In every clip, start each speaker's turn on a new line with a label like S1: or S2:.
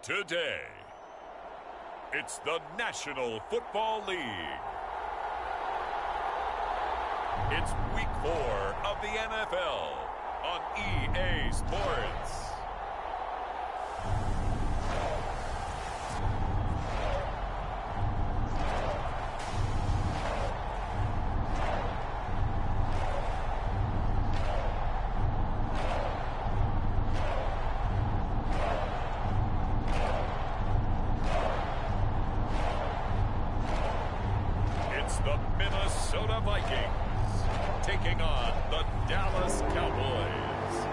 S1: Today, it's the National Football League. It's Week 4 of the NFL on EA Sports. The Minnesota Vikings taking on the Dallas Cowboys.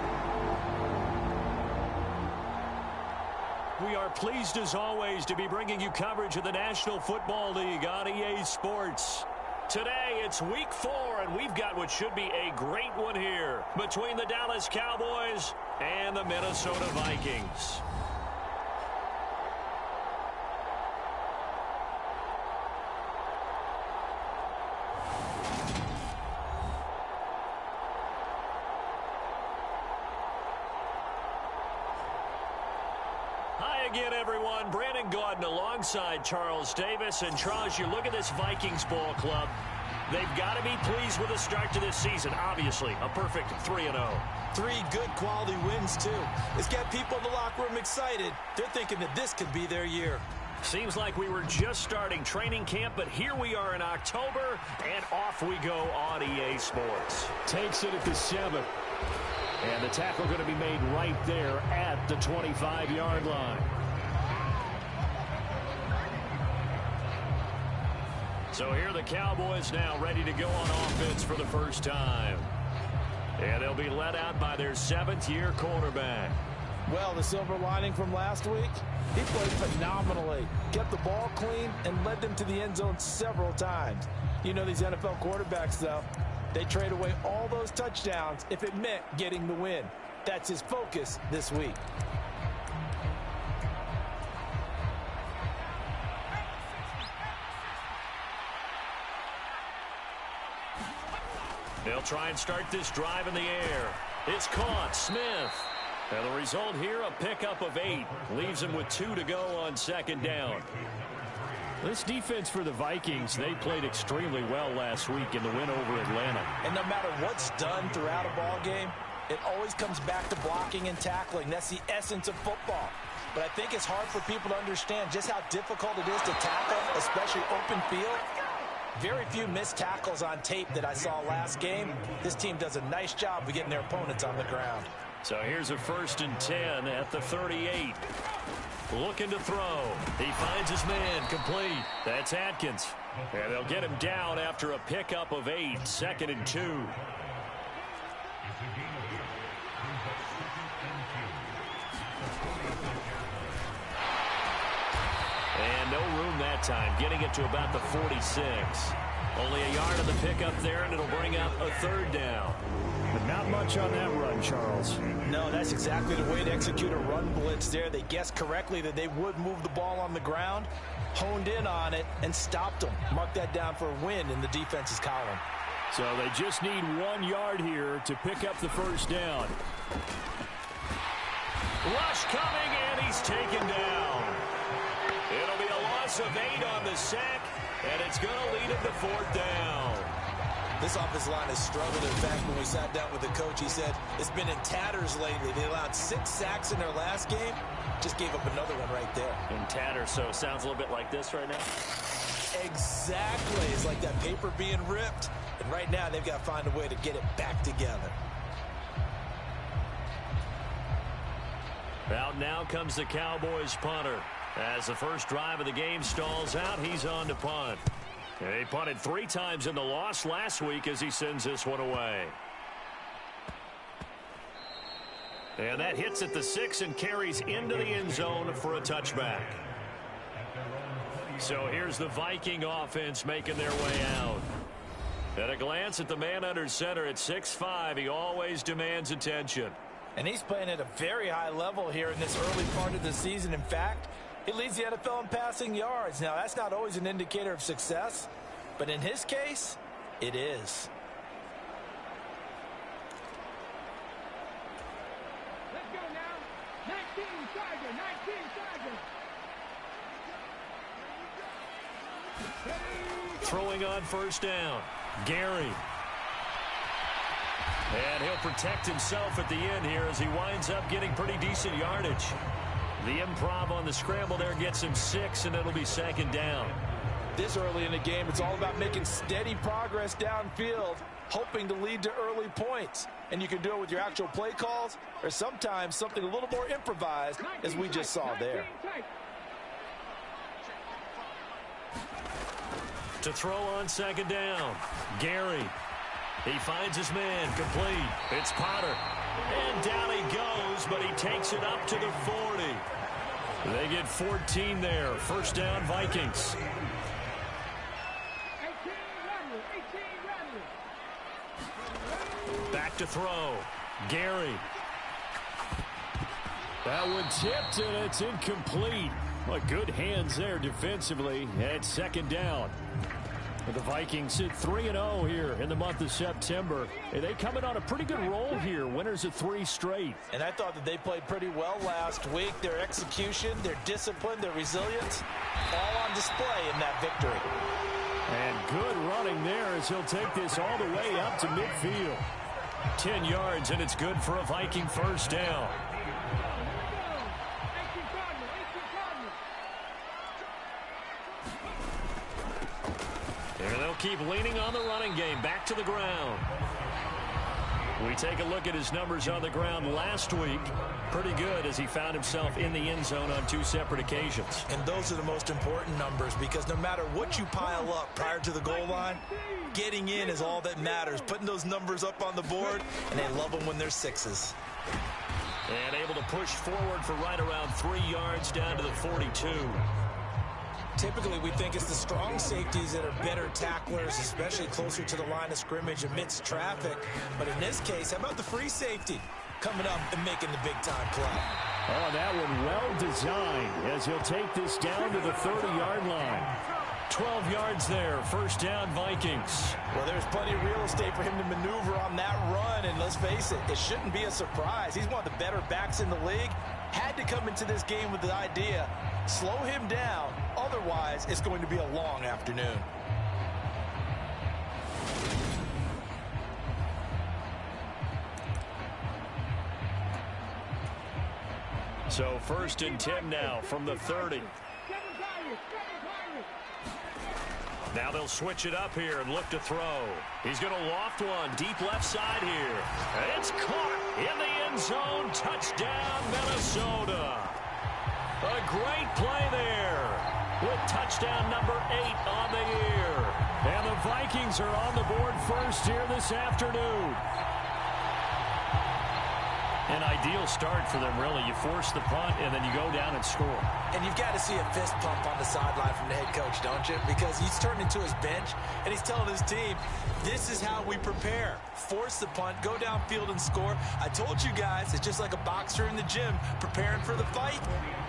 S2: We are pleased as always to be bringing you coverage of the National Football League on EA Sports. Today it's Week 4 and we've got what should be a great one here between the Dallas Cowboys and the Minnesota Vikings. Again, everyone, Brandon Gaudin alongside Charles Davis. And Charles, you look at this Vikings ball club. They've got to be pleased with the start to this season. Obviously, a perfect 3-0.
S3: 3 good quality wins, too. It's got people in the locker room excited. They're thinking that this could be their year.
S2: Seems like we were just starting training camp, but here we are in October, and off we go on EA Sports. Takes it at the 7. And the tackle going to be made right there at the 25-yard line. So here are the Cowboys now ready to go on offense for the first time. And they'll be led out by their 7th-year quarterback.
S3: Well, the silver lining from last week, he played phenomenally. Kept the ball clean and led them to the end zone several times. You know these NFL quarterbacks, though. They trade away all those touchdowns if it meant getting the win. That's his focus this week.
S2: They'll try and start this drive in the air. It's caught. Smith. And the result here, a pickup of 8. Leaves him with 2 to go on 2nd down. This defense for the Vikings, they played extremely well last week in the win over Atlanta.
S3: And no matter what's done throughout a ball game, it always comes back to blocking and tackling. That's the essence of football. But I think it's hard for people to understand just how difficult it is to tackle, especially open field. Very few missed tackles on tape that I saw last game. This team does a nice job of getting their opponents on the ground.
S2: So here's a 1st and 10 at the 38. Looking to throw. He finds his man complete. That's Atkins. And they'll get him down after a pickup of 8. 2nd and 2. And no room that time. Getting it to about the 46. Only a yard of the pickup there, and it'll bring up a 3rd down. But not much on that run, Charles.
S3: No, that's exactly the way to execute a run blitz there. They guessed correctly that they would move the ball on the ground, honed in on it, and stopped them. Mark that down for a win in the defense's column.
S2: So they just need 1 yard here to pick up the 1st down. Rush coming, and he's taken down. It'll be a loss of 8 on the sack, and it's going to lead him to 4th down.
S3: This offensive line has struggled. In fact, when we sat down with the coach, he said it's been in tatters lately. They allowed 6 sacks in their last game. Just gave up another one right there.
S2: In tatters, so it sounds a little bit like this right now.
S3: Exactly. It's like that paper being ripped. And right now, they've got to find a way to get it back together.
S2: Out now comes the Cowboys punter. As the first drive of the game stalls out, he's on to punt. He punted 3 times in the loss last week as he sends this one away. And that hits at the 6 and carries into the end zone for a touchback. So here's the Viking offense making their way out. At a glance at the man under center at 6'5", he always demands attention.
S3: And he's playing at a very high level here in this early part of the season. In fact, he leads the NFL in passing yards. Now, that's not always an indicator of success, but in his case, it is.
S4: Let's go now. 19 Tiger, 19 Tiger.
S2: Throwing on first down, Gary. And he'll protect himself at the end here as he winds up getting pretty decent yardage. The improv on the scramble there gets him 6, and it'll be second down.
S3: This early in the game, it's all about making steady progress downfield, hoping to lead to early points. And you can do it with your actual play calls or sometimes something a little more improvised, as we just saw there.
S2: To throw on second down, Gary. He finds his man, complete. It's Potter. And down he goes, but he takes it up to the 40. They get 14 there. First down, Vikings. Back to throw, Gary. That one tipped, and it's incomplete. Well, good hands there defensively at second down. The Vikings sit 3-0 here in the month of September. They coming on a pretty good roll here. Winners of 3 straight.
S3: And I thought that they played pretty well last week. Their execution, their discipline, their resilience, all on display in that victory.
S2: And good running there as he'll take this all the way up to midfield. 10 yards, and it's good for a Viking first down. And they'll keep leaning on the running game. Back to the ground. We take a look at his numbers on the ground last week. Pretty good as he found himself in the end zone on 2 separate occasions.
S3: And those are the most important numbers because no matter what you pile up prior to the goal line, getting in is all that matters. Putting those numbers up on the board, and they love them when they're 6s.
S2: And able to push forward for right around 3 yards down to the 42.
S3: Typically, we think it's the strong safeties that are better tacklers, especially closer to the line of scrimmage amidst traffic. But in this case, how about the free safety coming up and making the big-time play?
S2: Oh, that one well designed as he'll take this down to the 30-yard line. 12 yards there. First down, Vikings.
S3: Well, there's plenty of real estate for him to maneuver on that run. And let's face it, it shouldn't be a surprise. He's one of the better backs in the league. Had to come into this game with the idea, slow him down. Otherwise, it's going to be a long afternoon.
S2: So 1st and 10 now from the 30. Now they'll switch it up here and look to throw. He's going to loft one deep left side here. It's caught in the end zone. Touchdown, Minnesota. A great play there with touchdown number 8 on the year. And the Vikings are on the board first here this afternoon. An ideal start for them, really. You force the punt, and then you go down and score.
S3: And you've got to see a fist pump on the sideline from the head coach, don't you? Because he's turned into his bench, and he's telling his team, this is how we prepare. Force the punt, go downfield and score. I told you guys, it's just like a boxer in the gym preparing for the fight.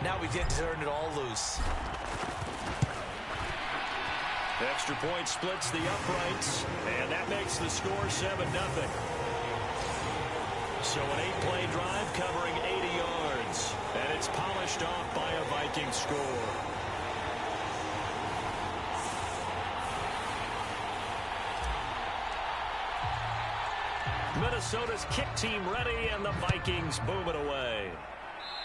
S3: Now we get to turn it all loose.
S2: Extra point splits the uprights, and that makes the score 7-0. So an 8-play drive covering 80 yards. And it's polished off by a Viking score. Minnesota's kick team ready, and the Vikings boom it away.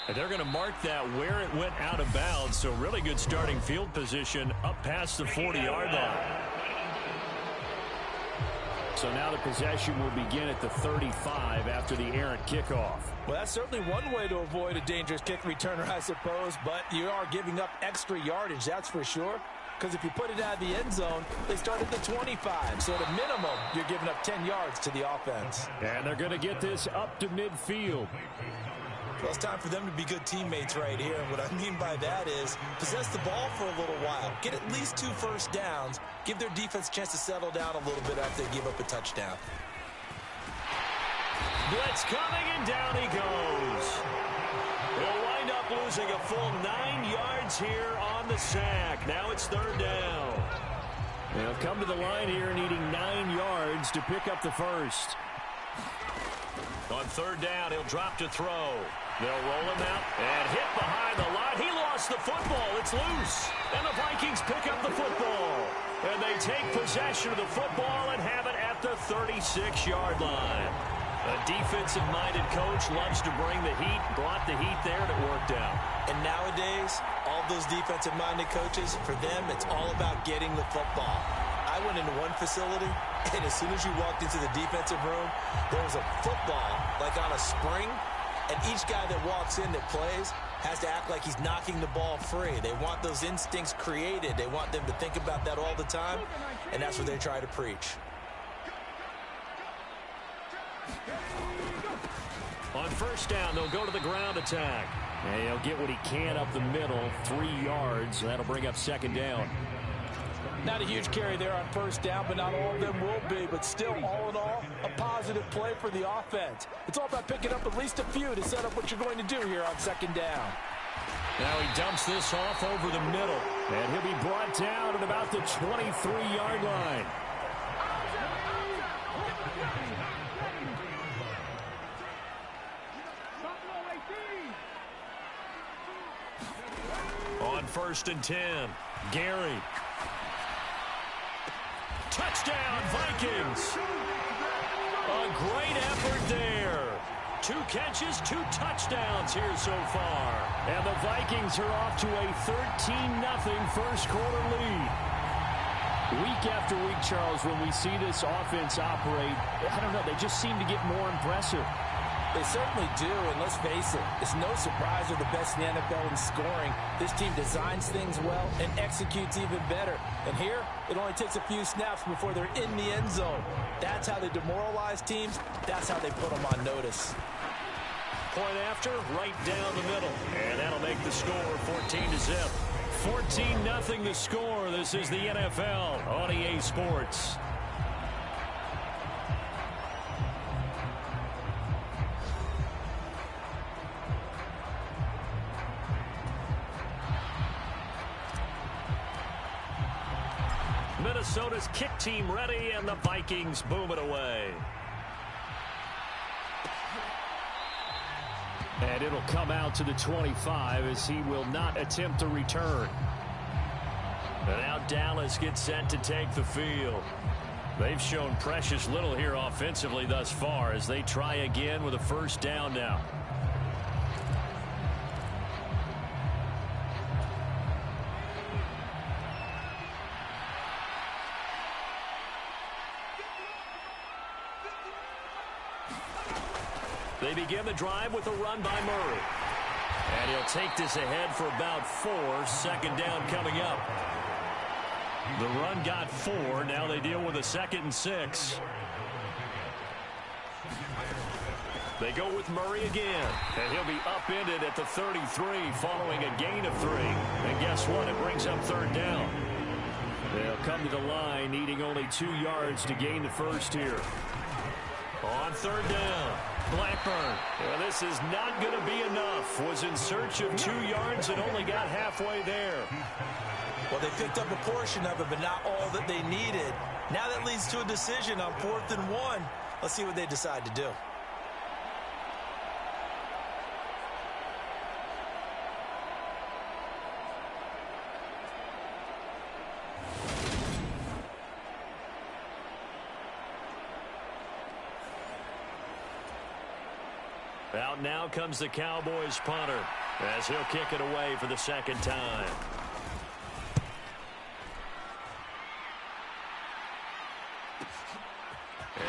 S2: And they're going to mark that where it went out of bounds. So really good starting field position up past the 40-yard line. So now the possession will begin at the 35 after the errant kickoff.
S3: Well, that's certainly one way to avoid a dangerous kick returner, I suppose, but you are giving up extra yardage, that's for sure. Because if you put it out of the end zone, they start at the 25. So at a minimum, you're giving up 10 yards to the offense.
S2: And they're going to get this up to midfield.
S3: Well, it's time for them to be good teammates right here. And what I mean by that is possess the ball for a little while. Get at least 2 first downs. Give their defense a chance to settle down a little bit after they give up a touchdown.
S2: Blitz coming, and down he goes. He'll wind up losing a full 9 yards here on the sack. Now it's 3rd down. They'll come to the line here needing 9 yards to pick up the first. On 3rd down, he'll drop to throw. They'll roll him out and hit behind the line. He lost the football. It's loose. And the Vikings pick up the football. take possession of the football and have it at the 36-yard line. A defensive-minded coach loves to bring the heat, brought the heat there, and it worked out.
S3: And nowadays, all those defensive-minded coaches, for them, it's all about getting the football. I went into one facility, and as soon as you walked into the defensive room, there was a football, like on a spring, and each guy that walks in that plays has to act like he's knocking the ball free. They want those instincts created. They want them to think about that all the time, and that's what they try to preach.
S2: On first down, they'll go to the ground attack. And he'll get what he can up the middle, 3 yards. That'll bring up second down.
S3: Not a huge carry there on first down, but not all of them will be. But still, all in all, a positive play for the offense. It's all about picking up at least a few to set up what you're going to do here on second down.
S2: Now he dumps this off over the middle. And he'll be brought down at about the 23-yard line. On first and 10, Gary. Touchdown, Vikings. A great effort there. 2 catches, 2 touchdowns here so far. And the Vikings are off to a 13-0 first quarter lead. Week after week, Charles, when we see this offense operate, I don't know, they just seem to get more impressive.
S3: They certainly do, and let's face it, it's no surprise they're the best in the NFL in scoring. This team designs things well and executes even better. And here, it only takes a few snaps before they're in the end zone. That's how they demoralize teams. That's how they put them on notice.
S2: Point after, right down the middle. And that'll make the score 14-0. 14-0 the score. This is the NFL on EA Sports. Minnesota's kick team ready, and the Vikings boom it away. And it'll come out to the 25 as he will not attempt a return. And now Dallas gets set to take the field. They've shown precious little here offensively thus far as they try again with a first down now. They begin the drive with a run by Murray. And he'll take this ahead for about 4. Second down coming up. The run got 4. Now they deal with a 2nd and 6. They go with Murray again. And he'll be upended at the 33 following a gain of 3. And guess what? It brings up third down. They'll come to the line needing only 2 yards to gain the first here. On third down, Blackburn. Well, this is not going to be enough. Was in search of 2 yards and only got halfway there.
S3: Well, they picked up a portion of it, but not all that they needed. Now that leads to a decision on 4th and 1. Let's see what they decide to do.
S2: Out now comes the Cowboys punter as he'll kick it away for the second time.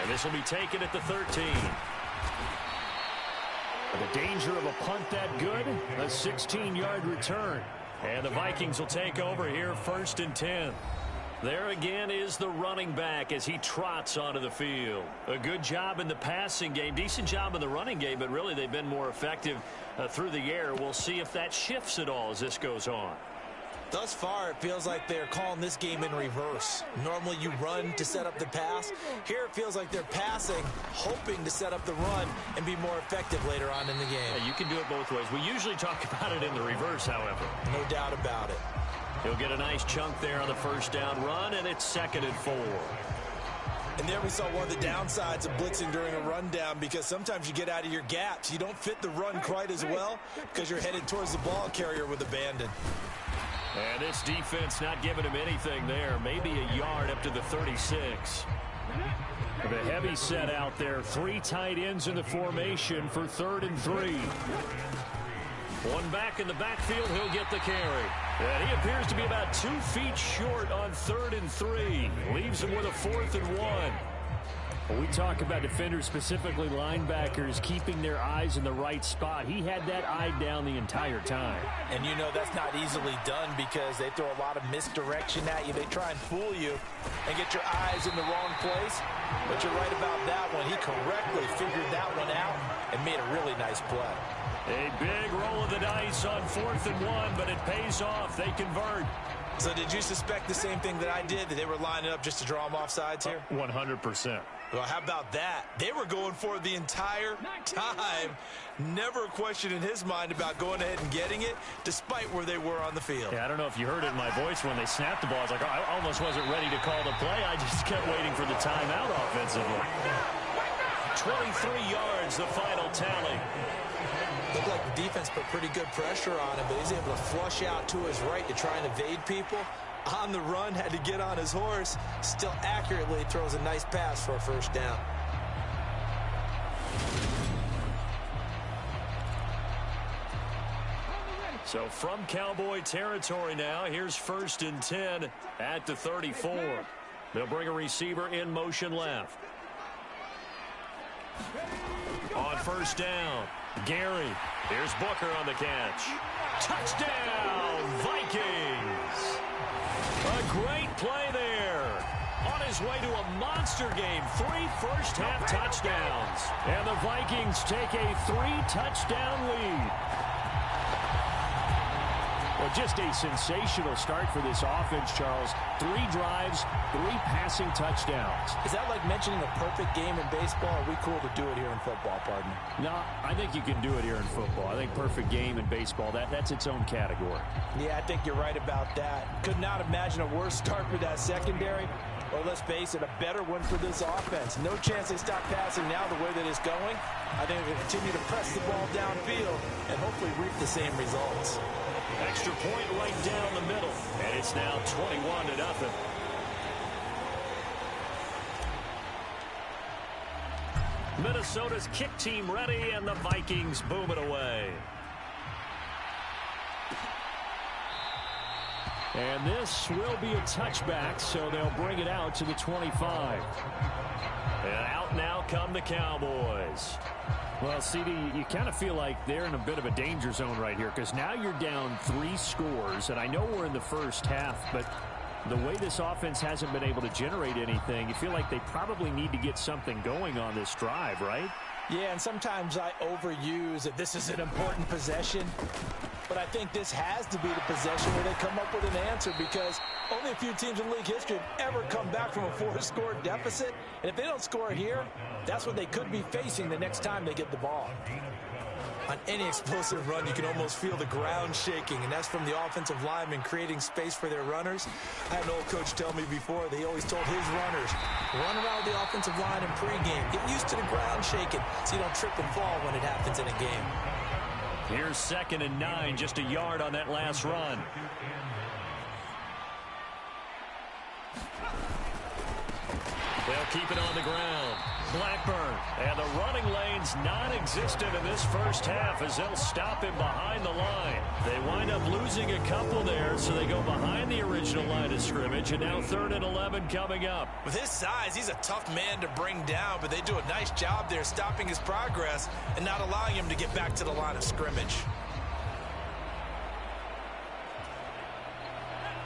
S2: And this will be taken at the 13. The danger of a punt that good, a 16-yard return. And the Vikings will take over here 1st and 10. There again is the running back as he trots onto the field. A good job in the passing game, decent job in the running game, but really they've been more effective through the air. We'll see if that shifts at all as this goes on.
S3: Thus far, it feels like they're calling this game in reverse. Normally you run to set up the pass. Here it feels like they're passing, hoping to set up the run and be more effective later on in the game.
S2: Yeah, you can do it both ways. We usually talk about it in the reverse, however.
S3: No doubt about it.
S2: He'll get a nice chunk there on the first down run, and it's 2nd and 4.
S3: And there we saw one of the downsides of blitzing during a rundown, because sometimes you get out of your gaps. You don't fit the run quite as well because you're headed towards the ball carrier with abandon.
S2: And this defense not giving him anything there. Maybe a yard up to the 36. The heavy set out there. 3 tight ends in the formation for 3rd and 3. One back in the backfield. He'll get the carry. And he appears to be about 2 feet short on 3rd and 3. Leaves him with a 4th and 1. When we talk about defenders, specifically linebackers, keeping their eyes in the right spot, he had that eye down the entire time.
S3: And you know that's not easily done because they throw a lot of misdirection at you. They try and fool you and get your eyes in the wrong place. But you're right about that one. He correctly figured that one out and made a really nice play.
S2: A big roll of the dice on 4th and 1, but it pays off. They convert.
S3: So did you suspect the same thing that I did, that they were lining up just to draw them off sides here?
S2: 100%.
S3: Well, how about that? They were going for it the entire time. Never a question in his mind about going ahead and getting it, despite where they were on the field.
S2: Yeah, I don't know if you heard it in my voice when they snapped the ball. I was like, I almost wasn't ready to call the play. I just kept waiting for the timeout offensively. 23 yards, the final tally.
S3: Looked like the defense put pretty good pressure on him, but he's able to flush out to his right to try and evade people. On the run, had to get on his horse. Still accurately throws a nice pass for a 1st down.
S2: So from Cowboy territory now, here's 1st and 10 at the 34. They'll bring a receiver in motion left. On 1st down, Gary. Here's Booker on the catch. Touchdown, Vikings! A great play there. On his way to a monster game. 3 first-half touchdowns. And the Vikings take a 3-touchdown lead. Well, just a sensational start for this offense, Charles. 3 drives, 3 passing touchdowns.
S3: Is that like mentioning a perfect game in baseball? Or are we cool to do it here in football, partner?
S2: No, I think you can do it here in football. I think perfect game in baseball, that's its own category.
S3: Yeah, I think you're right about that. Could not imagine a worse start for that secondary. Or let's face it, a better one for this offense. No chance they stop passing now the way that it's going. I think they'll continue to press the ball downfield and hopefully reap the same results.
S2: Extra point right down the middle. And it's now 21-0. Minnesota's kick team ready, and the Vikings boom it away. And this will be a touchback, so they'll bring it out to the 25. And out now come the Cowboys. Well, CD, you kind of feel like they're in a bit of a danger zone right here because now you're down 3 scores, and I know we're in the first half, but the way this offense hasn't been able to generate anything, you feel like they probably need to get something going on this drive, right?
S3: Yeah, and sometimes I overuse that this is an important possession. But I think this has to be the possession where they come up with an answer because only a few teams in league history have ever come back from a 4-score deficit. And if they don't score here, that's what they could be facing the next time they get the ball. On any explosive run, you can almost feel the ground shaking, and that's from the offensive linemen creating space for their runners. I had an old coach tell me before, they always told his runners, run around the offensive line in pregame. Get used to the ground shaking so you don't trip and fall when it happens in a game.
S2: Here's 2nd and 9, just a yard on that last run. They'll keep it on the ground. Blackburn, and the running lane's non-existent in this first half as they'll stop him behind the line. They wind up losing a couple there, so they go behind the original line of scrimmage, and now 3rd and 11 coming up.
S3: With his size, he's a tough man to bring down, but they do a nice job there stopping his progress and not allowing him to get back to the line of scrimmage.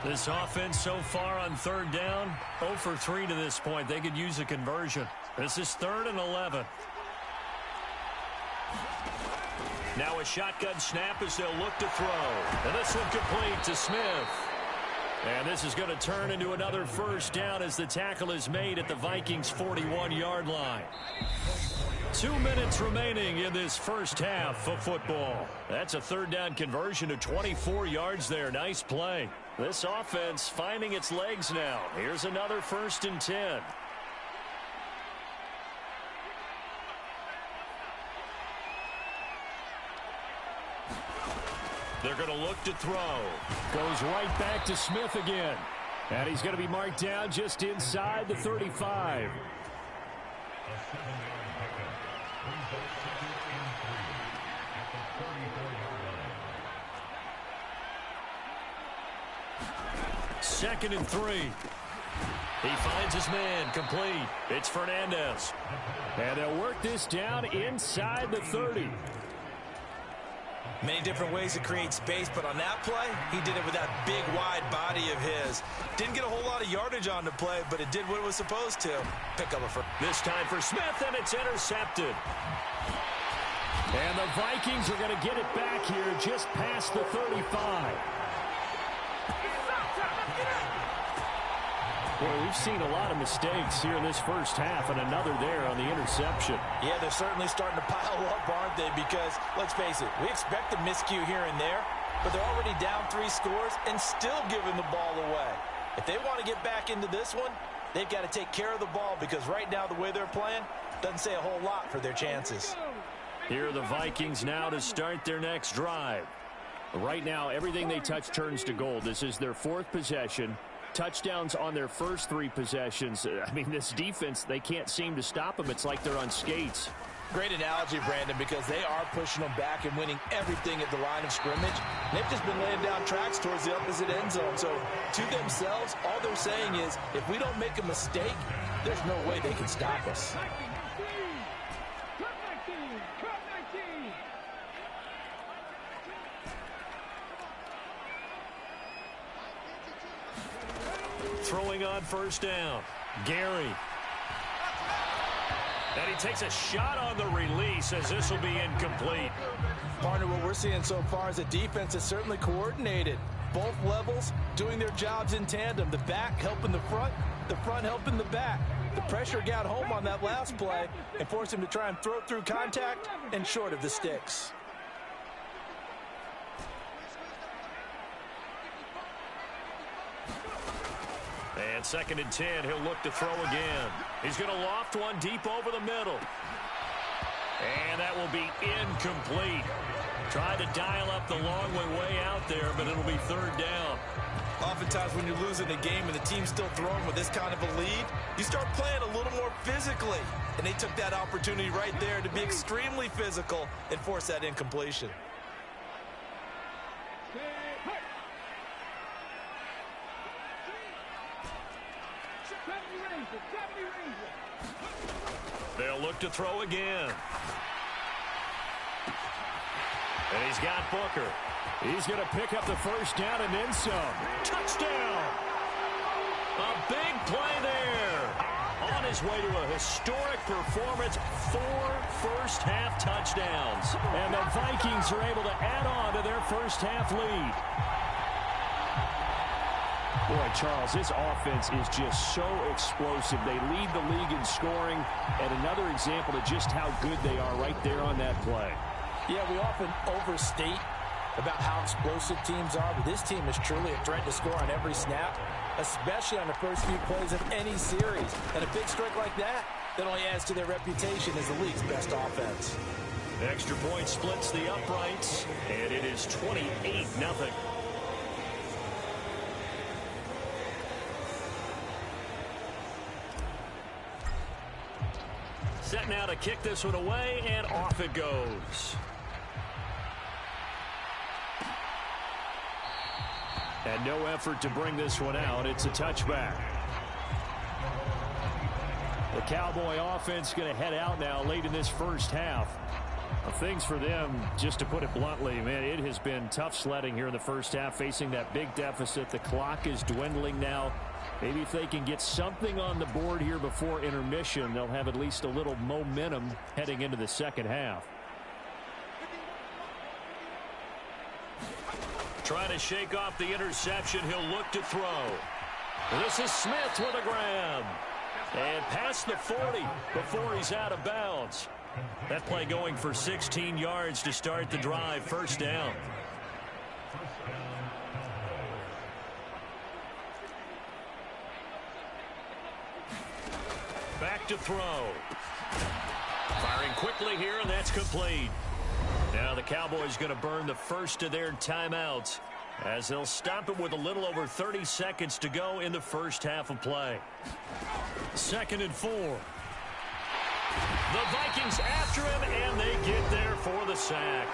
S2: This offense so far on 3rd down, 0 for 3 to this point. They could use a conversion. This is 3rd and 11. Now a shotgun snap as they'll look to throw. And this one complete to Smith. And this is going to turn into another 1st down as the tackle is made at the Vikings' 41-yard line. 2 minutes remaining in this first half of football. That's a 3rd down conversion to 24 yards there. Nice play. This offense finding its legs now. Here's another 1st and 10. They're going to look to throw. Goes right back to Smith again. And he's going to be marked down just inside the 35. Second and 3. He finds his man, complete. It's Fernandez. And they'll work this down inside the 30.
S3: Many different ways to create space, but on that play, he did it with that big, wide body of his. Didn't get a whole lot of yardage on the play, but it did what it was supposed to. Pick up a first.
S2: This time for Smith, and it's intercepted. And the Vikings are going to get it back here just past the 35. Boy, we've seen a lot of mistakes here in this first half, and another there on the interception.
S3: Yeah, they're certainly starting to pile up, aren't they? Because, let's face it, we expect a miscue here and there, but they're already down 3 scores and still giving the ball away. If they want to get back into this one, they've got to take care of the ball, because right now the way they're playing doesn't say a whole lot for their chances.
S2: Here are the Vikings now to start their next drive. Right now, everything they touch turns to gold. This is their 4th possession. Touchdowns on their first 3 possessions. I mean, this defense, they can't seem to stop them. It's like they're on skates.
S3: Great analogy, Brandon, because they are pushing them back and winning everything at the line of scrimmage. They've just been laying down tracks towards the opposite end zone. So, to themselves, all they're saying is, if we don't make a mistake, there's no way they can stop us. Throwing on first down, Gary. And he takes a shot on the release as this will be incomplete. Partner, what we're seeing so far is the defense is certainly coordinated. Both levels doing their jobs in tandem. The back helping the front helping the back. The pressure got home on that last play and forced him to try and throw through contact and short of the sticks. And second and 10, he'll look to throw again. He's going to loft one deep over the middle. And that will be incomplete. Tried to dial up the long way out there, but it'll be third down. Oftentimes when you're losing a game and the team's still throwing with this kind of a lead, you start playing a little more physically. And they took that opportunity right there to be extremely physical and force that incompletion. They'll look to throw again. And he's got Booker. He's going to pick up the first down and then some. Touchdown! A big play there. On his way to a historic performance, 4 first-half touchdowns. And the Vikings are able to add on to their first-half lead. Boy, Charles, this offense is just so explosive. They lead the league in scoring, and another example of just how good they are right there on that play. Yeah, we often overstate about how explosive teams are, but this team is truly a threat to score on every snap, especially on the first few plays of any series. And a big strike like that only adds to their reputation as the league's best offense. Extra point splits the uprights, and it is 28-0. Set now to kick this one away, and off it goes. And no effort to bring this one out. It's a touchback. The Cowboy offense going to head out now late in this first half. Things for them, just to put it bluntly, man, it has been tough sledding here in the first half, facing that big deficit. The clock is dwindling now. Maybe if they can get something on the board here before intermission, they'll have at least a little momentum heading into the second half. Trying to shake off the interception, he'll look to throw. This is Smith with a grab. And past the 40 before he's out of bounds. That play going for 16 yards to start the drive, first down. Back to throw. Firing quickly here, and that's complete.
S2: Now the Cowboys going to burn the first of their timeouts as they'll stop it with a little over 30 seconds to go in the first half of play. 2nd and 4. The Vikings after him, and they get there for the sack.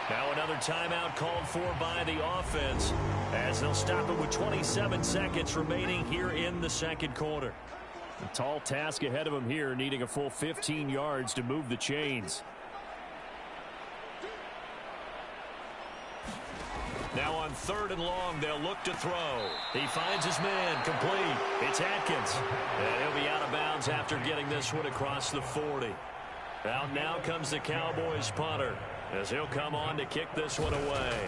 S2: Now another timeout called for by the offense as they'll stop it with 27 seconds remaining here in the second quarter. A tall task ahead of him here, needing a full 15 yards to move the chains. Now on 3rd and long, they'll look to throw. He finds his man, complete. It's Atkins. And he'll be out of bounds after getting this one across the 40. Out now comes the Cowboys punter as he'll come on to kick this one away.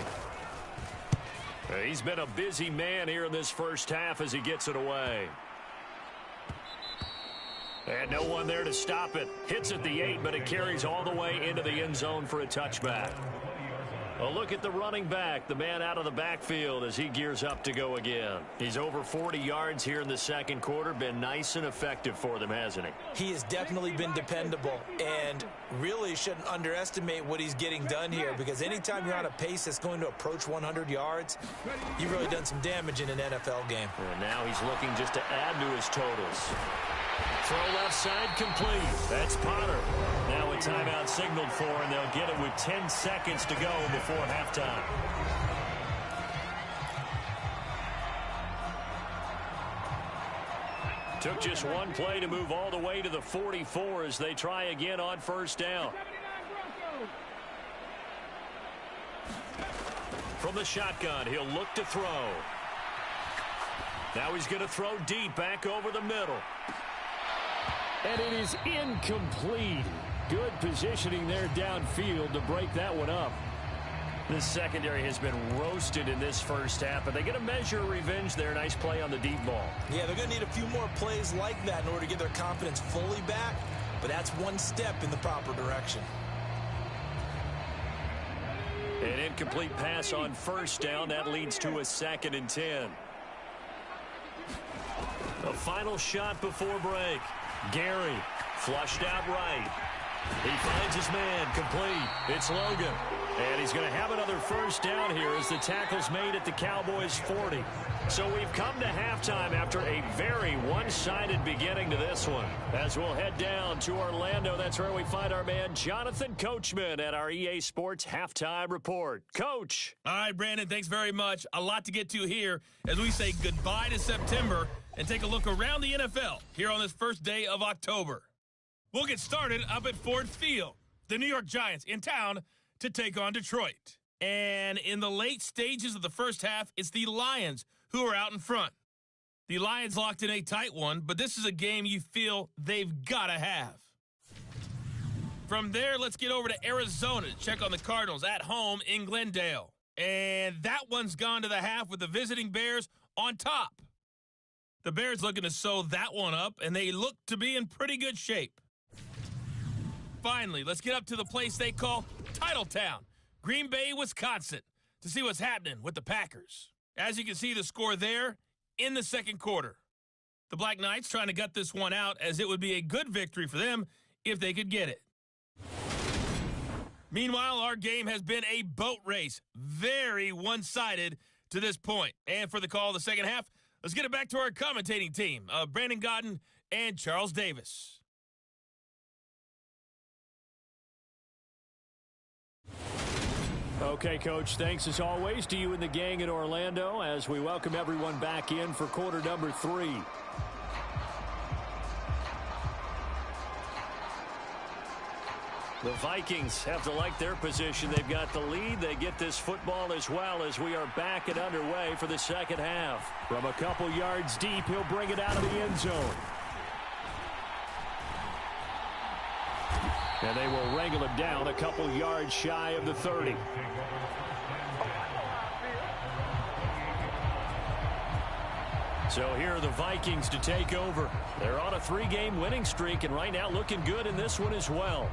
S2: He's been a busy man here in this first half as he gets it away. And no one there to stop it. Hits at the 8, but it carries all the way into the end zone for a touchback. A look at the running back, the man out of the backfield as he gears up to go again. He's over 40 yards here in the second quarter. Been nice and effective for them, hasn't he?
S3: He has definitely been dependable and really shouldn't underestimate what he's getting done here, because anytime you're on a pace that's going to approach 100 yards, you've really done some damage in an NFL game.
S2: And now he's looking just to add to his totals. Throw left side complete. That's Potter. Now a timeout signaled for, and they'll get it with 10 seconds to go before halftime. Took just one play to move all the way to the 44 as they try again on first down. From the shotgun, he'll look to throw. Now he's going to throw deep back over the middle. And it is incomplete. Good positioning there downfield to break that one up. This secondary has been roasted in this first half, but they get a measure of revenge there. Nice play on the deep ball. Yeah, they're going to need a few more plays like that in order to get their confidence fully back, but that's one step in the proper direction. An incomplete pass on first down. That leads to a 2nd and 10. The final shot before break. Gary flushed out right. He finds his man, complete. It's Logan. And he's going to have another first down here as the tackle's made at the Cowboys' 40. So we've come to halftime after a very one-sided beginning to this one. As we'll head down to Orlando, that's where we find our man Jonathan Coachman at our EA Sports Halftime Report. Coach.
S4: All right, Brandon, thanks very much. A lot to get to here as we say goodbye to September and take a look around the NFL here on this first day of October. We'll get started up at Ford Field. The New York Giants in town to take on Detroit. And in the late stages of the first half, it's the Lions who are out in front. The Lions locked in a tight one, but this is a game you feel they've got to have. From there, let's get over to Arizona to check on the Cardinals at home in Glendale. And that one's gone to the half with the visiting Bears on top. The Bears looking to sew that one up, and they look to be in pretty good shape. Finally, let's get up to the place they call Titletown, Green Bay, Wisconsin, to see what's happening with the Packers. As you can see, the score there in the second quarter. The Black Knights trying to gut this one out, as it would be a good victory for them if they could get it. Meanwhile, our game has been a boat race, very one-sided to this point. And for the call of the second half, let's get it back to our commentating team, Brandon Godden and Charles Davis.
S2: Okay, Coach, thanks as always to you and the gang in Orlando as we welcome everyone back in for quarter number 3. The Vikings have to like their position. They've got the lead. They get this football as well as we are back and underway for the second half. From a couple yards deep, he'll bring it out of the end zone. And they will wrangle him down a couple yards shy of the 30. So here are the Vikings to take over. They're on a 3-game winning streak and right now looking good in this one as well.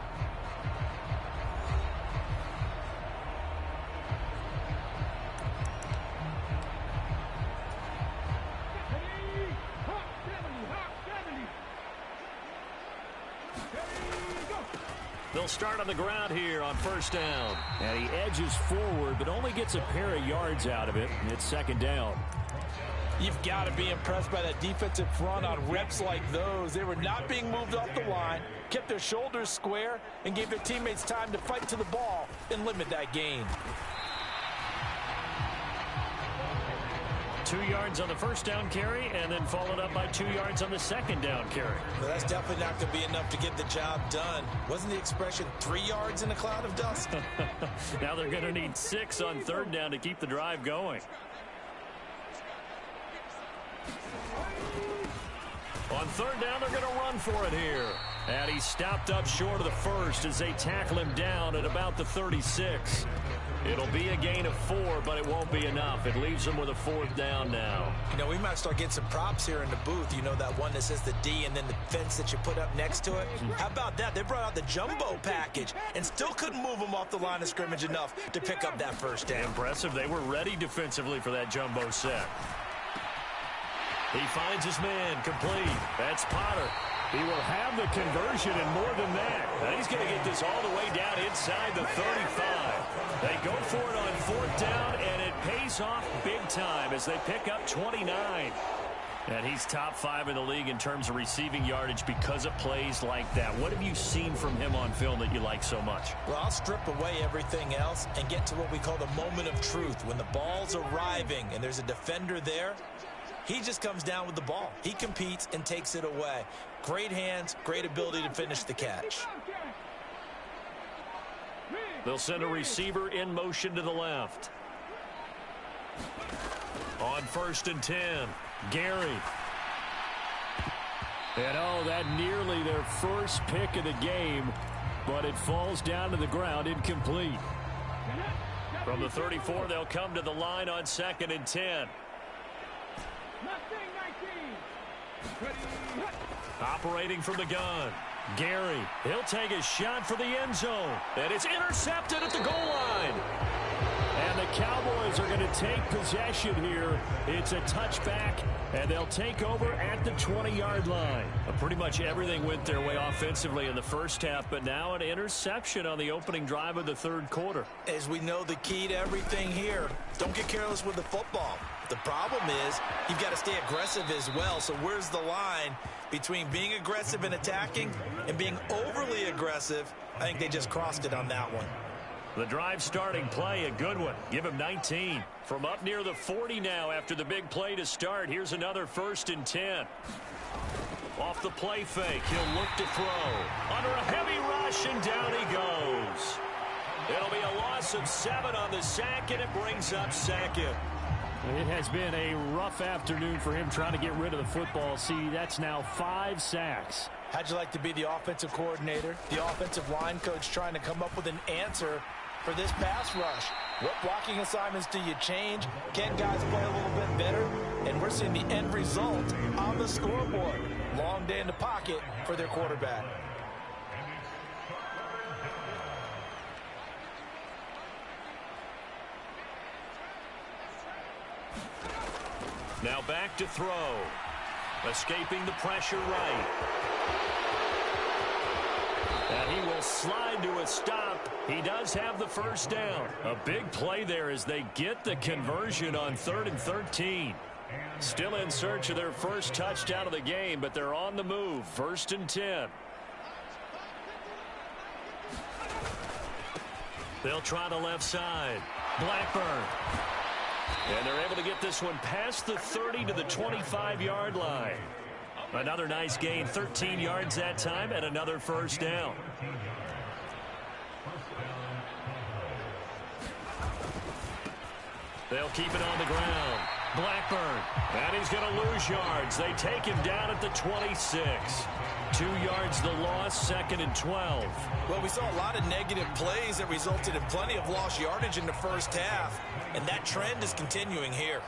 S2: They'll start on the ground here on first down. And he edges forward, but only gets a pair of yards out of it. And it's second down.
S3: You've got to be impressed by that defensive front on reps like those. They were not being moved off the line, kept their shoulders square, and gave their teammates time to fight to the ball and limit that gain.
S2: 2 yards on the first down carry, and then followed up by 2 yards on the second down carry.
S3: Well, that's definitely not going to be enough to get the job done. Wasn't the expression 3 yards in a cloud of dust?
S2: Now they're going to need 6 on third down to keep the drive going. On third down, they're going to run for it here. And he's stopped up short of the first as they tackle him down at about the 36. It'll be a gain of 4, but it won't be enough. It leaves them with a fourth down now.
S3: You know, we might start getting some props here in the booth. You know, that one that says the D and then the fence that you put up next to it? How about that? They brought out the jumbo package and still couldn't move them off the line of scrimmage enough to pick up that first down.
S2: Impressive. They were ready defensively for that jumbo set. He finds his man, complete. That's Potter. He will have the conversion and more than that. Now he's going to get this all the way down inside the 35. They go for it on fourth down, and it pays off big time as they pick up 29. And he's top 5 in the league in terms of receiving yardage because of plays like that. What have you seen from him on film that you like so much?
S3: Well, I'll strip away everything else and get to what we call the moment of truth. When the ball's arriving and there's a defender there, he just comes down with the ball. He competes and takes it away. Great hands, great ability to finish the catch.
S2: They'll send a receiver in motion to the left. On first and 10, Gary. And oh, that nearly their first pick of the game, but it falls down to the ground incomplete. From the 34, they'll come to the line on second and 10. Operating from the gun, Gary. He'll take a shot for the end zone. And it's intercepted at the goal line. And the Cowboys are going to take possession here. It's a touchback, and they'll take over at the 20-yard line. Pretty much everything went their way offensively in the first half, but now an interception on the opening drive of the third quarter.
S3: As we know, the key to everything here, don't get careless with the football. The problem is you've got to stay aggressive as well. So where's the line between being aggressive and attacking and being overly aggressive? I think they just crossed it on that one.
S2: The drive starting play, a good one. Give him 19. From up near the 40 now after the big play to start. Here's another first and 10. Off the play fake, he'll look to throw. Under a heavy rush, and down he goes. It'll be a loss of 7 on the sack, and it brings up second.
S5: It has been a rough afternoon for him trying to get rid of the football. See, that's now 5 sacks.
S3: How'd you like to be the offensive coordinator, the offensive line coach trying to come up with an answer for this pass rush? What blocking assignments do you change? Can guys play a little bit better? And we're seeing the end result on the scoreboard. Long day in the pocket for their quarterback.
S2: Now back to throw. Escaping the pressure right. And he will slide to a stop. He does have the first down. A big play there as they get the conversion on 3rd and 13. Still in search of their first touchdown of the game, but they're on the move. 1st and 10. They'll try the left side. Blackburn. And they're able to get this one past the 30 to the 25-yard line. Another nice gain, 13 yards that time, and another first down. They'll keep it on the ground. Blackburn. And he's going to lose yards. They take him down at the 26. 2 yards the loss, 2nd and 12.
S3: Well, we saw a lot of negative plays that resulted in plenty of lost yardage in the first half, and that trend is continuing here.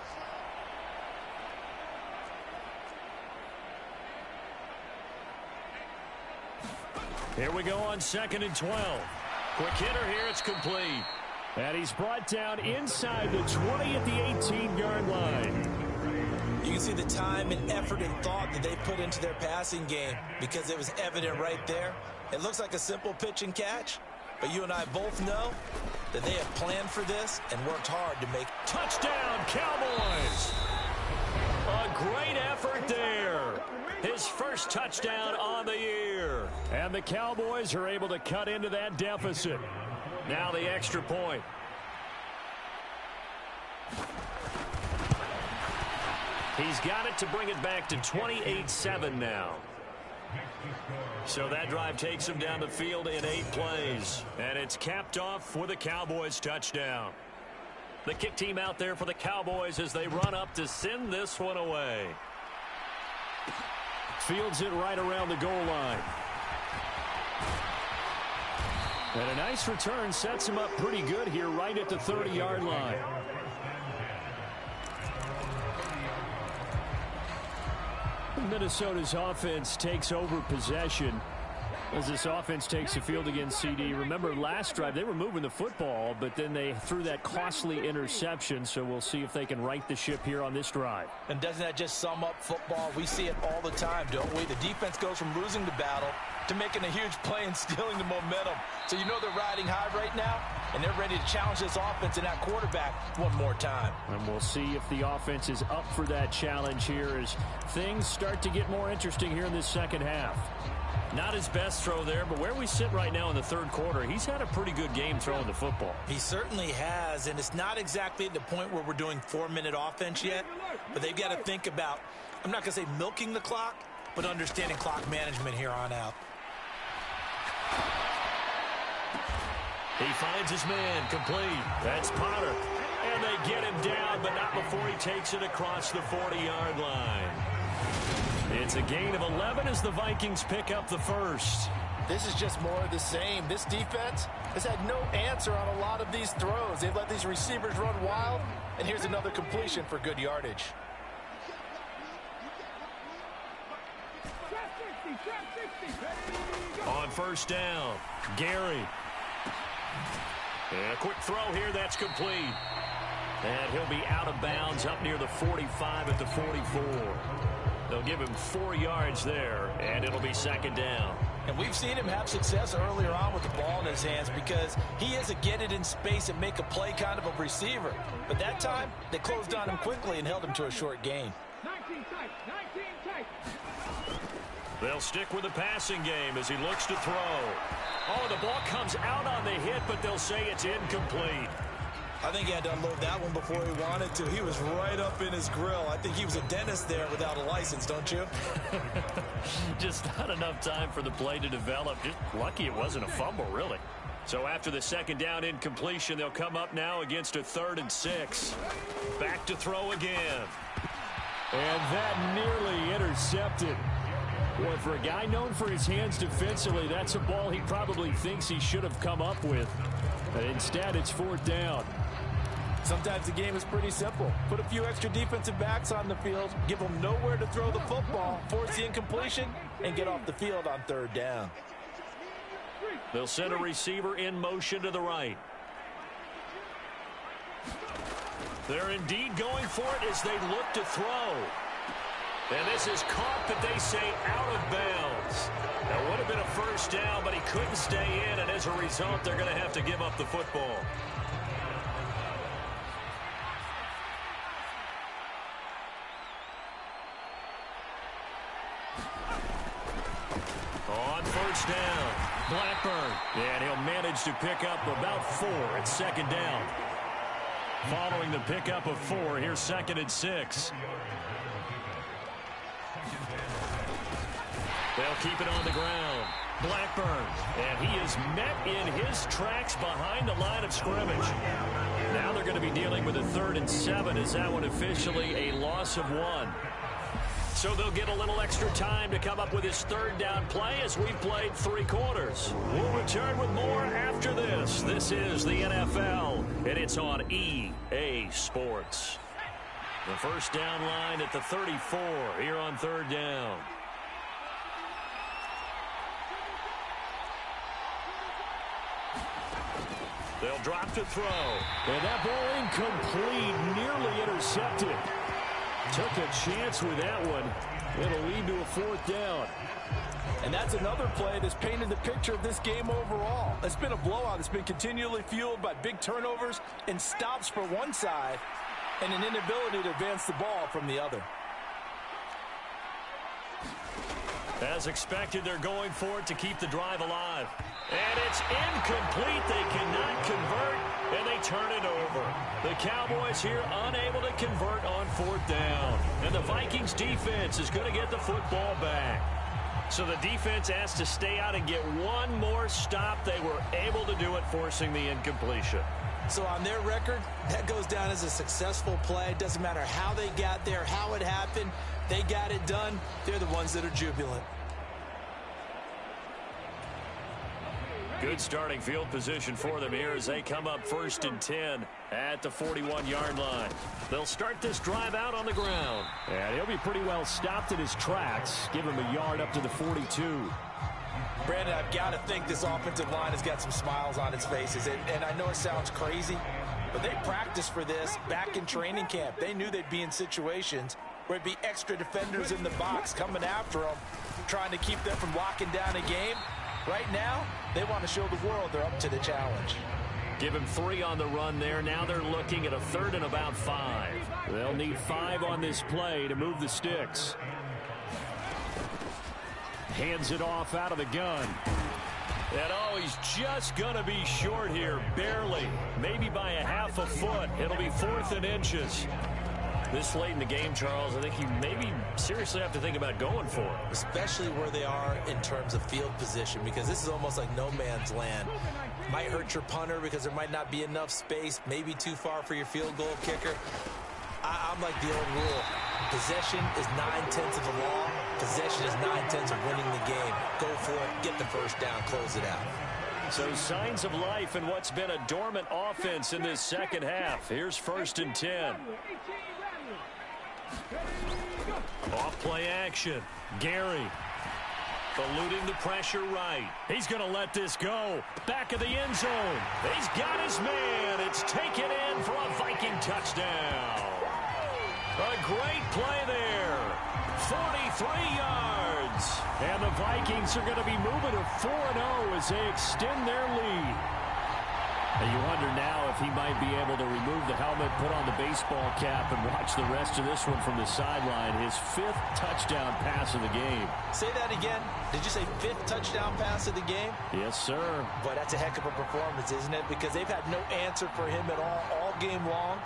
S2: Here we go on 2nd and 12. Quick hitter here, it's complete.
S5: And he's brought down inside the 20 at the 18-yard line.
S3: You can see the time and effort and thought that they put into their passing game because it was evident right there. It looks like a simple pitch and catch, but you and I both know that they have planned for this and worked hard to make.
S2: Touchdown, Cowboys! A great effort there. His first touchdown on the year.
S5: And the Cowboys are able to cut into that deficit.
S2: Now the extra point. He's got it to bring it back to 28-7 now. So that drive takes him down the field in 8 plays. And it's capped off with a Cowboys touchdown. The kick team out there for the Cowboys as they run up to send this one away.
S5: Fields it right around the goal line. And a nice return sets him up pretty good here right at the 30-yard line. Minnesota's offense takes over possession as this offense takes the field against CD. Remember, last drive, they were moving the football, but then they threw that costly interception, so we'll see if they can right the ship here on this drive.
S3: And doesn't that just sum up football? We see it all the time, don't we? The defense goes from losing the battle to making a huge play and stealing the momentum. So you know they're riding high right now, and they're ready to challenge this offense and that quarterback one more time.
S5: And we'll see if the offense is up for that challenge here as things start to get more interesting here in this second half.
S2: Not his best throw there, but where we sit right now in the third quarter, he's had a pretty good game throwing the football.
S3: He certainly has, and it's not exactly at the point where we're doing 4-minute offense yet, but they've got to think about, I'm not going to say milking the clock, but understanding clock management here on out.
S2: He finds his man complete. That's Potter. And they get him down, but not before he takes it across the 40-yard line. It's a gain of 11 as the Vikings pick up the first.
S6: This is just more of the same. This defense has had no answer on a lot of these throws. They've let these receivers run wild, and here's another completion for good yardage.
S2: On first down, Gary. And a quick throw here, that's complete. And he'll be out of bounds up near the 45 at the 44. They'll give him 4 yards there, and it'll be second down.
S3: And we've seen him have success earlier on with the ball in his hands because he is a get it in space and make a play kind of a receiver. But that time, they closed on him quickly and held him to a short gain.
S7: 19 tight, 19 tight.
S2: They'll stick with the passing game as he looks to throw. Oh, the ball comes out on the hit, but they'll say it's incomplete.
S3: I think he had to unload that one before he wanted to. He was right up in his grill. I think he was a dentist there without a license, don't you?
S2: Just not enough time for the play to develop. Just lucky it wasn't a fumble, really. So after the second down incompletion, they'll come up now against a 3rd and 6. Back to throw again.
S5: And that nearly intercepted. Boy, for a guy known for his hands defensively, that's a ball he probably thinks he should have come up with. But instead, it's 4th down.
S3: Sometimes the game is pretty simple. Put a few extra defensive backs on the field, give them nowhere to throw the football, force the incompletion, and get off the field on 3rd down.
S2: They'll send a receiver in motion to the right. They're indeed going for it as they look to throw. And this is caught, but they say out of bounds. That would have been a first down, but he couldn't stay in, and as a result, they're going to have to give up the football. On first down, Blackburn. And he'll manage to pick up about 4 at second down. Following the pickup of 4, here's 2nd and 6. They'll keep it on the ground. Blackburn. And he is met in his tracks behind the line of scrimmage. Now they're going to be dealing with a 3rd and 7 as that one officially a loss of 1. So they'll get a little extra time to come up with his 3rd down play as we've played 3 quarters. We'll return with more after this. This is the NFL, and it's on EA Sports. The first down line at the 34 here on 3rd down. They'll drop to throw.
S5: And that ball incomplete, nearly intercepted. Took a chance with that one. It'll lead to a 4th down.
S3: And that's another play that's painted the picture of this game overall. It's been a blowout. It's been continually fueled by big turnovers and stops for one side and an inability to advance the ball from the other.
S2: As expected, they're going for it to keep the drive alive. And it's incomplete. They cannot convert, and they turn it over. The Cowboys here unable to convert on 4th down. And the Vikings defense is going to get the football back. So the defense has to stay out and get one more stop. They were able to do it, forcing the incompletion.
S3: So on their record, that goes down as a successful play. Doesn't matter how they got there, how it happened. They got it done. They're the ones that are jubilant.
S2: Good starting field position for them here as they come up 1st and 10 at the 41-yard line. They'll start this drive out on the ground.
S5: And he'll be pretty well stopped in his tracks. Give him a yard up to the 42.
S3: Brandon, I've got to think this offensive line has got some smiles on its faces. And I know it sounds crazy, but they practiced for this back in training camp. They knew they'd be in situations where it'd be extra defenders in the box coming after them, trying to keep them from locking down a game. Right now, they want to show the world they're up to the challenge.
S2: Give him 3 on the run there. Now they're looking at a 3rd and about 5.
S5: They'll need 5 on this play to move the sticks. Hands it off out of the gun.
S2: And oh, he's just going to be short here, barely. Maybe by a half a foot. It'll be 4th and inches. This late in the game, Charles, I think you maybe seriously have to think about going for it.
S3: Especially where they are in terms of field position, because this is almost like no man's land. Might hurt your punter because there might not be enough space, maybe too far for your field goal kicker. I'm like the old rule. Possession is 9/10 of the law. Possession is 9/10 of winning the game. Go for it, get the first down, close it out.
S2: So signs of life in what's been a dormant offense in this second half. Here's 1st and 10. Off play action. Gary eluding the pressure right. He's going to let this go. Back of the end zone. He's got his man. It's taken in for a Viking touchdown. A great play there. 43 yards.
S5: And the Vikings are going to be moving to 4-0 as they extend their lead. And you wonder now if he might be able to remove the helmet, put on the baseball cap, and watch the rest of this one from the sideline. His 5th touchdown pass of the game.
S3: Say that again. Did you say 5th touchdown pass of the game?
S5: Yes, sir.
S3: Boy, that's a heck of a performance, isn't it? Because they've had no answer for him at all game long.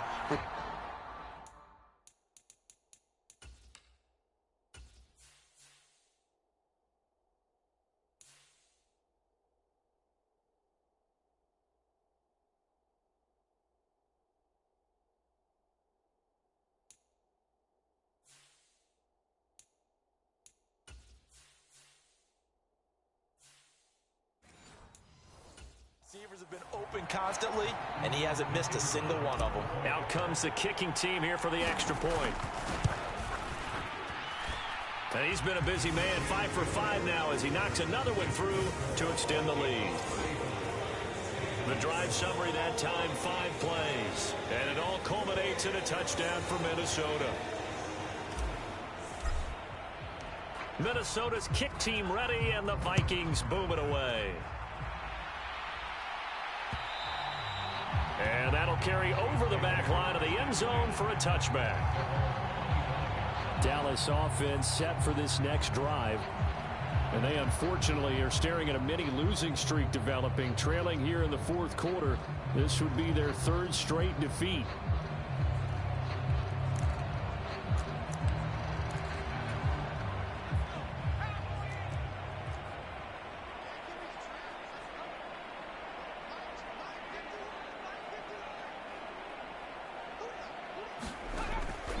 S3: Receivers have been open constantly, and he hasn't missed a single one of them.
S2: Out comes the kicking team here for the extra point. And he's been a busy man, 5 for 5 now as he knocks another one through to extend the lead. The drive summary that time, 5 plays. And it all culminates in a touchdown for Minnesota. Minnesota's kick team ready, and the Vikings boom it away. And that'll carry over the back line of the end zone for a touchback.
S5: Dallas offense set for this next drive. And they unfortunately are staring at a mini losing streak developing, trailing here in the 4th quarter. This would be their 3rd straight defeat.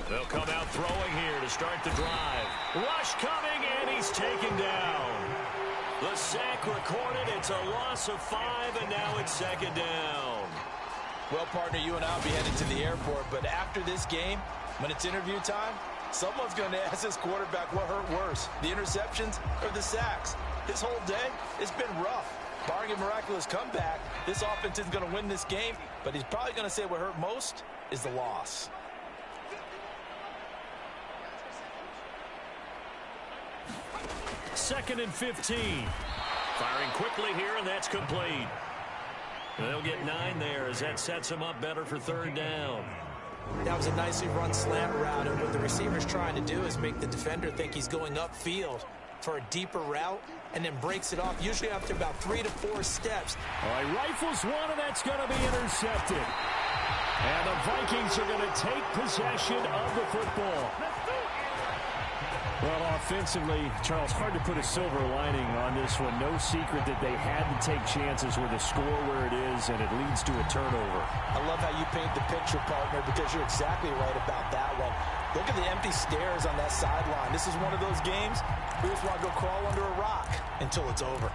S2: They'll come out throwing here to start the drive. Rush coming, and he's taken down. The sack recorded. It's a loss of 5, and now it's 2nd down.
S3: Well, partner, you and I will be headed to the airport, but after this game, when it's interview time, someone's going to ask this quarterback what hurt worse, the interceptions or the sacks. His whole day, it's been rough. Barring a miraculous comeback, this offense isn't going to win this game, but he's probably going to say what hurt most is the loss.
S2: 2nd and 15. Firing quickly here, and that's complete. They'll get 9 there as that sets them up better for 3rd down.
S3: That was a nicely run slant route, and what the receiver's trying to do is make the defender think he's going upfield for a deeper route, and then breaks it off, usually after about 3 to 4 steps.
S5: All right, rifles one, and that's going to be intercepted. And the Vikings are going to take possession of the football. Well, offensively, Charles, hard to put a silver lining on this one. No secret that they had to take chances with a score where it is, and it leads to a turnover.
S3: I love how you paint the picture, partner, because you're exactly right about that one. Look at the empty stairs on that sideline. This is one of those games we just want to go crawl under a rock until it's over.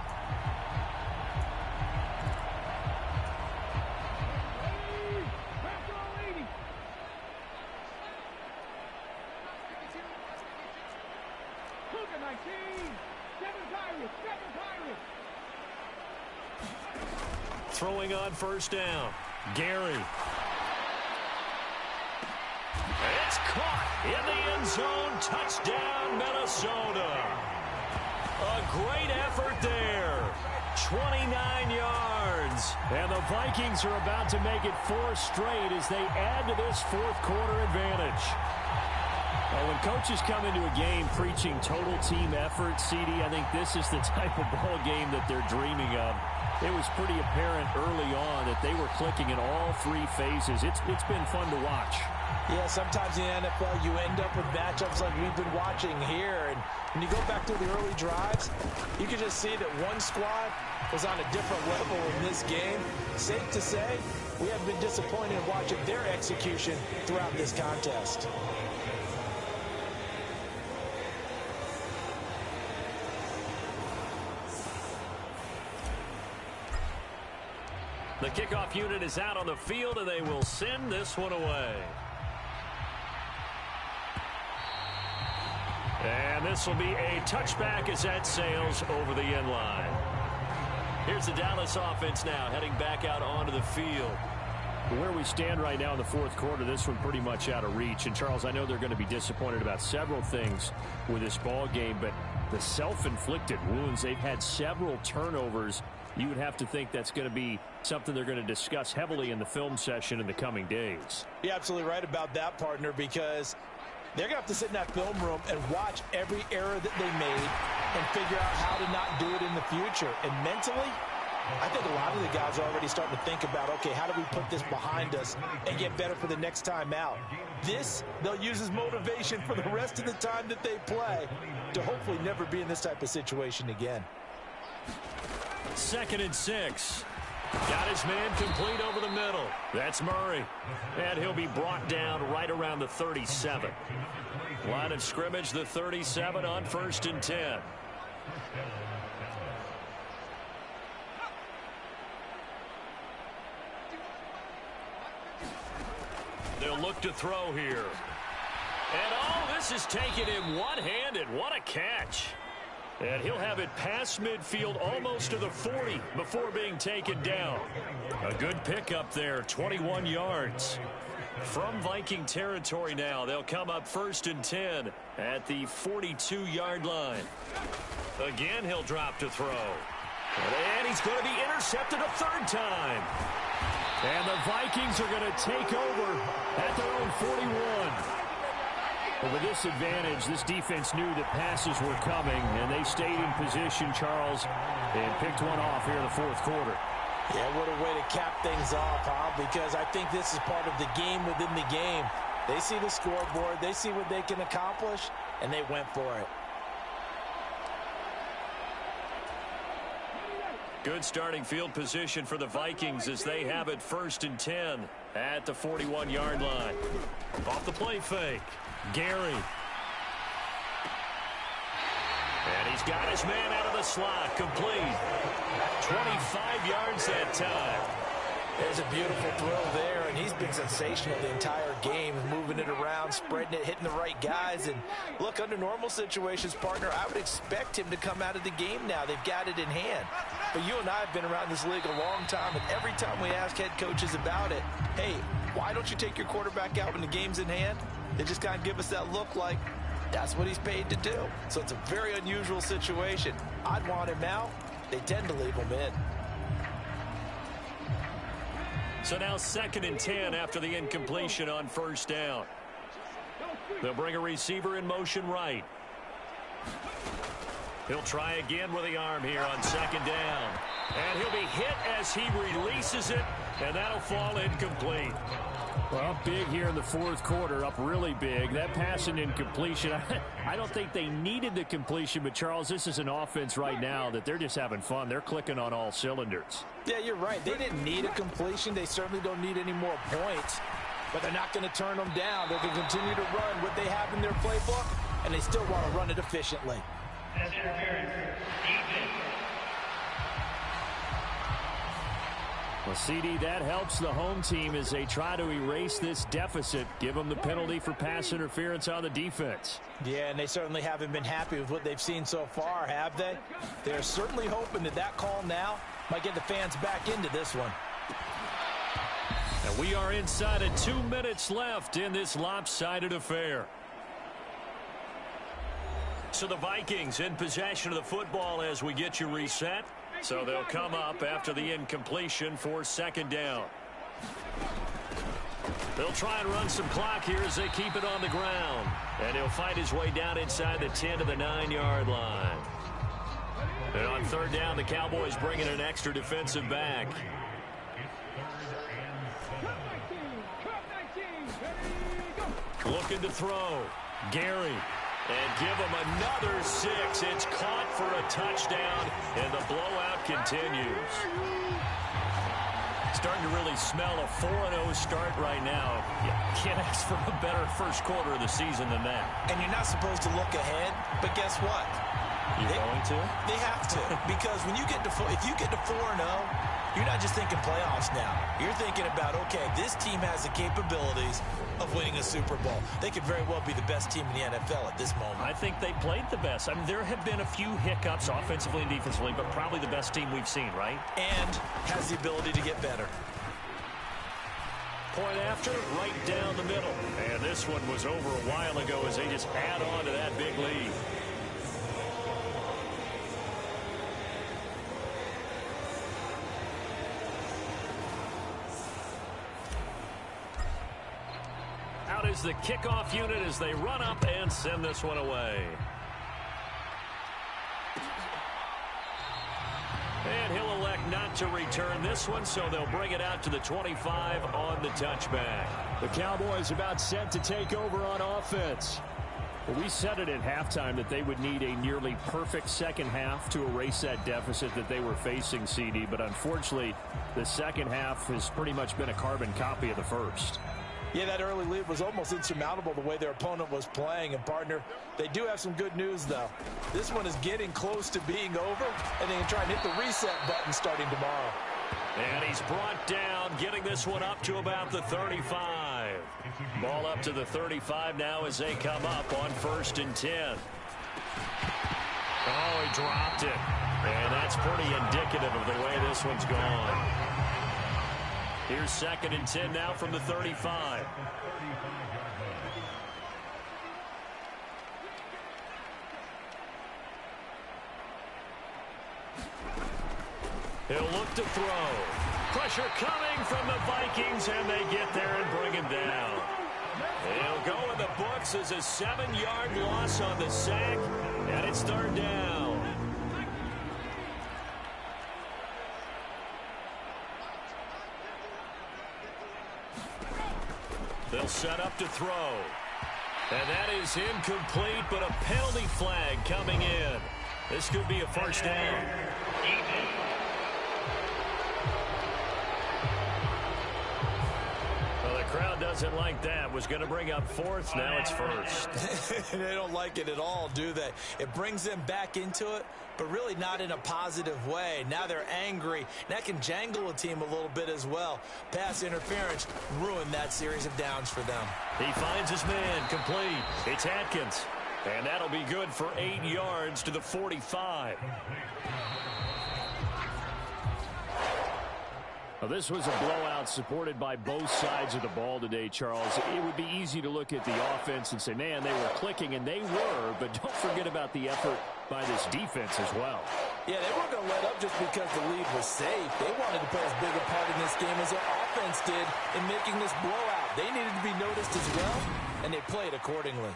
S2: Throwing on 1st down. Gary. It's caught in the end zone. Touchdown, Minnesota. A great effort there. 29 yards.
S5: And the Vikings are about to make it 4 straight as they add to this 4th quarter advantage. Well, when coaches come into a game preaching total team effort, CD, I think this is the type of ball game that they're dreaming of. It was pretty apparent early on that they were clicking in all 3 phases. It's been fun to watch.
S3: Yeah, sometimes in the NFL you end up with matchups like we've been watching here. And when you go back to the early drives, you can just see that one squad was on a different level in this game. Safe to say, we have been disappointed in watching their execution throughout this contest.
S2: The kickoff unit is out on the field, and they will send this one away. And this will be a touchback as that sails over the end line. Here's the Dallas offense now heading back out onto the field.
S5: Where we stand right now in the 4th quarter, this one pretty much out of reach. And, Charles, I know they're going to be disappointed about several things with this ball game, but the self-inflicted wounds, they've had several turnovers. You would have to think that's going to be something they're going to discuss heavily in the film session in the coming days.
S3: You're absolutely right about that, partner, because they're going to have to sit in that film room and watch every error that they made and figure out how to not do it in the future. And mentally, I think a lot of the guys are already starting to think about, okay, how do we put this behind us and get better for the next time out? This, they'll use as motivation for the rest of the time that they play to hopefully never be in this type of situation again.
S2: 2nd and 6. Got his man complete over the middle. That's Murray. And he'll be brought down right around the 37. Line of scrimmage, the 37 on 1st and 10. They'll look to throw here. And oh, this is taken in one-handed. What a catch. And he'll have it past midfield almost to the 40 before being taken down. A good pickup there, 21 yards. From Viking territory now, they'll come up 1st and 10 at the 42-yard line. Again, he'll drop to throw. And he's going to be intercepted a 3rd time.
S5: And the Vikings are going to take over at their own 41. Well, with this advantage, this defense knew that passes were coming, and they stayed in position, Charles, and picked one off here in the 4th quarter.
S3: Yeah, what a way to cap things off, huh? Because I think this is part of the game within the game. They see the scoreboard, they see what they can accomplish, and they went for it.
S2: Good starting field position for the Vikings as they have it 1st and 10 at the 41-yard line. Off the play fake. Gary. And he's got his man out of the slot. Complete. 25 yards that time.
S3: There's a beautiful throw there, and he's been sensational the entire game, moving it around, spreading it, hitting the right guys. And look, under normal situations, partner, I would expect him to come out of the game now. They've got it in hand. But you and I have been around this league a long time, and every time we ask head coaches about it, hey, why don't you take your quarterback out when the game's in hand? They just kind of give us that look like, That's what he's paid to do. So it's a very unusual situation. I'd want him out. They tend to leave him in.
S2: So now 2nd and 10 after the incompletion on 1st down. They'll bring a receiver in motion right. He'll try again with the arm here on 2nd down. And he'll be hit as he releases it, and that'll fall incomplete.
S5: Well, big here in the 4th quarter, up really big. That pass and incompletion, I don't think they needed the completion, but Charles, this is an offense right now that they're just having fun. They're clicking on all cylinders.
S3: Yeah, you're right. They didn't need a completion. They certainly don't need any more points, but they're not going to turn them down. They're going to continue to run what they have in their playbook, and they still want to run it efficiently.
S5: Well, CD, that helps the home team as they try to erase this deficit, give them the penalty for pass interference on the defense.
S3: Yeah, and they certainly haven't been happy with what they've seen so far, have they? They're certainly hoping that that call now might get the fans back into this one.
S2: And we are inside of 2 minutes left in this lopsided affair. So the Vikings in possession of the football as we get you reset. So they'll come up after the incompletion for 2nd down. They'll try and run some clock here as they keep it on the ground. And he'll fight his way down inside the 10 to the 9-yard line. And on 3rd down, the Cowboys bring in an extra defensive back. Looking to throw. Gary. And give him another 6. It's caught for a touchdown, and the blowout continues. Starting to really smell a 4-0 start right now. You can't ask for a better first quarter of the season than that.
S3: And you're not supposed to look ahead, but guess what?
S2: You're going to?
S3: They have to. Because when you get to if you get to 4-0, you're not just thinking playoffs now. You're thinking about, okay, this team has the capabilities of winning a Super Bowl. They could very well be the best team in the NFL at this moment.
S2: I think they played the best. I mean, there have been a few hiccups offensively and defensively, but probably the best team we've seen, right?
S3: And has the ability to get better.
S2: Point after, right down the middle. And this one was over a while ago as they just add on to that big lead. Out is the kickoff unit as they run up and send this one away. And he'll elect not to return this one, so they'll bring it out to the 25 on the touchback.
S5: The Cowboys about set to take over on offense. Well, we said it at halftime that they would need a nearly perfect second half to erase that deficit that they were facing, CD. But unfortunately, the second half has pretty much been a carbon copy of the first.
S3: Yeah, that early lead was almost insurmountable the way their opponent was playing. And, partner, they do have some good news, though. This one is getting close to being over, and they can try and hit the reset button starting tomorrow.
S2: And he's brought down, getting this one up to about the 35. Ball up to the 35 now as they come up on 1st and 10. Oh, he dropped it. And that's pretty indicative of the way this one's gone. Here's 2nd and 10 now from the 35. He'll look to throw. Pressure coming from the Vikings, and they get there and bring him down. He'll go in the books as a 7-yard loss on the sack, and it's 3rd down. They'll set up to throw. And that is incomplete, but a penalty flag coming in. This could be a 1st down. Well, the crowd doesn't like that. Was going to bring up 4th. Now it's 1st.
S3: They don't like it at all, do they? It brings them back into it, but really not in a positive way. Now they're angry. That can jangle a team a little bit as well. Pass interference ruined that series of downs for them.
S2: He finds his man complete. It's Atkins. And that'll be good for 8 yards to the 45.
S5: Well, this was a blowout supported by both sides of the ball today, Charles. It would be easy to look at the offense and say, man, they were clicking, and they were, but don't forget about the effort by this defense as well.
S3: Yeah, they weren't going to let up just because the lead was safe. They wanted to play as big a part in this game as their offense did in making this blowout. They needed to be noticed as well, and they played accordingly.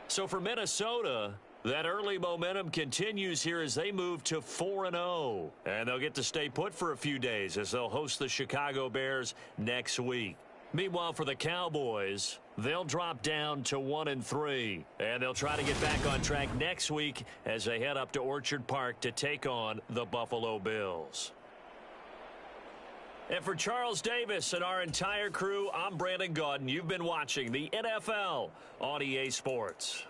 S2: So for Minnesota, that early momentum continues here as they move to 4-0. And they'll get to stay put for a few days as they'll host the Chicago Bears next week. Meanwhile, for the Cowboys, they'll drop down to 1-3. And they'll try to get back on track next week as they head up to Orchard Park to take on the Buffalo Bills. And for Charles Davis and our entire crew, I'm Brandon Gaudin. You've been watching the NFL on EA Sports.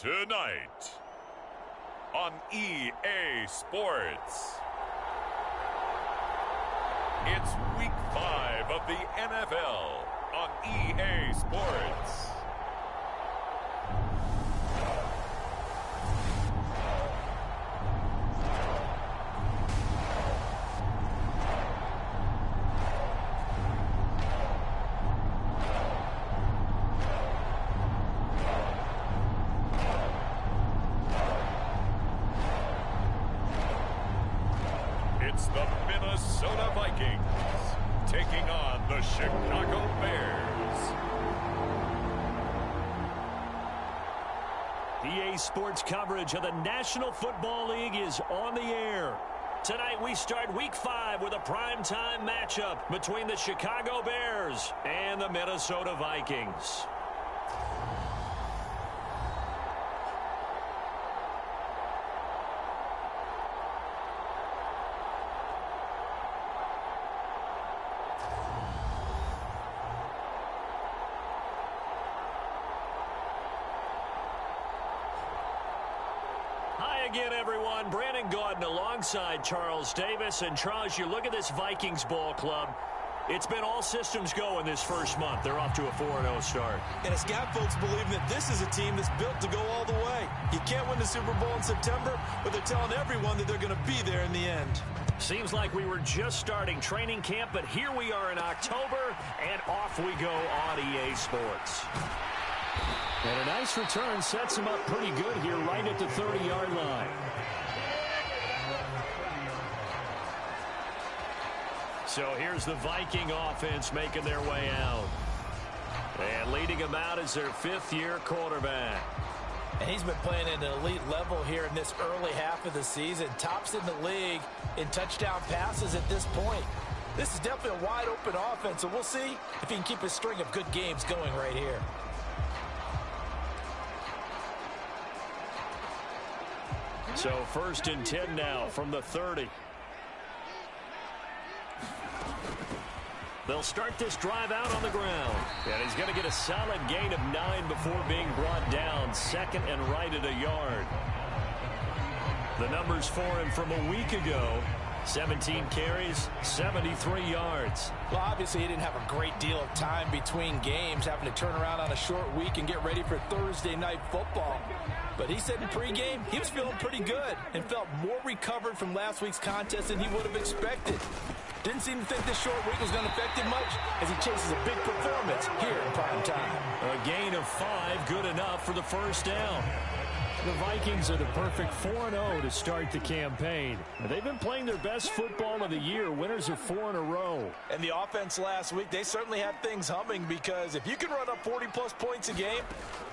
S1: Tonight on EA Sports, it's Week 5 of the NFL on EA Sports. It's the Minnesota Vikings taking on the Chicago Bears.
S2: EA Sports coverage of the National Football League is on the air. Tonight we start Week 5 with a primetime matchup between the Chicago Bears and the Minnesota Vikings. Again, everyone, Brandon Gaudin alongside Charles Davis. And Charles, you look at this Vikings ball club. It's been all systems go in this first month. They're off to a 4-0 start.
S3: And it's got folks believing that this is a team that's built to go all the way. You can't win the Super Bowl in September, but they're telling everyone that they're going to be there in the end.
S2: Seems like we were just starting training camp, but here we are in October, and off we go on EA Sports.
S5: And a nice return sets him up pretty good here right at the 30-yard line.
S2: So here's the Viking offense making their way out. And leading them out is their fifth-year quarterback.
S3: And he's been playing at an elite level here in this early half of the season. Tops in the league in touchdown passes at this point. This is definitely a wide-open offense, so we'll see if he can keep a string of good games going right here.
S2: So 1st and 10 now from the 30. They'll start this drive out on the ground. And he's going to get a solid gain of 9 before being brought down. Second and right at a yard. The numbers for him from a week ago. 17 carries, 73 yards.
S3: Well, obviously he didn't have a great deal of time between games, having to turn around on a short week and get ready for Thursday night football. But he said in pregame he was feeling pretty good and felt more recovered from last week's contest than he would have expected. Didn't seem to think this short week was going to affect him much as he chases a big performance here in prime time.
S2: A gain of 5, good enough for the first down.
S5: The Vikings are the perfect 4-0 to start the campaign. They've been playing their best football of the year, winners of 4 in a row.
S3: And the offense last week, they certainly have things humming because if you can run up 40-plus points a game,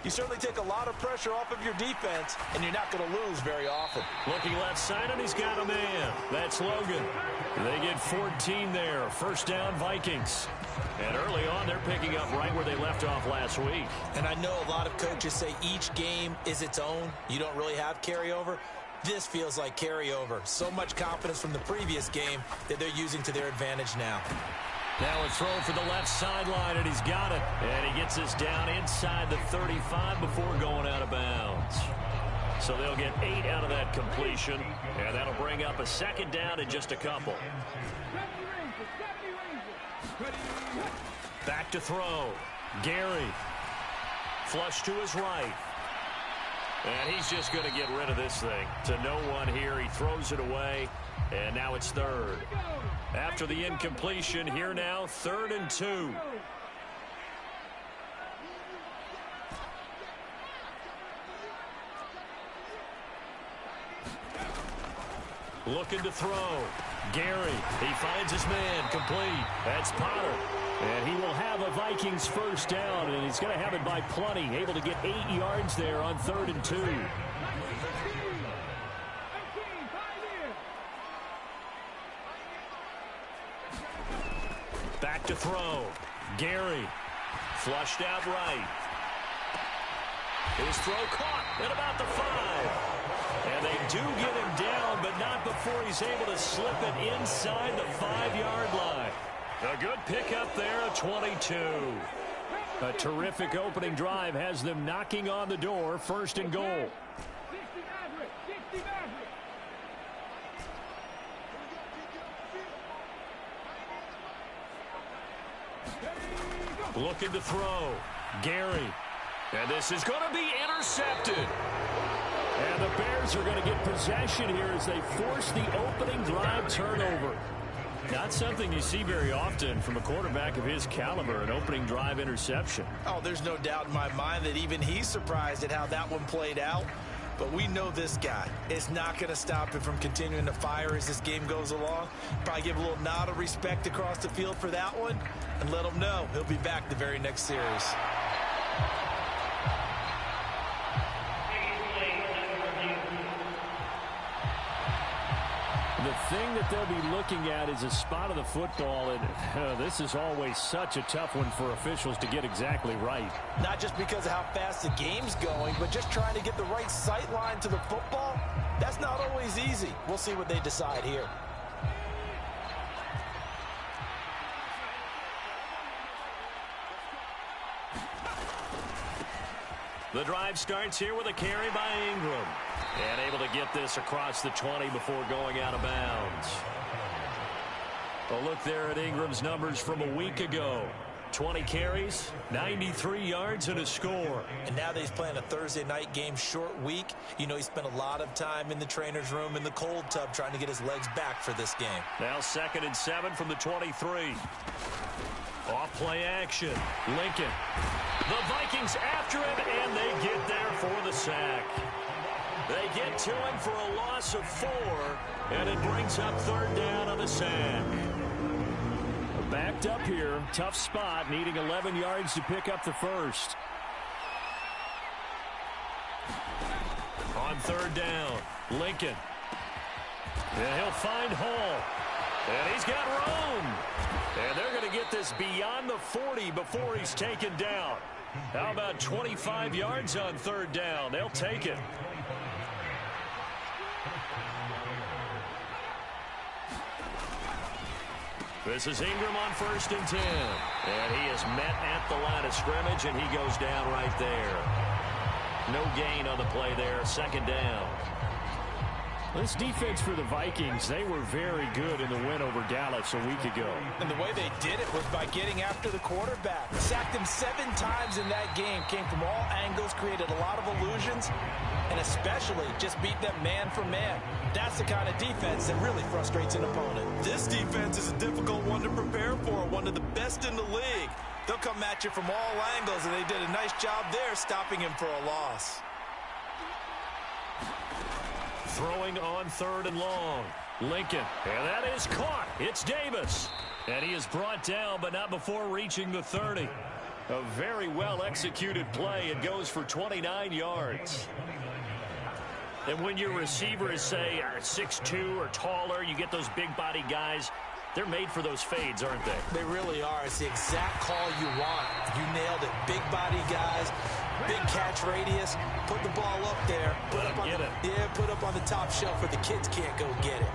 S3: you certainly take a lot of pressure off of your defense, and you're not going to lose very often.
S2: Looking left side, and he's got a man. That's Logan. They get 14 there. First down, Vikings. And early on, they're picking up right where they left off last week.
S3: And I know a lot of coaches say each game is its own. You don't really have carryover. This feels like carryover. So much confidence from the previous game that they're using to their advantage now.
S2: Now a throw for the left sideline, and he's got it. And he gets us down inside the 35 before going out of bounds. So they'll get 8 out of that completion, and that'll bring up a second down in just a couple. Back to throw. Gary. Flush to his right. And he's just going to get rid of this thing to no one here. He throws it away, and now it's third. After the incompletion, here now, 3rd and 2. Looking to throw. Gary, he finds his man, complete. That's Potter.
S5: And he will have a Vikings first down, and he's going to have it by plenty. Able to get 8 yards there on 3rd and 2.
S2: Back to throw. Gary. Flushed out right. His throw caught at about the 5. And they do get him down, but not before he's able to slip it inside the 5-yard line. A good pickup there, 22.
S5: A terrific opening drive has them knocking on the door, 1st and goal.
S7: 60 Maverick.
S2: Looking to throw. Gary. And this is going to be intercepted.
S5: And the Bears are going to get possession here as they force the opening drive turnover. Not something you see very often from a quarterback of his caliber, an opening drive interception.
S3: Oh, there's no doubt in my mind that even he's surprised at how that one played out. But we know this guy is not going to stop him from continuing to fire as this game goes along. Probably give a little nod of respect across the field for that one and let him know he'll be back the very next series.
S5: The thing that they'll be looking at is a spot of the football, and this is always such a tough one for officials to get exactly right.
S3: Not just because of how fast the game's going, but just trying to get the right sight line to the football. That's not always easy. We'll see what they decide here.
S2: The drive starts here with a carry by Ingram. And able to get this across the 20 before going out of bounds. A look there at Ingram's numbers from a week ago. 20 carries, 93 yards, and a score.
S3: And now that he's playing a Thursday night game, short week, you know he spent a lot of time in the trainer's room in the cold tub trying to get his legs back for this game.
S2: Now 2nd and 7 from the 23. Off play action. Lincoln. The Vikings after him, and they get there for the sack. They get to him for a loss of 4, and it brings up 3rd down on the sack.
S5: Backed up here, tough spot, needing 11 yards to pick up the first.
S2: On 3rd down, Lincoln. And he'll find Hall. And he's got room. And they're going to get this beyond the 40 before he's taken down. How about 25 yards on 3rd down? They'll take it. This is Ingram on 1st and 10. And he is met at the line of scrimmage, and he goes down right there. No gain on the play there. 2nd down.
S5: This defense for the Vikings, they were very good in the win over Dallas a week ago.
S3: And the way they did it was by getting after the quarterback. Sacked him 7 times in that game. Came from all angles, created a lot of illusions, and especially just beat them man for man. That's the kind of defense that really frustrates an opponent. This defense is a difficult one to prepare for, one of the best in the league. They'll come at you from all angles, and they did a nice job there stopping him for a loss.
S2: Throwing on 3rd and long. Lincoln. And that is caught. It's Davis. And he is brought down, but not before reaching the 30. A very well-executed play. It goes for 29 yards. And when your receiver is, say, 6'2" or taller, you get those big-body guys, they're made for those fades, aren't they?
S3: They really are. It's the exact call you want. You nailed it. Big-body guys, big catch radius. Put the ball up there. Put up on the top shelf where the kids can't go get it.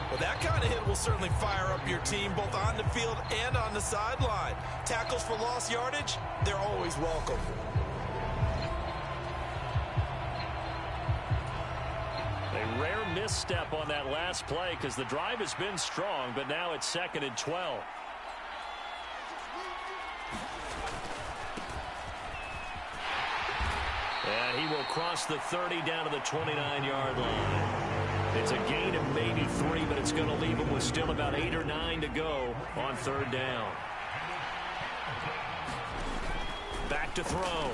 S3: Well, that kind of hit will certainly fire up your team both on the field and on the sideline. Tackles for lost yardage, they're always welcome.
S2: A rare misstep on that last play because the drive has been strong, but now it's 2nd and 12. And he will cross the 30 down to the 29-yard line. It's a gain of maybe 3, but it's going to leave him with still about 8 or 9 to go on 3rd down. Back to throw.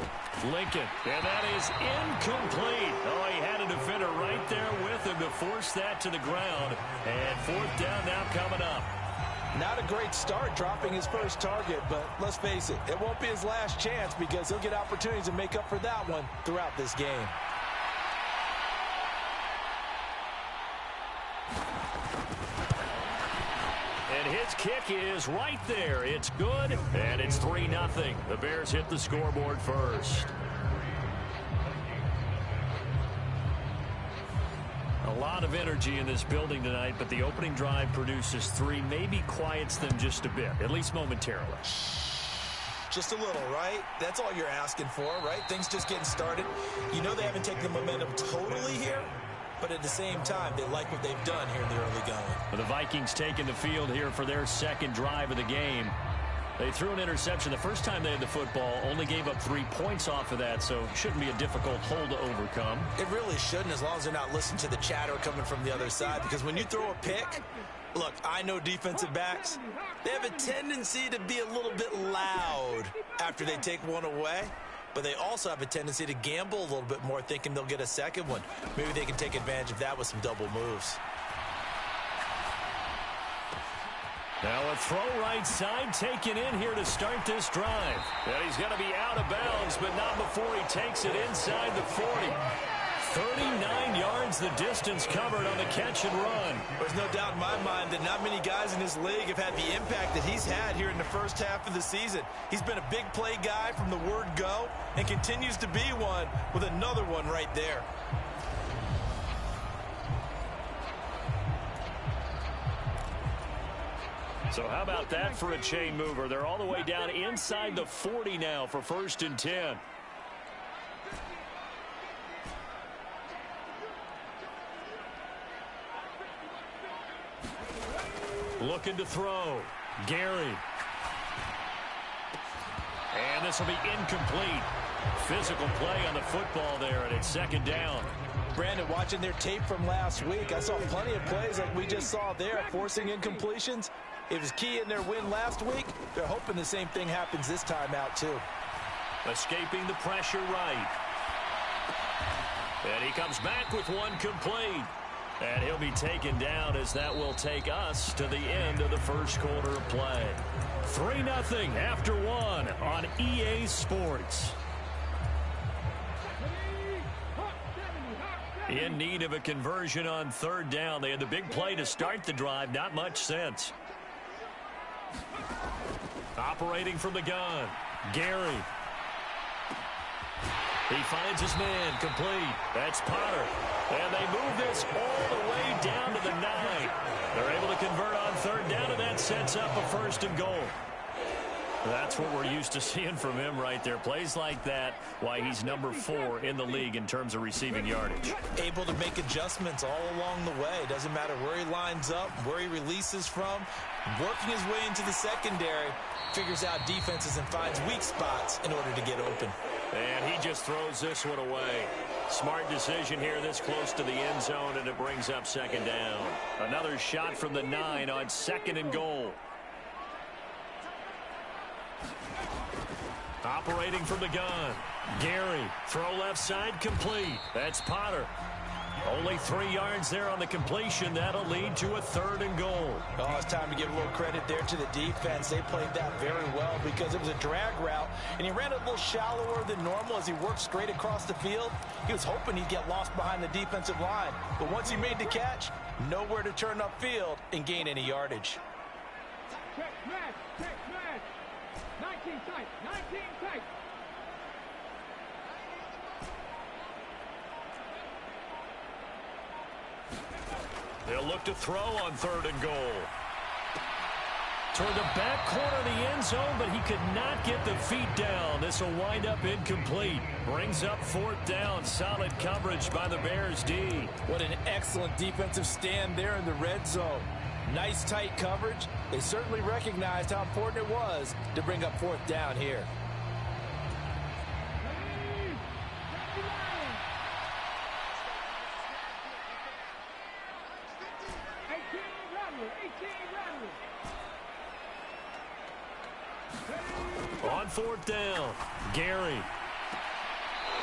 S2: Lincoln. And that is incomplete. Oh, he had a defender right there with him to force that to the ground. And 4th down now coming up.
S3: Not a great start dropping his first target, but let's face it, it won't be his last chance because he'll get opportunities to make up for that one throughout this game.
S2: And his kick is right there. It's good, and it's 3-0. The Bears hit the scoreboard first. A lot of energy in this building tonight, but the opening drive produces 3, maybe quiets them just a bit, at least momentarily.
S3: Just a little, right? That's all you're asking for, right? Things just getting started. You know they haven't taken the momentum totally here, but at the same time, they like what they've done here in the early going.
S5: The Vikings taking the field here for their second drive of the game. They threw an interception the first time they had the football, only gave up 3 points off of that, so it shouldn't be a difficult hole to overcome.
S3: It really shouldn't, as long as they're not listening to the chatter coming from the other side, because when you throw a pick, look, I know defensive backs, they have a tendency to be a little bit loud after they take one away, but they also have a tendency to gamble a little bit more, thinking they'll get a second one. Maybe they can take advantage of that with some double moves.
S5: Now a throw right side taken in here to start this drive. And he's going to be out of bounds, but not before he takes it inside the 40. 39 yards the distance covered on the catch and run.
S3: There's no doubt in my mind that not many guys in this league have had the impact that he's had here in the first half of the season. He's been a big play guy from the word go and continues to be one with another one right there.
S5: So how about that for a chain mover? They're all the way down inside the 40 now for 1st and 10. Looking to throw. Gary. And this will be incomplete. Physical play on the football there, and it's 2nd down.
S3: Brandon, watching their tape from last week, I saw plenty of plays like we just saw there, forcing incompletions. It was key in their win last week. They're hoping the same thing happens this time out, too.
S5: Escaping the pressure right. And he comes back with one complete. And he'll be taken down as that will take us to the end of the first quarter of play. 3-0 after 1 on EA Sports. In need of a conversion on 3rd down. They had the big play to start the drive. Not much sense. Operating from the gun. Gary. He finds his man complete. That's Potter. And they move this all the way down to the 9. They're able to convert on 3rd down, and that sets up a 1st and goal. That's what we're used to seeing from him right there. Plays like that, why he's number 4 in the league in terms of receiving yardage.
S3: Able to make adjustments all along the way. Doesn't matter where he lines up, where he releases from. Working his way into the secondary, figures out defenses and finds weak spots in order to get open.
S5: And he just throws this one away. Smart decision here this close to the end zone, and it brings up 2nd down. Another shot from the 9 on 2nd and goal. Operating from the gun. Gary, throw left side complete. That's Potter. Only 3 yards there on the completion. That'll lead to a 3rd and goal.
S3: Oh, it's time to give a little credit there to the defense. They played that very well because it was a drag route, and he ran a little shallower than normal as he worked straight across the field. He was hoping he'd get lost behind the defensive line, but once he made the catch, nowhere to turn upfield and gain any yardage.
S7: Check, smash, 19 tight, 19 tight.
S5: They'll look to throw on 3rd and goal. Toward the back corner of the end zone, but he could not get the feet down. This will wind up incomplete. Brings up 4th down. Solid coverage by the Bears D.
S3: What an excellent defensive stand there in the red zone. Nice tight coverage. They certainly recognized how important it was to bring up 4th down here.
S5: On 4th down, Gary.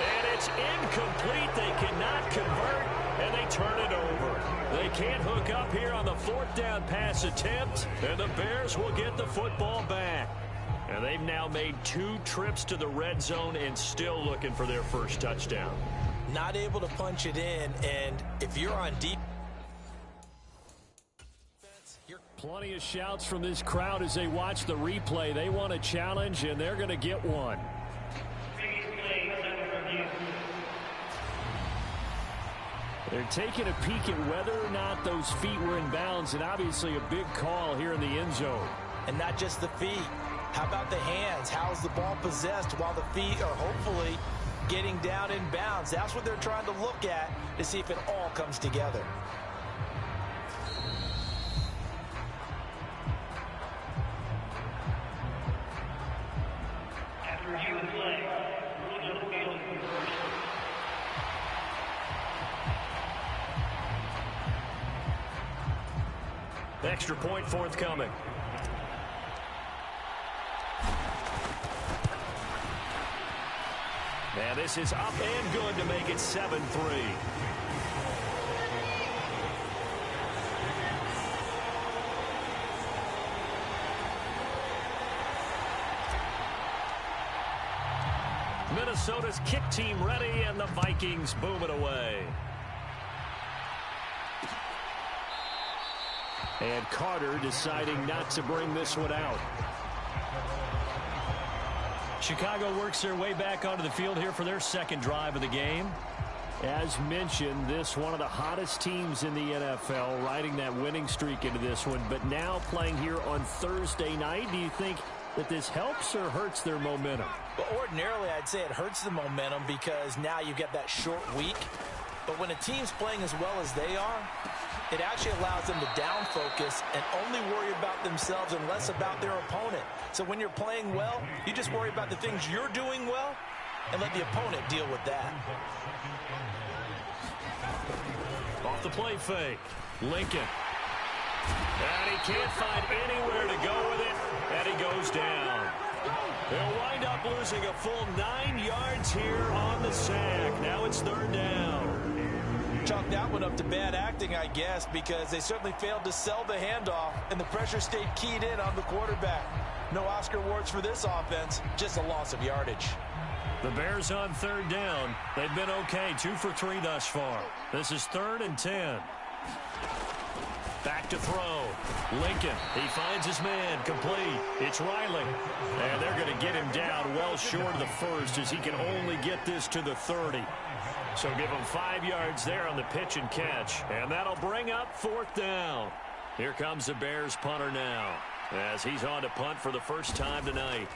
S5: And it's incomplete. They cannot convert, and they turn it over. They can't hook up here on the 4th down pass attempt, and the Bears will get the football back. And they've now made 2 trips to the red zone and still looking for their first touchdown.
S3: Not able to punch it in, and if you're on deep...
S5: Plenty of shouts from this crowd as they watch the replay. They want a challenge, and they're going to get one. They're taking a peek at whether or not those feet were in bounds, and obviously a big call here in the end zone.
S3: And not just the feet. How about the hands? How's the ball possessed while the feet are hopefully getting down in bounds? That's what they're trying to look at to see if it all comes together.
S5: Extra point forthcoming. And this is up and good to make it 7-3. Minnesota's kick team ready, and the Vikings boom it away. And Carter deciding not to bring this one out. Chicago works their way back onto the field here for their second drive of the game. As mentioned, this one of the hottest teams in the NFL, riding that winning streak into this one, but now playing here on Thursday night. Do you think that this helps or hurts their momentum?
S3: Well, ordinarily, I'd say it hurts the momentum because now you get that short week. But when a team's playing as well as they are, it actually allows them to down focus and only worry about themselves and less about their opponent. So when you're playing well, you just worry about the things you're doing well and let the opponent deal with that.
S5: Off the play fake, Lincoln. And he can't find anywhere to go with it, and he goes down. They'll wind up losing a full 9 yards here on the sack. Now it's third down.
S3: Chalk that one up to bad acting, I guess, because they certainly failed to sell the handoff, and the pressure stayed keyed in on the quarterback. No Oscar awards for this offense, just a loss of yardage.
S5: The Bears on third down. They've been okay, 2 for 3 thus far. This is 3rd and 10. Back to throw. Lincoln, he finds his man, complete. It's Riley. And they're going to get him down well short of the first as he can only get this to the 30. So give him 5 yards there on the pitch and catch. And that'll bring up 4th down. Here comes the Bears punter now as he's on to punt for the first time tonight.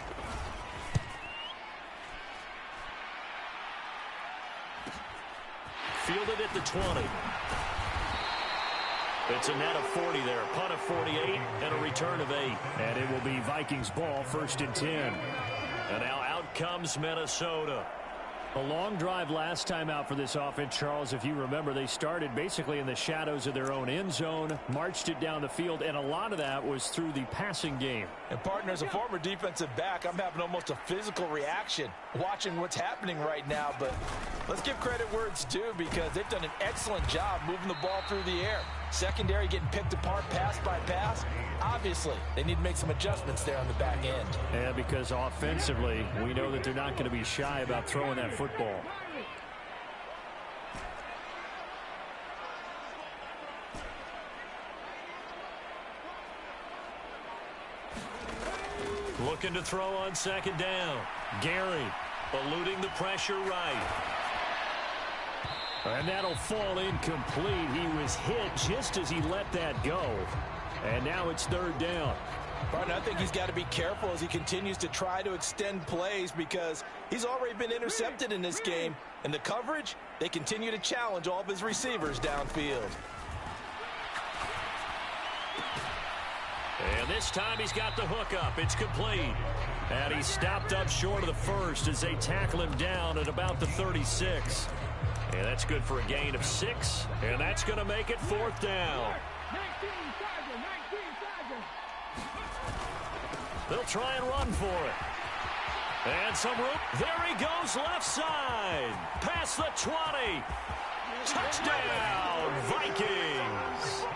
S5: Fielded at the 20. It's a net of 40 there. Punt of 48 and a return of 8. And it will be Vikings ball, 1st and 10. And now out comes Minnesota. A long drive last time out for this offense, Charles. If you remember, they started basically in the shadows of their own end zone, marched it down the field, and a lot of that was through the passing game.
S3: And, partner, as a former defensive back, I'm having almost a physical reaction watching what's happening right now. But let's give credit where it's due because they've done an excellent job moving the ball through the air. Secondary getting picked apart pass by pass. Obviously, they need to make some adjustments there on the back end.
S5: Yeah, because offensively, we know that they're not going to be shy about throwing that football. Looking to throw on 2nd down. Gary eluding the pressure right. And that'll fall incomplete. He was hit just as he let that go. And now it's 3rd down.
S3: Partner, I think he's got to be careful as he continues to try to extend plays because he's already been intercepted in this game. And the coverage, they continue to challenge all of his receivers downfield.
S5: And this time he's got the hook up. It's complete. And he's stopped up short of the first as they tackle him down at about the 36. And that's good for a gain of 6. And that's going to make it 4th down. They'll try and run for it. And some room. There he goes left side. Past the 20. Touchdown, Vikings.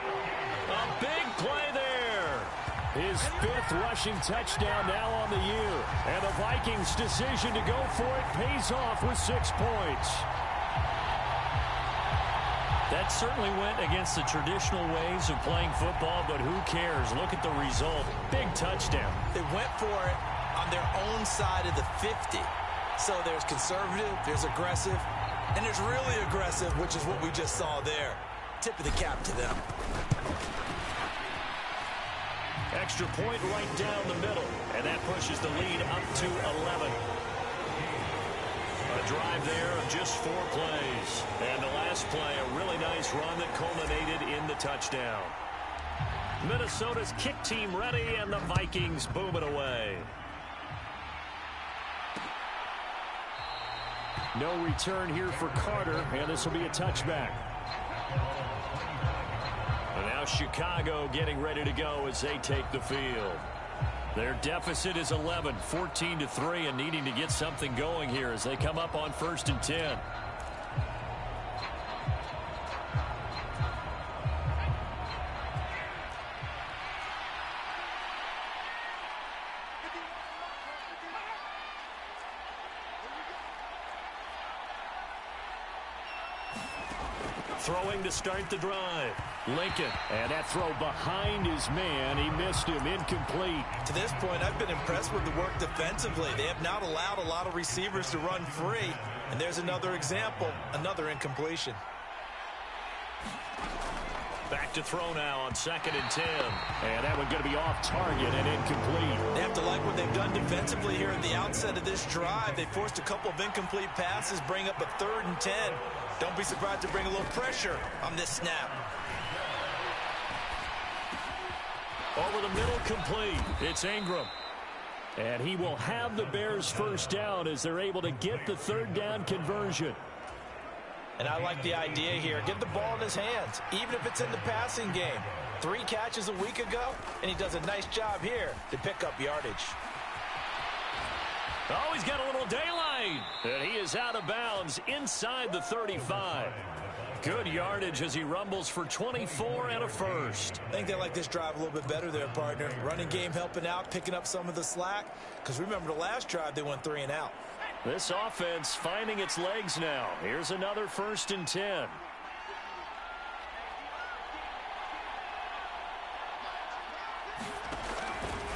S5: A big play there. His 5th rushing touchdown now on the year. And the Vikings' decision to go for it pays off with 6 points. That certainly went against the traditional ways of playing football, but who cares? Look at the result. Big touchdown.
S3: They went for it on their own side of the 50. So there's conservative, there's aggressive, and there's really aggressive, which is what we just saw there. Tip of the cap to them.
S2: Extra point right down the middle, and that pushes the lead up to 11. A drive there of just 4 plays. And the last play, a really nice run that culminated in the touchdown. Minnesota's kick team ready, and the Vikings boom it away.
S5: No return here for Carter, and this will be a touchback.
S2: And now Chicago getting ready to go as they take the field. Their deficit is 11, 14-3, and needing to get something going here as they come up on 1st and 10. Throwing to start the drive. Lincoln.
S5: And that throw behind his man. He missed him. Incomplete.
S3: To this point, I've been impressed with the work defensively. They have not allowed a lot of receivers to run free. And there's another example, another incompletion.
S2: Back to throw now on 2nd and 10.
S5: And that one going to be off target and incomplete.
S3: They have to like what they've done defensively here at the outset of this drive. They forced a couple of incomplete passes, bring up a 3rd and 10. Don't be surprised to bring a little pressure on this snap.
S2: Over the middle, complete.
S5: It's Ingram. And he will have the Bears first down as they're able to get the 3rd down conversion.
S3: And I like the idea here. Get the ball in his hands, even if it's in the passing game. 3 catches a week ago, and he does a nice job here to pick up yardage.
S2: Oh, he's got a little daylight. And he is out of bounds inside the 35. Good yardage as he rumbles for 24 and a first.
S3: I think they like this drive a little bit better there, partner. Running game helping out, picking up some of the slack. Because remember the last drive, they went 3 and out.
S2: This offense finding its legs now. Here's another 1st and 10.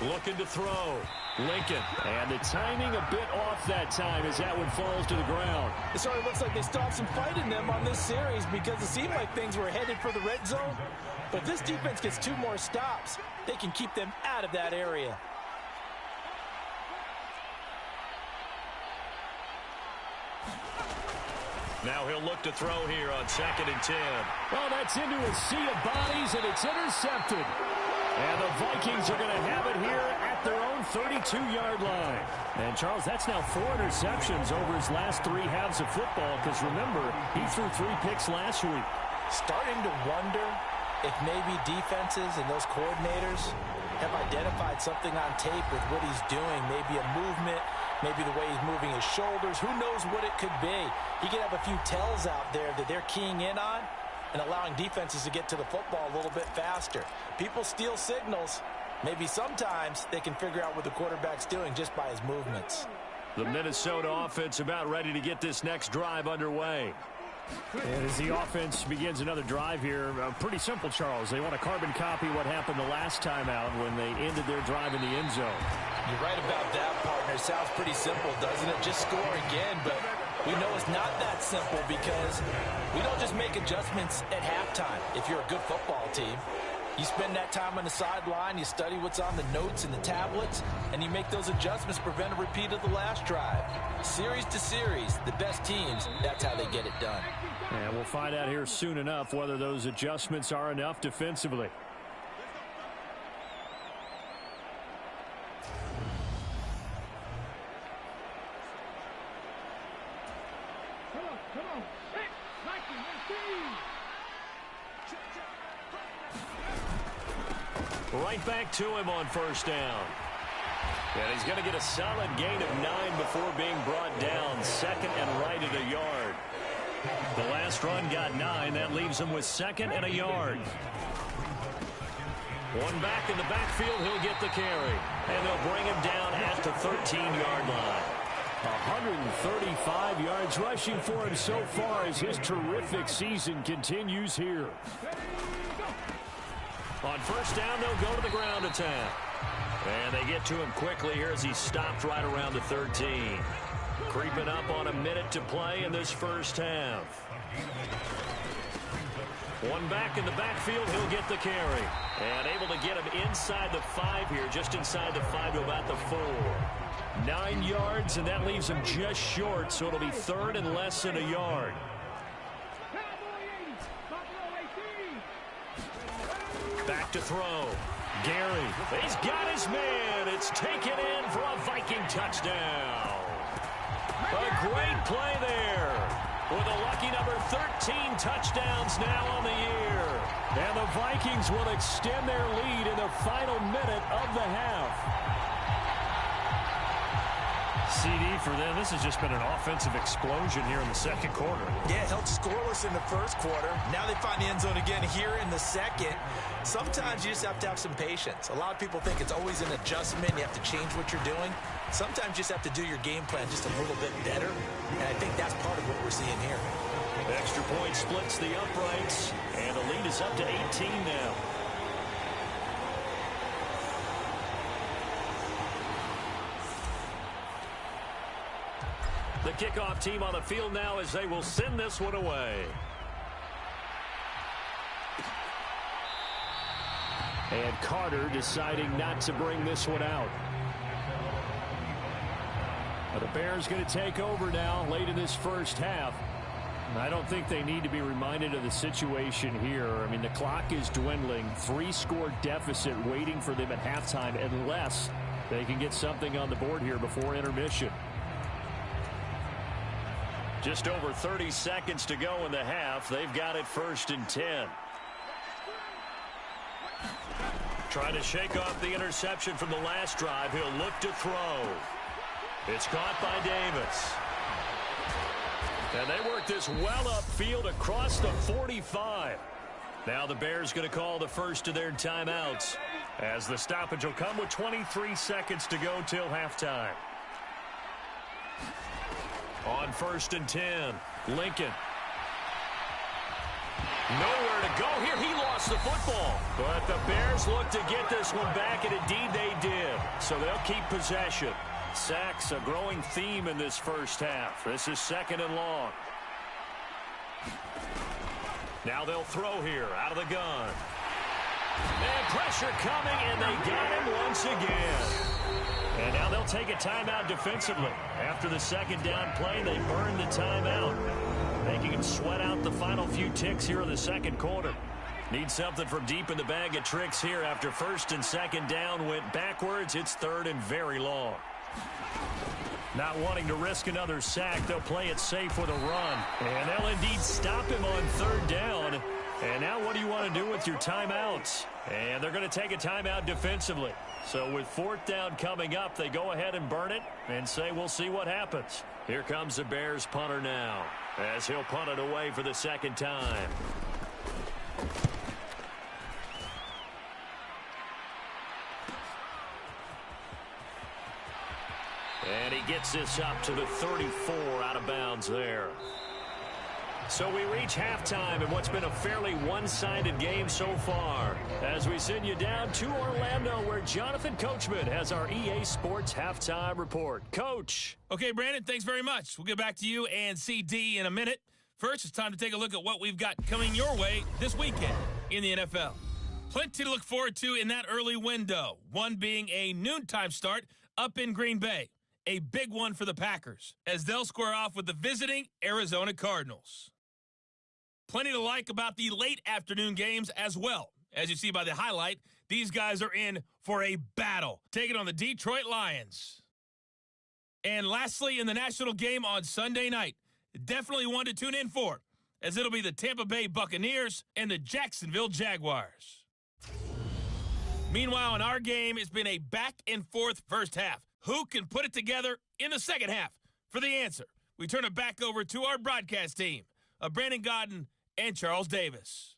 S2: Looking to throw. Lincoln.
S5: And the timing a bit off that time as that one falls to the ground.
S3: It sort of looks like they stopped some fight in them on this series because it seemed like things were headed for the red zone. But if this defense gets 2 more stops, they can keep them out of that area.
S2: Now he'll look to throw here on 2nd and 10.
S5: Well, that's into a sea of bodies, and it's intercepted. And the Vikings are going to have it here at their own 32-yard line. And, Charles, that's now 4 interceptions over his last 3 halves of football because, remember, he threw 3 picks last week.
S3: Starting to wonder if maybe defenses and those coordinators have identified something on tape with what he's doing. Maybe a movement, maybe the way he's moving his shoulders. Who knows what it could be? He could have a few tells out there that they're keying in on and allowing defenses to get to the football a little bit faster. People steal signals. Maybe sometimes they can figure out what the quarterback's doing just by his movements.
S2: The Minnesota offense about ready to get this next drive underway.
S5: And as the offense begins another drive here, pretty simple, Charles. They want to carbon copy what happened the last time out when they ended their drive in the end zone.
S3: You're right about that, partner. Sounds pretty simple, doesn't it? Just score again, but we know it's not that simple because we don't just make adjustments at halftime if you're a good football team. You spend that time on the sideline, you study what's on the notes and the tablets, and you make those adjustments to prevent a repeat of the last drive. Series to series, the best teams, that's how they get it done.
S5: And we'll find out here soon enough whether those adjustments are enough defensively.
S7: Come on. Hit. Nike,
S2: Right back to him on 1st down. And he's going to get a solid gain of 9 before being brought down. 2nd and right at a yard. The last run got 9. That leaves him with 2nd and a yard. One back in the backfield. He'll get the carry. And they'll bring him down at the 13-yard line.
S5: 135 yards rushing for him so far as his terrific season continues here.
S2: On 1st down, they'll go to the ground attack. And they get to him quickly here as he's stopped right around the 13. Creeping up on a minute to play in this first half. One back in the backfield, he'll get the carry. And able to get him inside the 5 here, just inside the 5 to about the 4. 9 yards, and that leaves him just short, so it'll be 3rd and less than a yard. Back to throw. Gary, he's got his man. It's taken in for a Viking touchdown. A great play there. With a lucky number 13 touchdowns now on the year. And the Vikings will extend their lead in the final minute of the half.
S5: CD for them, this has just been an offensive explosion here in the second quarter.
S3: Yeah, held scoreless in the first quarter. Now they find the end zone again here in the second. Sometimes you just have to have some patience. A lot of people think it's always an adjustment. You have to change what you're doing. Sometimes you just have to do your game plan just a little bit better. And I think that's part of what we're seeing here.
S2: Extra point splits the uprights. And the lead is up to 18 now. The kickoff team on the field now as they will send this one away.
S5: And Carter deciding not to bring this one out. But the Bears going to take over now late in this first half. I don't think they need to be reminded of the situation here. I mean, the clock is dwindling. 3-score deficit waiting for them at halftime unless they can get something on the board here before intermission.
S2: Just over 30 seconds to go in the half. They've got it 1st and 10. Trying to shake off the interception from the last drive. He'll look to throw. It's caught by Davis. And they work this well upfield across the 45. Now the Bears going to call the first of their timeouts as the stoppage will come with 23 seconds to go till halftime. On 1st and 10, Lincoln. Nowhere to go here. He lost the football. But the Bears look to get this one back, and indeed they did. So they'll keep possession. Sacks, a growing theme in this first half. This is 2nd and long. Now they'll throw here out of the gun. And pressure coming, and they got him once again. And now they'll take a timeout defensively. After the 2nd down play, they burn the timeout, making him sweat out the final few ticks here in the 2nd quarter. Need something from deep in the bag of tricks here after 1st and 2nd down went backwards. It's 3rd and very long. Not wanting to risk another sack, they'll play it safe with a run. And they'll indeed stop him on 3rd down. And now what do you want to do with your timeouts? And they're going to take a timeout defensively. So with 4th down coming up, they go ahead and burn it and say we'll see what happens. Here comes the Bears punter now as he'll punt it away for the 2nd time. And he gets this up to the 34 out of bounds there. So we reach halftime in what's been a fairly one-sided game so far as we send you down to Orlando where Jonathan Coachman has our EA Sports halftime report. Coach.
S4: Okay, Brandon, thanks very much. We'll get back to you and CD in a minute. First, it's time to take a look at what we've got coming your way this weekend in the NFL. Plenty to look forward to in that early window, one being a noontime start up in Green Bay. A big one for the Packers as they'll square off with the visiting Arizona Cardinals. Plenty to like about the late afternoon games as well. As you see by the highlight, these guys are in for a battle, taking on the Detroit Lions. And lastly, in the national game on Sunday night, definitely one to tune in for, as it'll be the Tampa Bay Buccaneers and the Jacksonville Jaguars. Meanwhile, in our game, it's been a back-and-forth first half. Who can put it together in the second half? For the answer, we turn it back over to our broadcast team of Brandon Godden and Charles Davis.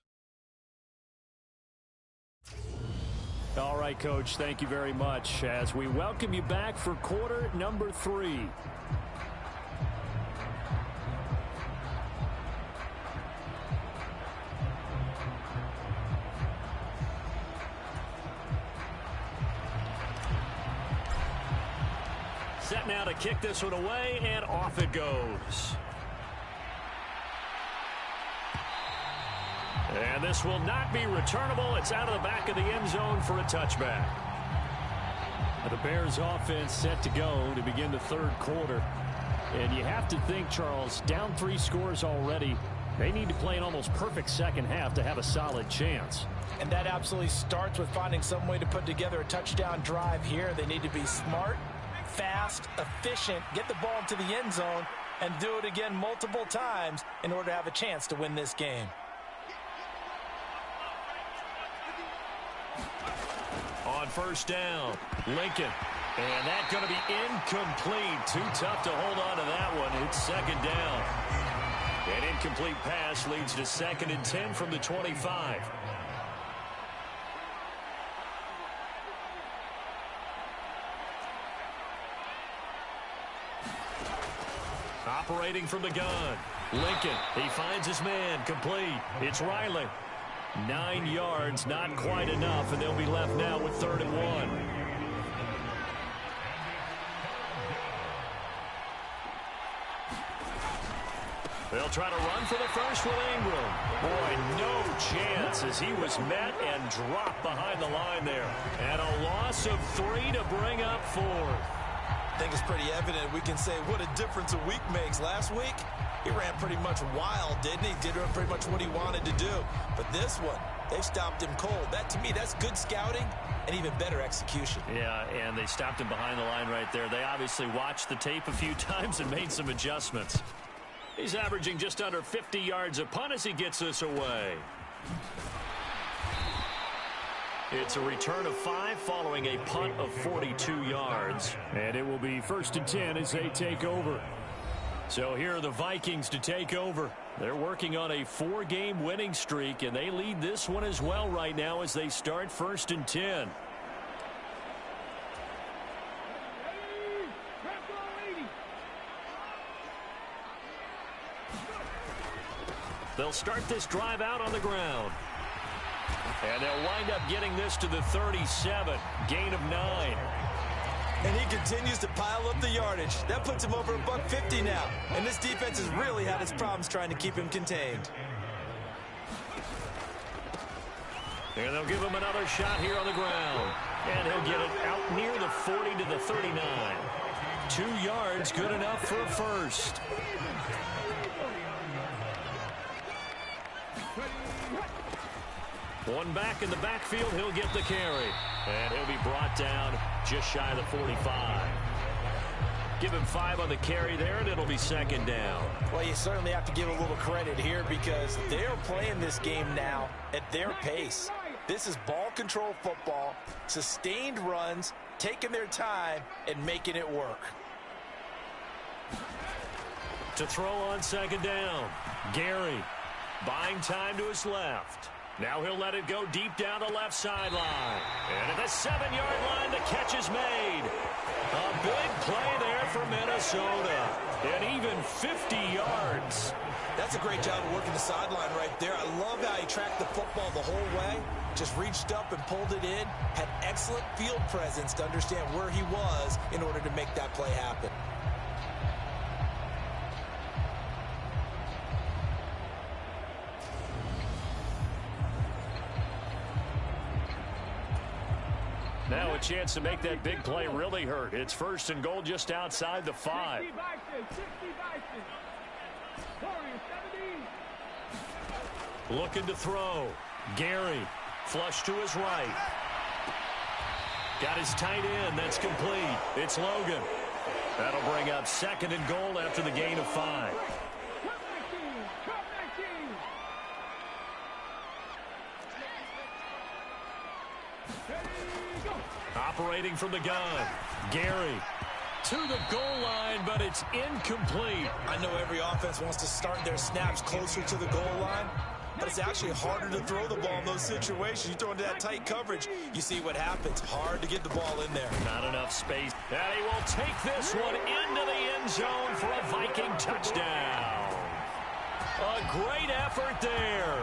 S5: All right, Coach, thank you very much as we welcome you back for quarter number 3.
S2: Set now to kick this one away, and off it goes.
S5: And this will not be returnable. It's out of the back of the end zone for a touchback. The Bears offense set to go to begin the third quarter. And you have to think, Charles, down 3 scores already. They need to play an almost perfect second half to have a solid chance.
S3: And that absolutely starts with finding some way to put together a touchdown drive here. They need to be smart, fast, efficient, get the ball into the end zone, and do it again multiple times in order to have a chance to win this game.
S2: On first down, Lincoln. And that's going to be incomplete. Too tough to hold on to that one. It's second down. An incomplete pass leads to 2nd and 10 from the 25. Operating from the gun. Lincoln, he finds his man, complete. It's Riley. 9 yards, not quite enough, and they'll be left now with 3rd and 1. They'll try to run for the first with Ingram. Boy, no chance as he was met and dropped behind the line there. And a loss of 3 to bring up 4th.
S3: I think it's pretty evident. We can say what a difference a week makes. Last week, he ran pretty much wild, didn't he? Did pretty much what he wanted to do. But this one, they've stopped him cold. That, to me, that's good scouting and even better execution.
S2: Yeah, and they stopped him behind the line right there. They obviously watched the tape a few times and made some adjustments. He's averaging just under 50 yards a punt as he gets this away. It's a return of 5 following a punt of 42 yards.
S5: And it will be 1st and 10 as they take over.
S2: So here are the Vikings to take over. They're working on a 4-game winning streak, and they lead this one as well right now as they start 1st and 10. They'll start this drive out on the ground. And they'll wind up getting this to the 37. Gain of 9.
S3: And he continues to pile up the yardage. That puts him over $150 now. And this defense has really had its problems trying to keep him contained.
S2: And they'll give him another shot here on the ground. And he'll get it out near the 40 to the 39. 2 yards, good enough for a first. One back in the backfield, he'll get the carry. And he'll be brought down just shy of the 45. Give him 5 on the carry there, and it'll be 2nd down.
S3: Well, you certainly have to give a little credit here because they're playing this game now at their pace. This is ball control football, sustained runs, taking their time, and making it work.
S2: To throw on 2nd down, Gary buying time to his left. Now he'll let it go deep down the left sideline. And at the 7-yard line, the catch is made. A big play there for Minnesota. And even 50 yards.
S3: That's a great job of working the sideline right there. I love how he tracked the football the whole way. Just reached up and pulled it in. Had excellent field presence to understand where he was in order to make that play happen.
S2: Now a chance to make that big play really hurt. It's 1st and goal just outside the 5. Looking to throw. Gary, flush to his right. Got his tight end. That's complete. It's Logan. That'll bring up 2nd and goal after the gain of 5. Operating from the gun. Gary to the goal line, but it's incomplete.
S3: I know every offense wants to start their snaps closer to the goal line, but it's actually harder to throw the ball in those situations. You throw into that tight coverage, you see what happens. Hard to get the ball in there.
S2: Not enough space. And he will take this one into the end zone for a Viking touchdown. A great effort there.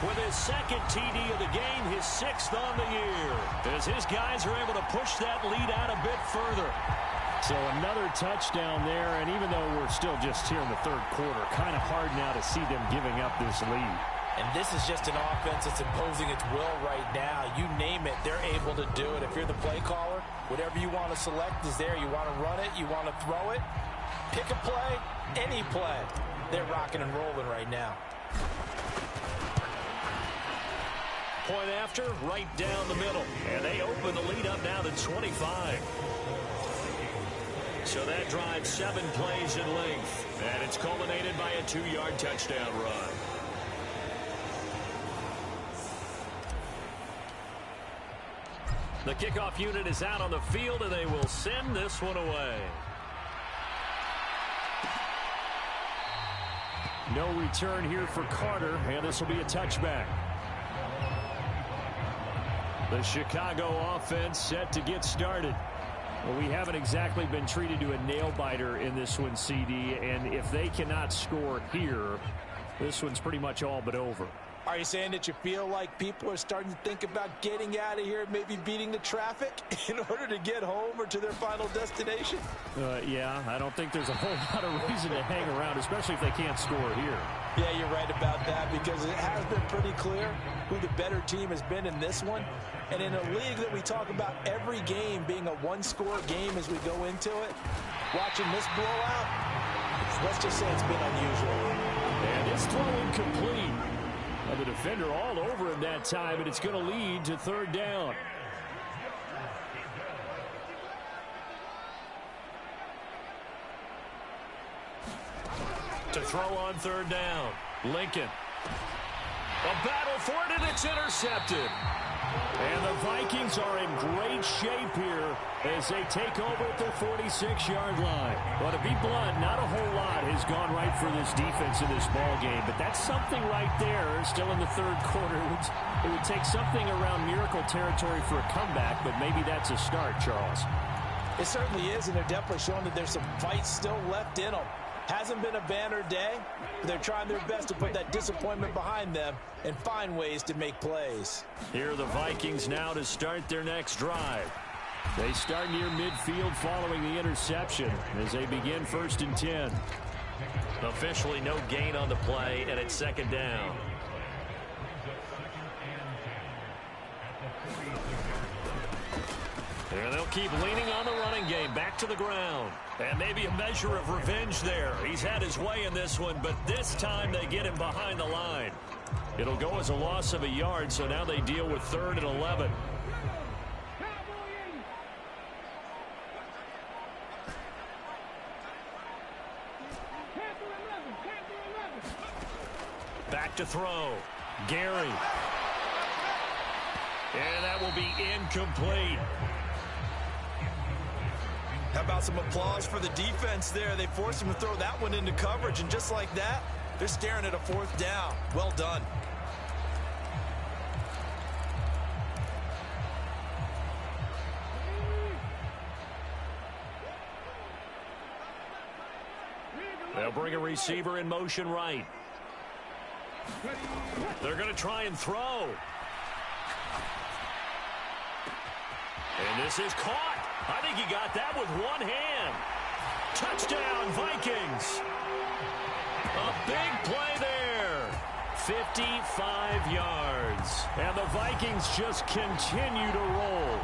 S2: With his 2nd TD of the game, his 6th on the year. As his guys are able to push that lead out a bit further.
S5: So another touchdown there, and even though we're still just here in the 3rd quarter, kind of hard now to see them giving up this lead.
S3: And this is just an offense that's imposing its will right now. You name it, they're able to do it. If you're the play caller, whatever you want to select is there. You want to run it, you want to throw it, pick a play, any play. They're rocking and rolling right now.
S2: Point after, right down the middle. And they open the lead up now to 25. So that drive 7 plays in length. And it's culminated by a 2-yard touchdown run. The kickoff unit is out on the field, and they will send this one away.
S5: No return here for Carter, and this will be a touchback. The Chicago offense set to get started. Well, we haven't exactly been treated to a nail-biter in this one, CD, and if they cannot score here, this one's pretty much all but over.
S3: Are you saying that you feel like people are starting to think about getting out of here, maybe beating the traffic in order to get home or to their final destination?
S5: Yeah, I don't think there's a whole lot of reason to hang around, especially if they can't score here.
S3: Yeah, you're right about that, because it has been pretty clear who the better team has been in this one. And in a league that we talk about every game being a one-score game as we go into it, watching this blowout, let's just say it's been unusual.
S5: And it's throw incomplete. The defender all over him that time, and it's going to lead to 3rd down.
S2: To throw on 3rd down, Lincoln. A battle for it, and it's intercepted.
S5: And the Vikings are in great shape here as they take over at their 46-yard line. Well, to be blunt, not a whole lot has gone right for this defense in this ball game, but that's something right there. Still in the 3rd quarter. It would take something around miracle territory for a comeback, but maybe that's a start, Charles.
S3: It certainly is, and they're definitely showing that there's some fight still left in them. Hasn't been a banner day, but they're trying their best to put that disappointment behind them and find ways to make plays.
S2: Here are the Vikings now to start their next drive.
S5: They start near midfield following the interception as they begin 1st and 10.
S2: Officially no gain on the play, and it's 2nd down. And they'll keep leaning on the running game, back to the ground. And maybe a measure of revenge there. He's had his way in this one, but this time they get him behind the line. It'll go as a loss of a yard, so now they deal with 3rd and 11. Back to throw. Gary. And that will be incomplete.
S3: How about some applause for the defense there? They forced him to throw that one into coverage, and just like that, they're staring at a 4th down. Well done.
S2: They'll bring a receiver in motion right. They're going to try and throw. And this is caught. I think he got that with one hand. Touchdown, Vikings. A big play there. 55 yards.
S5: And the Vikings just continue to roll.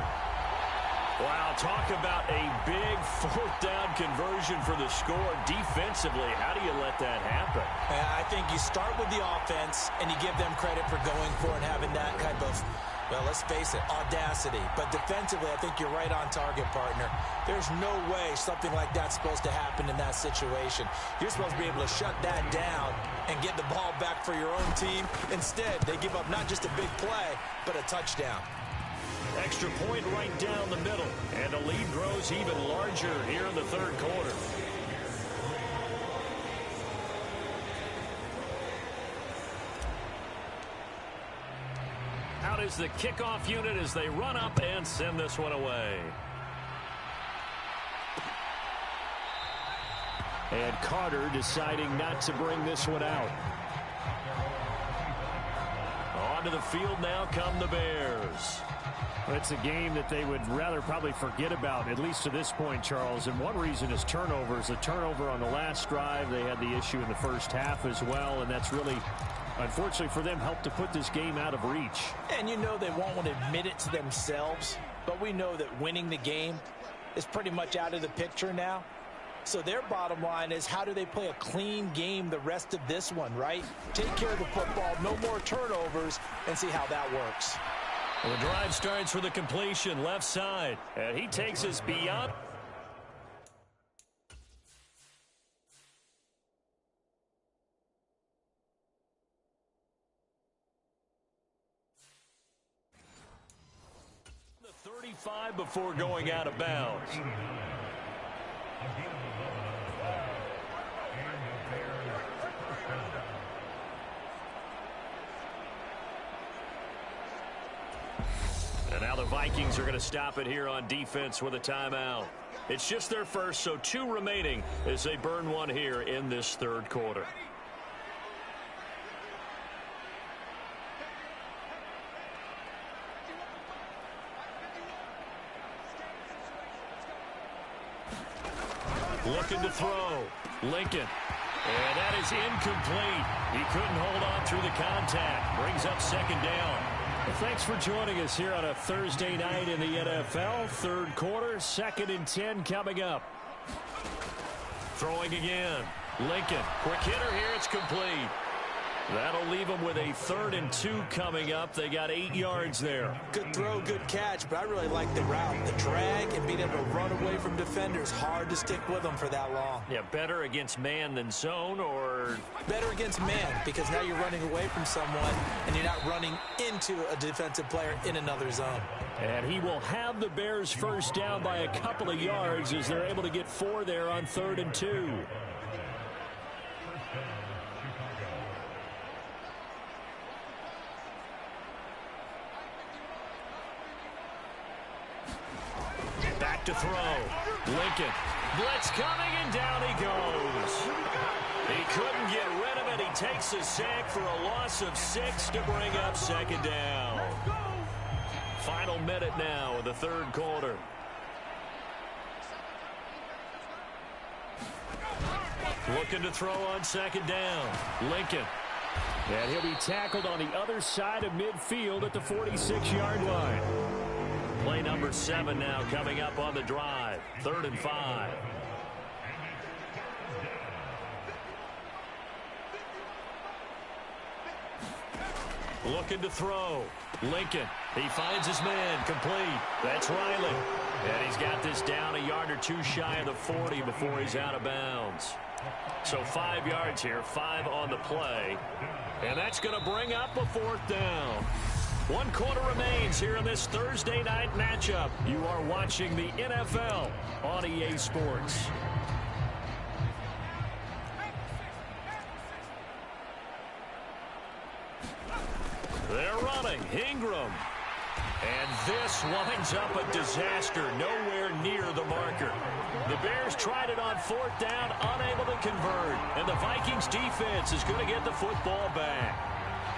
S2: Wow, talk about a big 4th down conversion for the score. Defensively, how do you let that happen?
S3: I think you start with the offense, and you give them credit for going for it and having that kind of, well, let's face it, audacity. But defensively, I think you're right on target, partner. There's no way something like that's supposed to happen in that situation. You're supposed to be able to shut that down and get the ball back for your own team. Instead, they give up not just a big play, but a touchdown.
S2: Extra point right down the middle. And the lead grows even larger here in the 3rd quarter. Out is the kickoff unit as they run up and send this one away.
S5: And Carter deciding not to bring this one out.
S2: Onto the field now come the Bears.
S5: It's a game that they would rather probably forget about, at least to this point, Charles. And one reason is turnovers. A turnover on the last drive. They had the issue in the first half as well, and that's really, unfortunately for them, helped to put this game out of reach.
S3: And you know they won't want to admit it to themselves, but we know that winning the game is pretty much out of the picture now. So their bottom line is, how do they play a clean game the rest of this one, right? Take care of the football, no more turnovers, and see how that works.
S2: Well, the drive starts with a completion left side, and he takes us beyond. The 35 before going out of bounds. And now the Vikings are going to stop it here on defense with a timeout. It's just their first, so 2 remaining as they burn one here in this third quarter. Looking to throw. Lincoln. And that is incomplete. He couldn't hold on through the contact. Brings up second down.
S5: Well, thanks for joining us here on a Thursday night in the NFL. Third quarter, 2nd and 10 coming up.
S2: Throwing again. Lincoln. Quick hitter here. It's complete. That'll leave them with a 3rd and 2 coming up. They got 8 yards there.
S3: Good throw, good catch, but I really like the route. The drag and being able to run away from defenders. Hard to stick with them for that long.
S2: Yeah, better against man than zone, or?
S3: Better against man, because now you're running away from someone and you're not running into a defensive player in another zone.
S5: And he will have the Bears first down by a couple of yards as they're able to get 4 there on 3rd and 2.
S2: Back to throw. Lincoln. Blitz coming, and down he goes. He couldn't get rid of it. He takes a sack for a loss of 6 to bring up second down. Final minute now of the third quarter. Looking to throw on second down. Lincoln.
S5: And he'll be tackled on the other side of midfield at the 46-yard line.
S2: Play number 7 now coming up on the drive. 3rd and 5. Looking to throw. Lincoln. He finds his man. Complete. That's Riley. And he's got this down a yard or 2 shy of the 40 before he's out of bounds. So 5 yards here. 5 on the play. And that's going to bring up a 4th down. 1 quarter remains here in this Thursday night matchup. You are watching the NFL on EA Sports. They're running. Ingram. And this winds up a disaster. Nowhere near the marker. The Bears tried it on 4th down, unable to convert. And the Vikings defense is going to get the football back.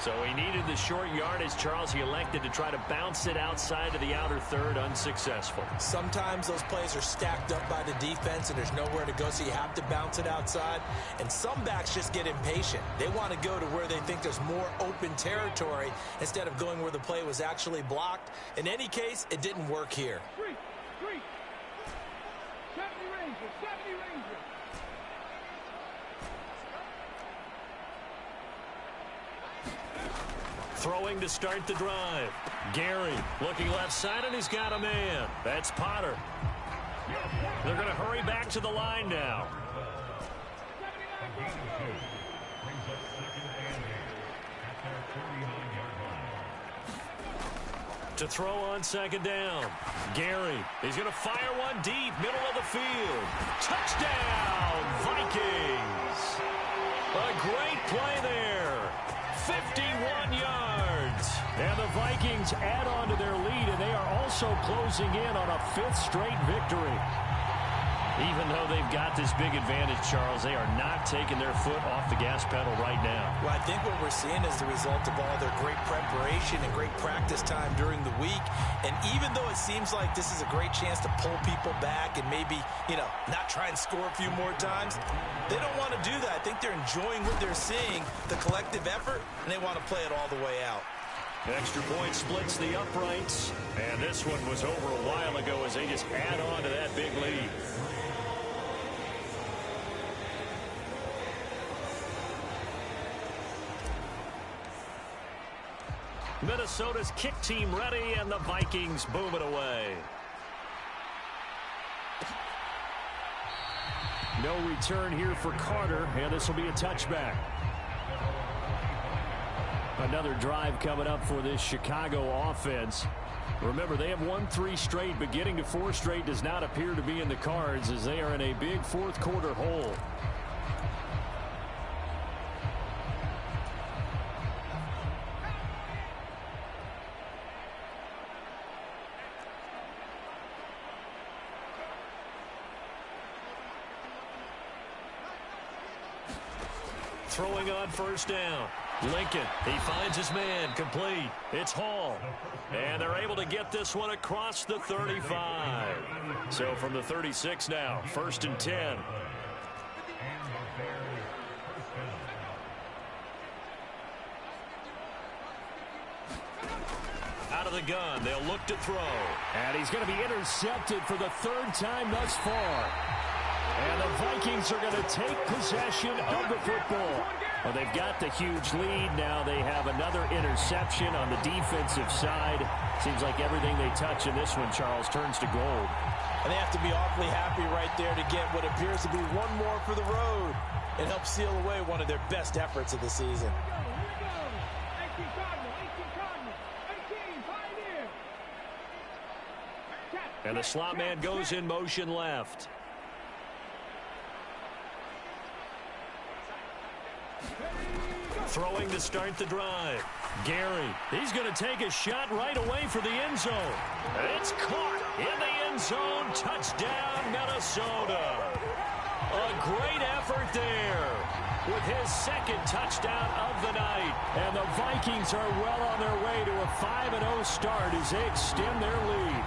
S2: So he needed the short yardage, Charles. He elected to try to bounce it outside of the outer third, unsuccessful.
S3: Sometimes those plays are stacked up by the defense and there's nowhere to go, so you have to bounce it outside. And some backs just get impatient. They want to go to where they think there's more open territory instead of going where the play was actually blocked. In any case, it didn't work here.
S7: 70 Rangers.
S2: Throwing to start the drive. Gary looking left side, and he's got a man. That's Potter. They're going to hurry back to the line now. To throw on second down. Gary, he's going to fire one deep, middle of the field. Touchdown, Vikings. A great play there. 51 yards.
S5: And the Vikings add on to their lead, and they are also closing in on a 5th straight victory.
S2: Even though they've got this big advantage, Charles, they are not taking their foot off the gas pedal right now.
S3: Well, I think what we're seeing is the result of all their great preparation and great practice time during the week. And even though it seems like this is a great chance to pull people back and maybe, not try and score a few more times, they don't want to do that. I think they're enjoying what they're seeing, the collective effort, and they want to play it all the way out.
S2: Extra point splits the uprights, and this one was over a while ago as they just add on to that big lead. Minnesota's kick team ready, and the Vikings boom it away.
S5: No return here for Carter, and this will be a touchback. Another drive coming up for this Chicago offense. Remember, they have won 3 straight, but getting to 4 straight does not appear to be in the cards as they are in a big fourth quarter hole.
S2: Throwing on first down. Lincoln, he finds his man, complete. It's Hall. And they're able to get this one across the 35. So from the 36 now, 1st and 10. Out of the gun, they'll look to throw.
S5: And he's going to be intercepted for the 3rd time thus far. And the Vikings are going to take possession of the football. Well, they've got the huge lead. Now they have another interception on the defensive side. Seems like everything they touch in this one, Charles, turns to gold.
S3: And they have to be awfully happy right there to get what appears to be one more for the road and help seal away one of their best efforts of the season.
S2: And the slot man goes in motion left. Throwing to start the drive. Gary, he's going to take a shot right away for the end zone. It's caught in the end zone. Touchdown, Minnesota. A great effort there with his 2nd touchdown of the night. And the Vikings are well on their way to a 5-0 start as they extend their lead.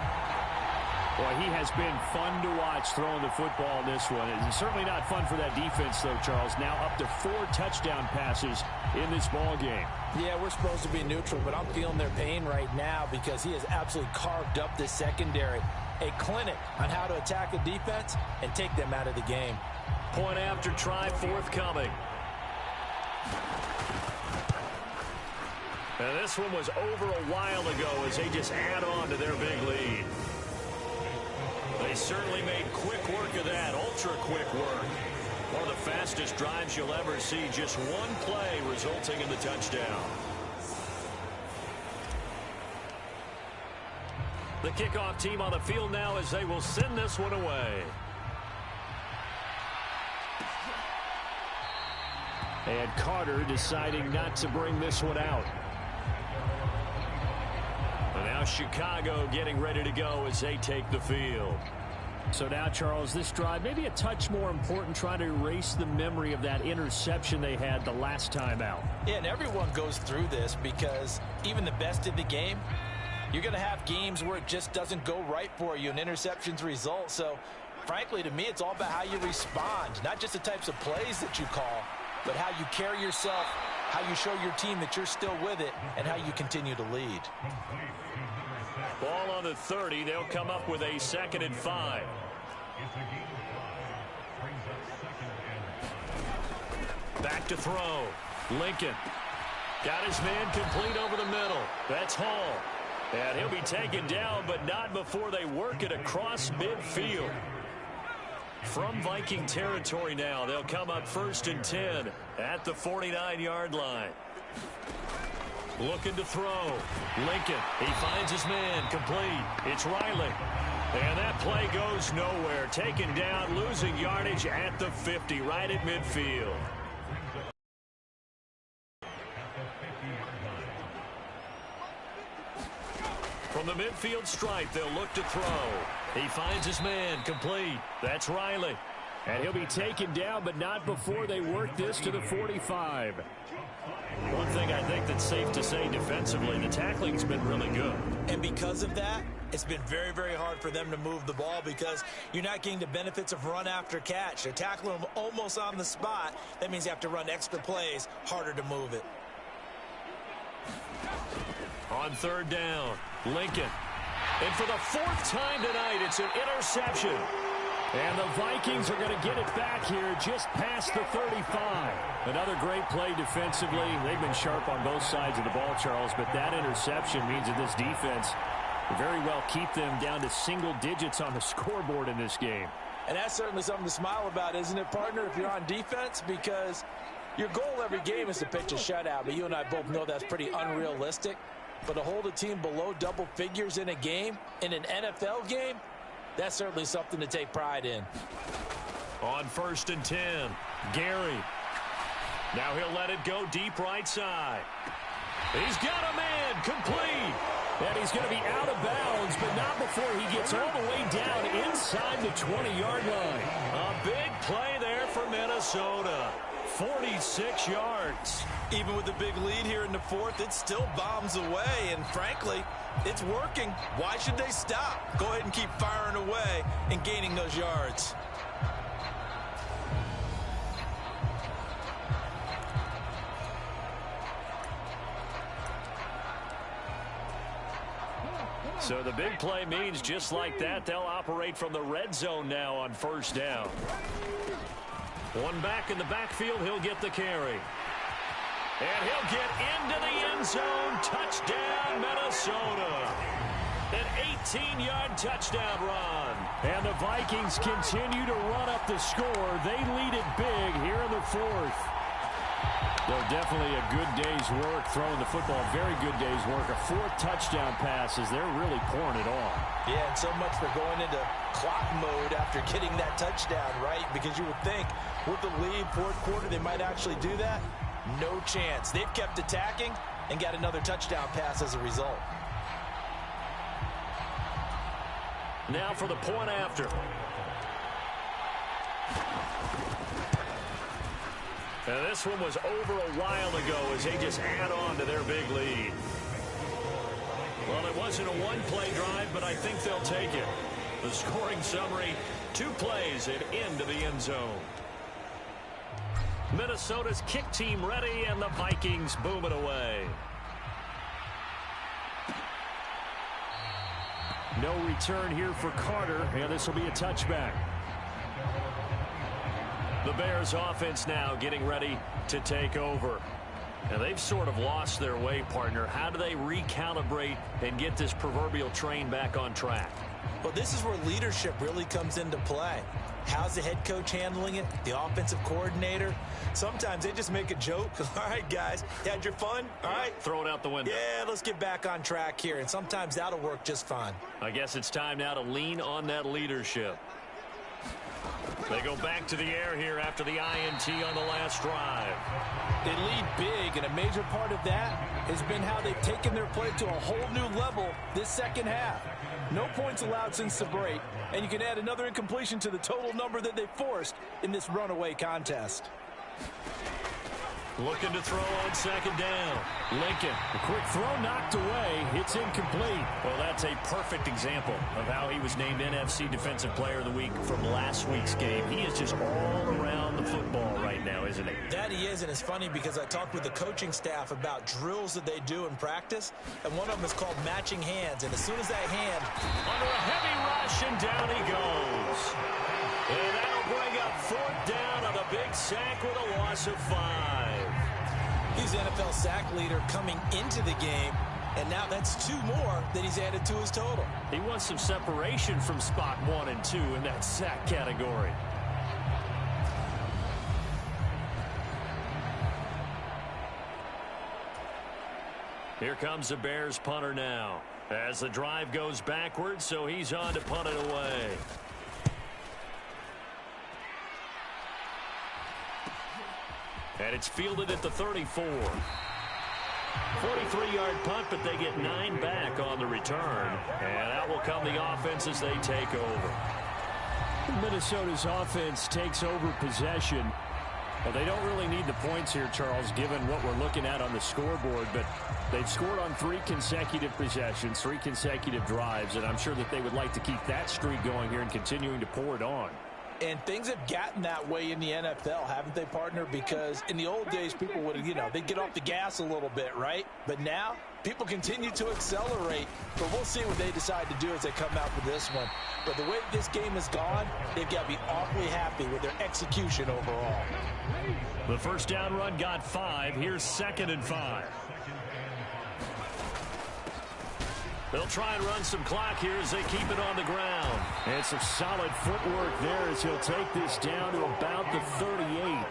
S2: Boy, he has been fun to watch throwing the football in this one. It's certainly not fun for that defense, though, Charles. Now up to 4 touchdown passes in this ball game.
S3: Yeah, we're supposed to be neutral, but I'm feeling their pain right now because he has absolutely carved up this secondary. A clinic on how to attack a defense and take them out of the game.
S2: Point after try forthcoming. And this one was over a while ago as they just add on to their big lead. They certainly made quick work of that, ultra-quick work. One of the fastest drives you'll ever see, just one play resulting in the touchdown. The kickoff team on the field now as they will send this one away.
S5: And Carter deciding not to bring this one out.
S2: And now Chicago getting ready to go as they take the field.
S5: So now, Charles, this drive maybe a touch more important, trying to erase the memory of that interception they had the last time out.
S3: Yeah, and everyone goes through this because even the best in the game, you're going to have games where it just doesn't go right for you and interceptions result. So, frankly, to me, it's all about how you respond, not just the types of plays that you call, but how you carry yourself, how you show your team that you're still with it, and how you continue to lead.
S2: Ball on the 30. They'll come up with a 2nd and 5. Back to throw. Lincoln got his man complete over the middle. That's Hall. And he'll be taken down, but not before they work it across midfield. From Viking territory now, they'll come up 1st and 10 at the 49-yard line. Looking to throw. Lincoln, he finds his man, complete. It's Riley. And that play goes nowhere. Taken down, losing yardage at the 50, right at midfield. From the midfield stripe, they'll look to throw. He finds his man, complete. That's Riley.
S5: And he'll be taken down, but not before they work this to the 45.
S2: One thing I think that's safe to say defensively, the tackling's been really good.
S3: And because of that, it's been very, very hard for them to move the ball because you're not getting the benefits of run after catch. They're tackling them almost on the spot. That means you have to run extra plays, harder to move it.
S2: On third down, Lincoln. And for the fourth time tonight, it's an interception.
S5: And the Vikings are going to get it back here just past the 35. Another great play defensively. They've been sharp on both sides of the ball, Charles, but that interception means that this defense will very well keep them down to single digits on the scoreboard in this game.
S3: And that's certainly something to smile about, isn't it, partner, if you're on defense? Because your goal every game is to pitch a shutout, but you and I both know that's pretty unrealistic. But to hold a team below double figures in a game, in an NFL game, that's certainly something to take pride in.
S2: On 1st and 10, Gary. Now he'll let it go deep right side. He's got a man, complete.
S5: And he's going to be out of bounds, but not before he gets all the way down inside the 20-yard line.
S2: A big play there for Minnesota. 46 yards.
S3: Even with the big lead here in the fourth, it still bombs away, and frankly, it's working. Why should they stop? Go ahead and keep firing away and gaining those yards.
S2: So the big play means just like that, they'll operate from the red zone now on 1st down. One back in the backfield, he'll get the carry. And he'll get into the end zone. Touchdown, Minnesota. An 18-yard touchdown run.
S5: And the Vikings continue to run up the score. They lead it big here in the fourth. Though definitely a good day's work throwing the football. Very good day's work. A 4th touchdown pass as they're really pouring it on.
S3: Yeah, and so much for going into clock mode after getting that touchdown, right? Because you would think with the lead, fourth quarter, they might actually do that. No chance. They've kept attacking and got another touchdown pass as a result.
S2: Now for the point after. And this one was over a while ago as they just add on to their big lead. Well, it wasn't a one-play drive, but I think they'll take it. The scoring summary, 2 plays and into the end zone. Minnesota's kick team ready, and the Vikings boom it away.
S5: No return here for Carter, and this will be a touchback.
S2: The Bears offense now getting ready to take over. And they've sort of lost their way, partner. How do they recalibrate and get this proverbial train back on track?
S3: Well, this is where leadership really comes into play. How's the head coach handling it? The offensive coordinator? Sometimes they just make a joke. All right, guys, you had your fun? All right.
S2: Throw it out the window.
S3: Yeah, let's get back on track here. And sometimes that'll work just fine.
S2: I guess it's time now to lean on that leadership. They go back to the air here after the INT on the last drive.
S3: They lead big, and a major part of that has been how they've taken their play to a whole new level this second half. No points allowed since the break, and you can add another incompletion to the total number that they forced in this runaway contest.
S2: Looking to throw on 2nd down.
S5: Lincoln, a quick throw knocked away. It's incomplete.
S2: Well, that's a perfect example of how he was named NFC Defensive Player of the Week from last week's game. He is just all around the football right now, isn't he?
S3: That he is, and it's funny because I talked with the coaching staff about drills that they do in practice, and one of them is called matching hands. And as soon as that hand...
S2: Under a heavy rush, and down he goes. And that'll bring up 4th down on a big sack with a loss of 5.
S3: He's the NFL sack leader coming into the game, and now that's 2 more that he's added to his total.
S5: He wants some separation from spot 1 and 2 in that sack category.
S2: Here comes the Bears punter now as the drive goes backwards, so he's on to punt it away. And it's fielded at the 34. 43-yard punt, but they get 9 back on the return. And out will come the offense as they take over.
S5: Minnesota's offense takes over possession. Well, they don't really need the points here, Charles, given what we're looking at on the scoreboard. But they've scored on 3 consecutive possessions, 3 consecutive drives, and I'm sure that they would like to keep that streak going here and continuing to pour it on.
S3: And things have gotten that way in the NFL, haven't they, partner? Because in the old days, people would, they'd get off the gas a little bit, right? But now, people continue to accelerate. But we'll see what they decide to do as they come out with this one. But the way this game has gone, they've got to be awfully happy with their execution overall.
S2: The first down run got 5. Here's 2nd and 5. They'll try and run some clock here as they keep it on the ground.
S5: And some solid footwork there as he'll take this down to about the 38.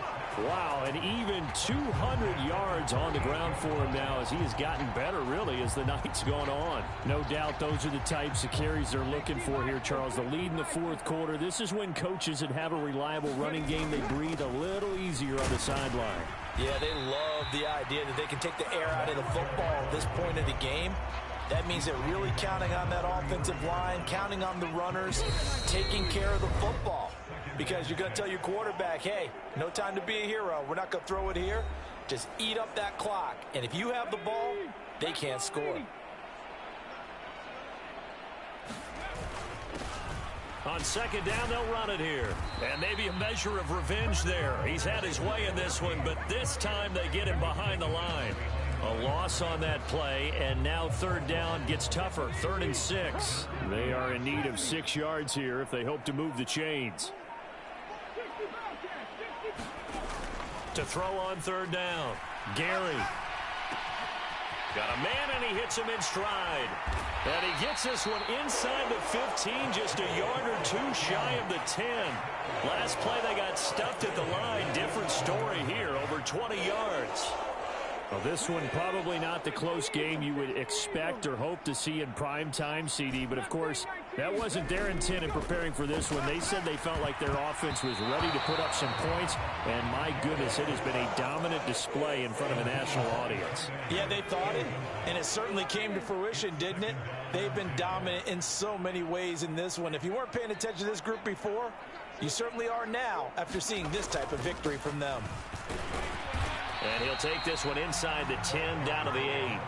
S5: Wow, and even 200 yards on the ground for him now as he has gotten better, really, as the night's gone on. No doubt those are the types of carries they're looking for here, Charles. The lead in the 4th quarter. This is when coaches that have a reliable running game, they breathe a little easier on the sideline.
S3: Yeah, they love the idea that they can take the air out of the football at this point of the game. That means they're really counting on that offensive line, counting on the runners, taking care of the football. Because you're going to tell your quarterback, hey, no time to be a hero. We're not going to throw it here. Just eat up that clock. And if you have the ball, they can't score.
S2: On 2nd down, they'll run it here. And maybe a measure of revenge there. He's had his way in this one, but this time they get him behind the line. A loss on that play, and now 3rd down gets tougher. 3rd and 6.
S5: They are in need of 6 yards here if they hope to move the chains.
S2: To throw on 3rd down, Gary. Got a man, and he hits him in stride. And he gets this one inside the 15, just a yard or 2 shy of the 10. Last play, they got stuffed at the line. Different story here, over 20 yards.
S5: Well, this one probably not the close game you would expect or hope to see in prime time, CD. But, of course, that wasn't their intent in preparing for this one. They said they felt like their offense was ready to put up some points. And, my goodness, it has been a dominant display in front of a national audience.
S3: Yeah, they thought it, and it certainly came to fruition, didn't it? They've been dominant in so many ways in this one. If you weren't paying attention to this group before, you certainly are now after seeing this type of victory from them.
S2: And he'll take this one inside the 10 down to the 8.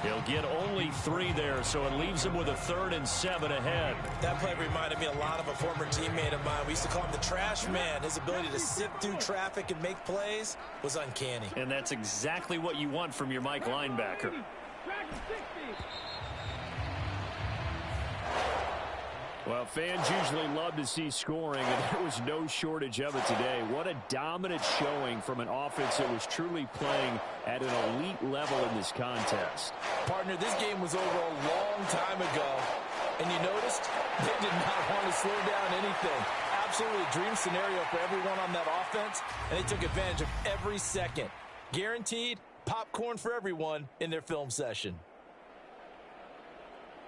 S2: He'll get only 3 there, so it leaves him with a 3rd and 7 ahead.
S3: That play reminded me a lot of a former teammate of mine. We used to call him the trash man. His ability to sift through traffic and make plays was uncanny.
S2: And that's exactly what you want from your Mike linebacker.
S5: Well, fans usually love to see scoring, and there was no shortage of it today. What a dominant showing from an offense that was truly playing at an elite level in this contest.
S3: Partner, this game was over a long time ago, and you noticed they did not want to slow down anything. Absolutely a dream scenario for everyone on that offense, and they took advantage of every second. Guaranteed popcorn for everyone in their film session.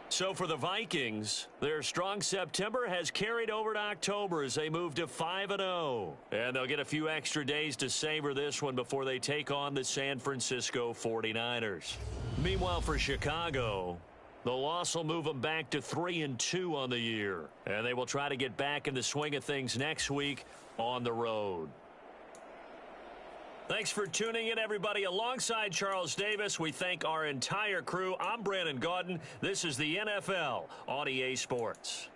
S2: So for the Vikings, their strong September has carried over to October as they move to 5-0. And they'll get a few extra days to savor this one before they take on the San Francisco 49ers. Meanwhile, for Chicago, the loss will move them back to 3-2 on the year. And they will try to get back in the swing of things next week on the road. Thanks for tuning in, everybody. Alongside Charles Davis, we thank our entire crew. I'm Brandon Gaudin. This is the NFL on EA Sports.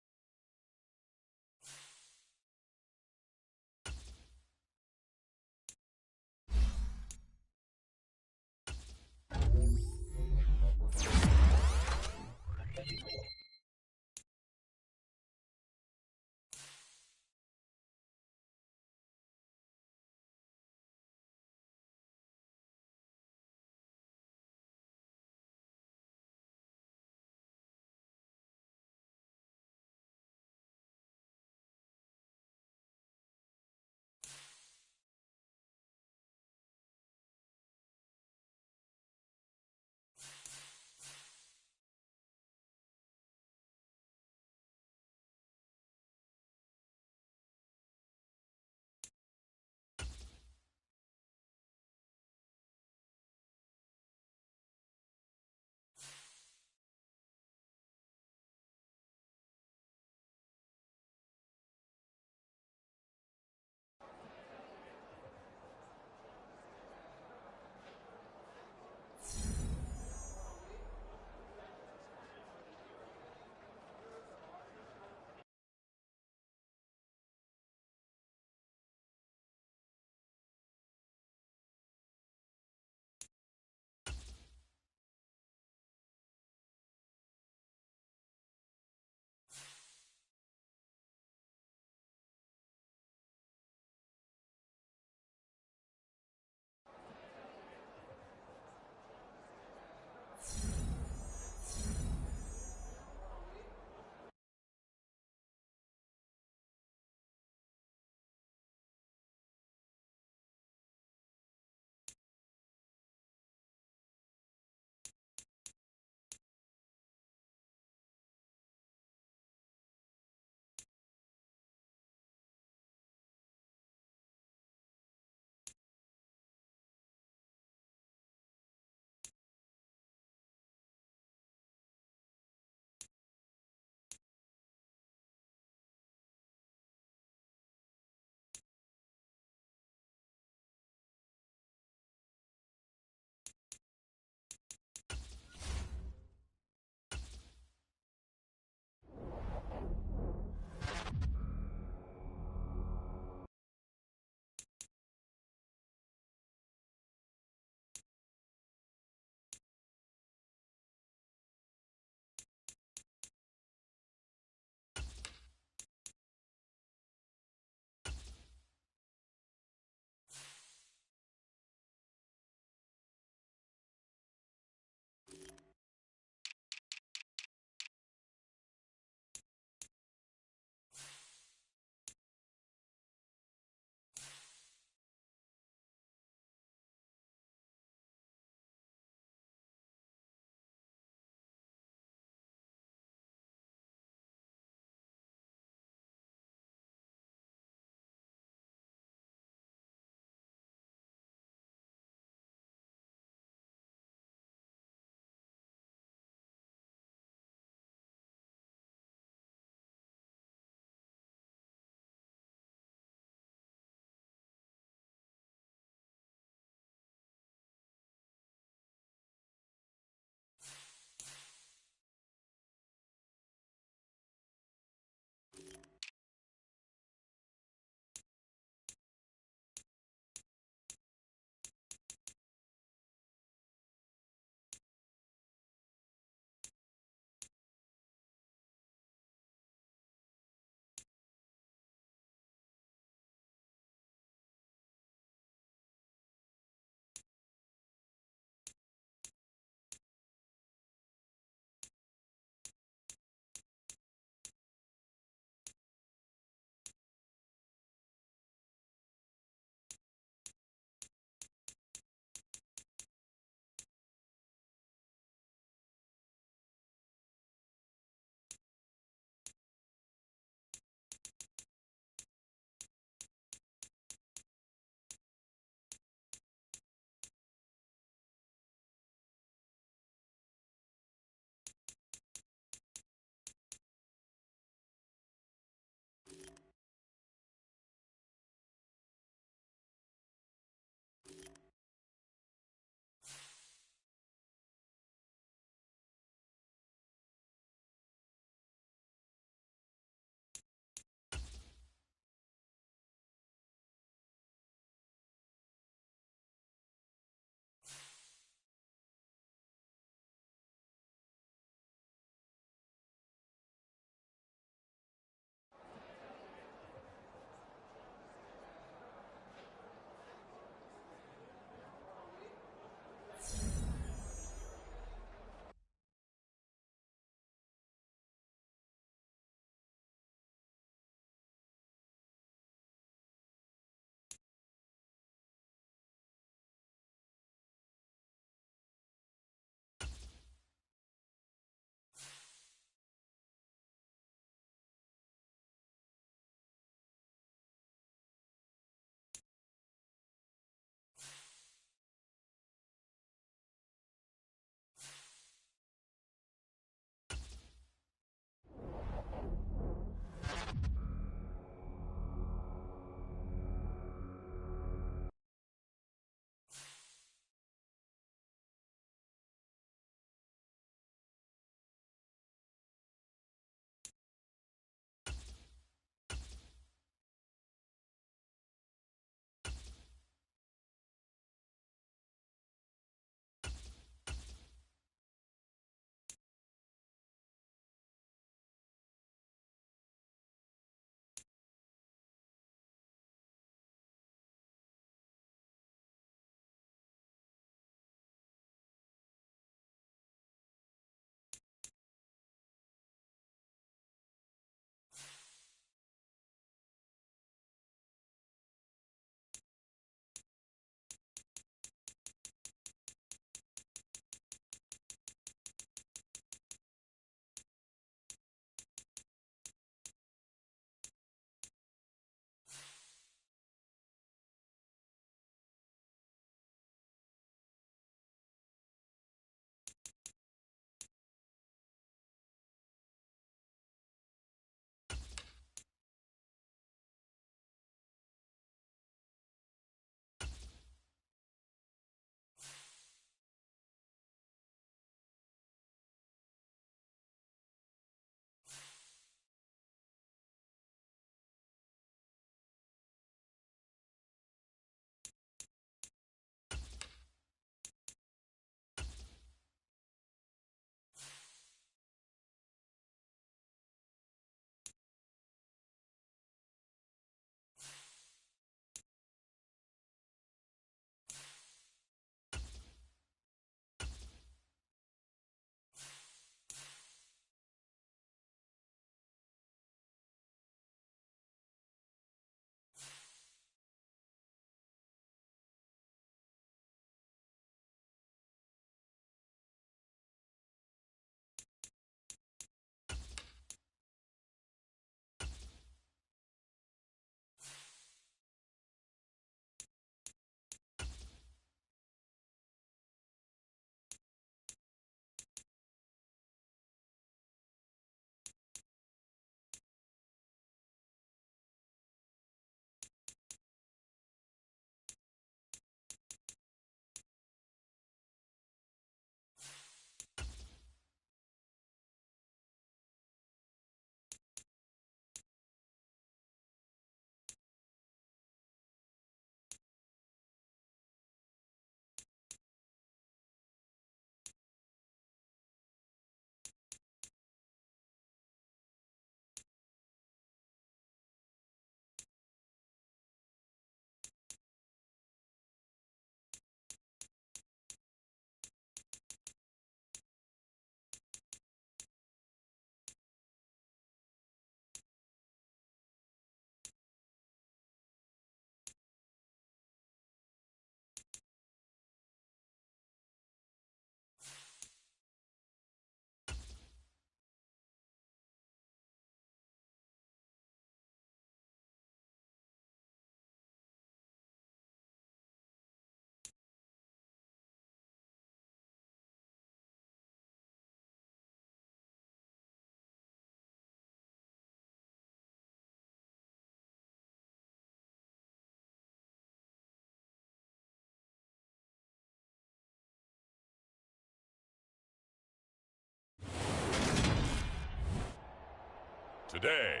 S1: Today,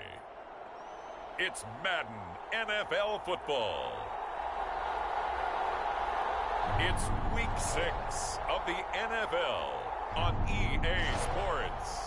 S1: it's Madden NFL football. It's Week 6 of the NFL on EA Sports.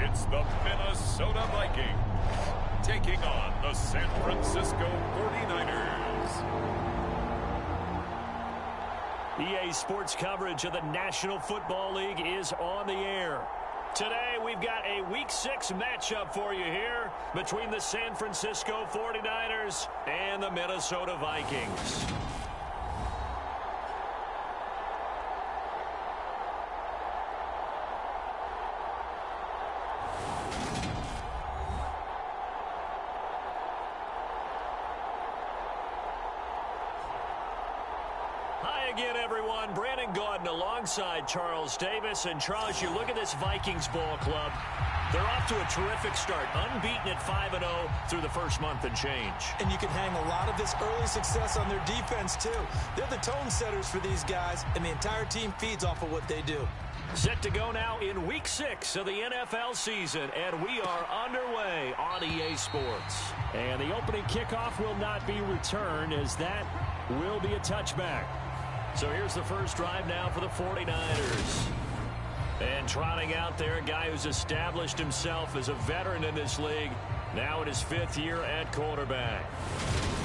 S1: It's the Minnesota Vikings taking on the San Francisco 49ers.
S2: EA Sports coverage of the National Football League is on the air. Today, we've got a Week 6 matchup for you here between the San Francisco 49ers and the Minnesota Vikings. Again, everyone, Brandon Gaudin alongside Charles Davis. And Charles, you look at this Vikings ball club. They're off to a terrific start, unbeaten at 5-0 through the first month and change.
S3: And you can hang a lot of this early success on their defense, too. They're the tone setters for these guys, and the entire team feeds off of what they do.
S2: Set to go now in Week 6 of the NFL season, and we are underway on EA Sports.
S5: And the opening kickoff will not be returned, as that will be a touchback.
S2: So here's the first drive now for the 49ers. And trotting out there, a guy who's established himself as a veteran in this league, now in his 5th year at quarterback.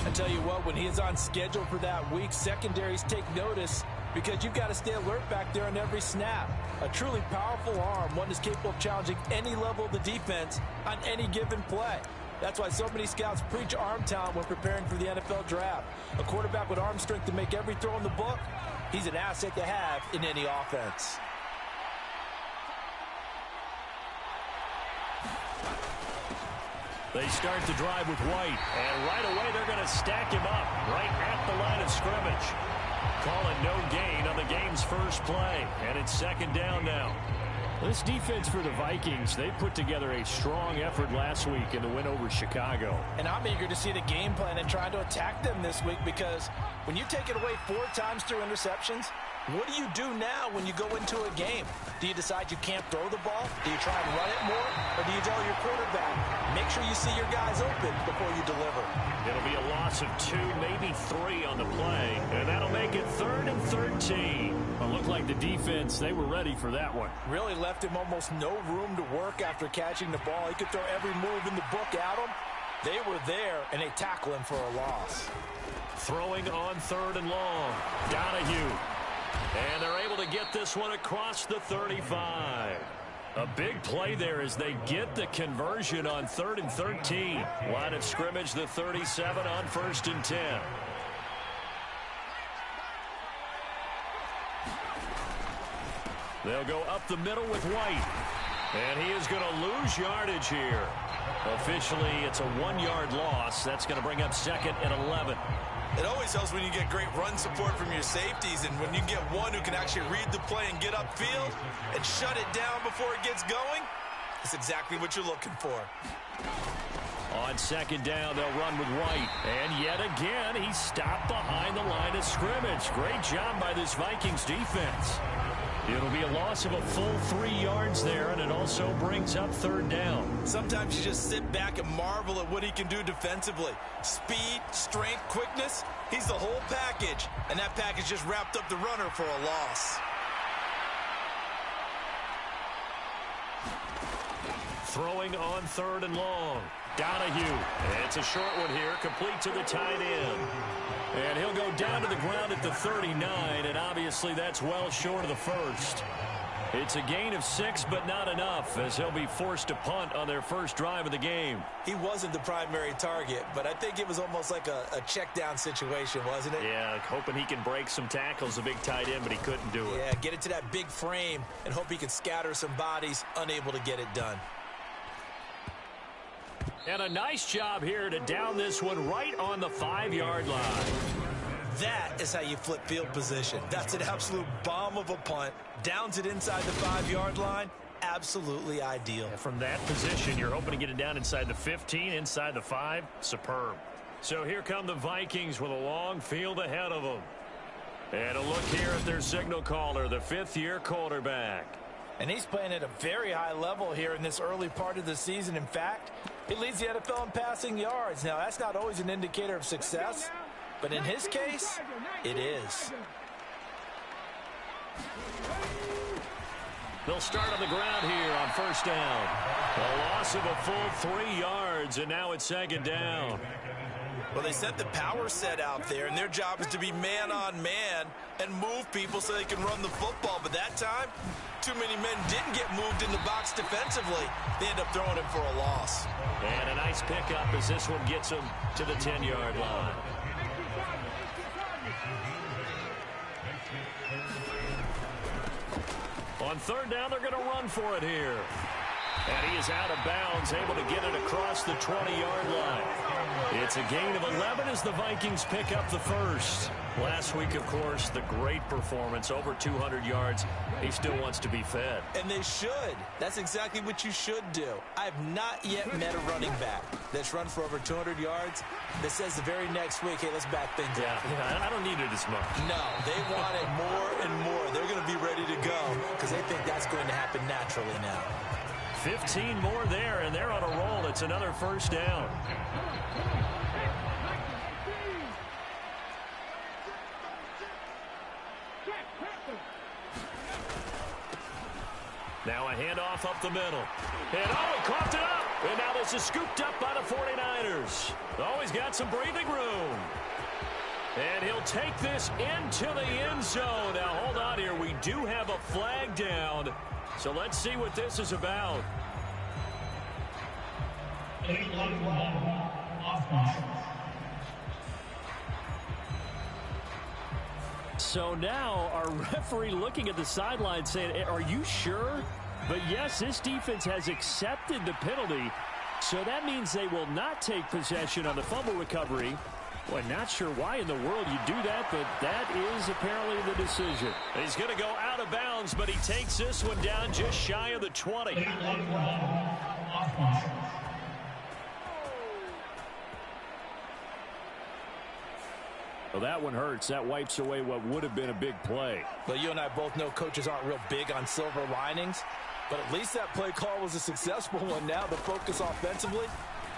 S3: I tell you what, when he is on schedule for that week, secondaries take notice because you've got to stay alert back there on every snap. A truly powerful arm, one that's capable of challenging any level of the defense on any given play. That's why so many scouts preach arm talent when preparing for the NFL draft. A quarterback with arm strength to make every throw in the book, he's an asset to have in any offense.
S2: They start the drive with White, and right away they're going to stack him up right at the line of scrimmage. Calling no gain on the game's first play, and it's 2nd down now.
S5: This defense for the Vikings, they put together a strong effort last week in the win over Chicago.
S3: And I'm eager to see the game plan and try to attack them this week, because when you take it away 4 times through interceptions, what do you do now when you go into a game? Do you decide you can't throw the ball? Do you try and run it more? Or do you tell your quarterback, make sure you see your guys open before you deliver?
S2: It'll be a loss of 2, maybe 3 on the play, and that'll make it 3rd and 13.
S5: It looked like the defense, they were ready for that one.
S3: Really left him almost no room to work after catching the ball. He could throw every move in the book at him. They were there, and they tackle him for a loss.
S2: Throwing on 3rd and long. Donahue. And they're able to get this one across the 35. A big play there as they get the conversion on 3rd and 13. Line of scrimmage, the 37 on 1st and 10. They'll go up the middle with White. And he is going to lose yardage here. Officially, it's a 1-yard loss. That's going to bring up 2nd and 11.
S3: It always helps when you get great run support from your safeties, and when you get one who can actually read the play and get upfield and shut it down before it gets going, that's exactly what you're looking for.
S2: On 2nd down, they'll run with White. And yet again, he's stopped behind the line of scrimmage. Great job by this Vikings defense. It'll be a loss of a full 3 yards there, and it also brings up 3rd down.
S3: Sometimes you just sit back and marvel at what he can do defensively. Speed, strength, quickness, he's the whole package. And that package just wrapped up the runner for a loss.
S2: Throwing on 3rd and long. Donahue. It's a short one here, complete to the tight end. And he'll go down to the ground at the 39, and obviously that's well short of the first. It's a gain of 6, but not enough, as he'll be forced to punt on their first drive of the game.
S3: He wasn't the primary target, but I think it was almost like a check-down situation, wasn't it?
S2: Yeah, hoping he can break some tackles, a big tight end, but he couldn't do it.
S3: Yeah, get it to that big frame and hope he can scatter some bodies, unable to get it done.
S2: And a nice job here to down this one right on the 5-yard line.
S3: That is how you flip field position. That's an absolute bomb of a punt. Downs it inside the 5-yard line. Absolutely ideal.
S5: From that position, you're hoping to get it down inside the 15, inside the 5. Superb. So here come the Vikings with a long field ahead of them. And a look here at their signal caller, the 5th-year quarterback.
S3: And he's playing at a very high level here in this early part of the season. In fact, he leads the NFL in passing yards. Now, that's not always an indicator of success, but in his case, it is.
S5: They'll start on the ground here on first down. A loss of a full 3 yards, and now it's 2nd down.
S3: Well, they sent the power set out there, and their job is to be man-on-man and move people so they can run the football. But that time, too many men didn't get moved in the box defensively. They end up throwing him for a loss.
S5: And a nice pickup as this one gets him to the 10-yard line. On 3rd down, they're going to run for it here. And he is out of bounds, able to get it across the 20-yard line. It's a gain of 11 as the Vikings pick up the first. Last week, of course, the great performance, over 200 yards. He still wants to be fed.
S3: And they should. That's exactly what you should do. I have not yet met a running back that's run for over 200 yards that says the very next week, hey, let's back things up.
S5: Yeah, I don't need it as much.
S3: No, they want it more and more. They're going to be ready to go because they think that's going to happen naturally now.
S5: 15 more there, and they're on a roll. It's another first down. Now a handoff up the middle. And he coughed it up. And now this is scooped up by the 49ers. Oh, he's got some breathing room. And he'll take this into the end zone. Now, hold on here. We do have a flag down. So let's see what this is about. So now our referee looking at the sideline saying, are you sure? But yes, this defense has accepted the penalty. So that means they will not take possession on the fumble recovery. Well, not sure why in the world you do that, but that is apparently the decision. He's going to go out of bounds, but he takes this one down just shy of the 20. Well, that one hurts. That wipes away what would have been a big play.
S3: Well, you and I both know coaches aren't real big on silver linings, but at least that play call was a successful one. Now the focus offensively,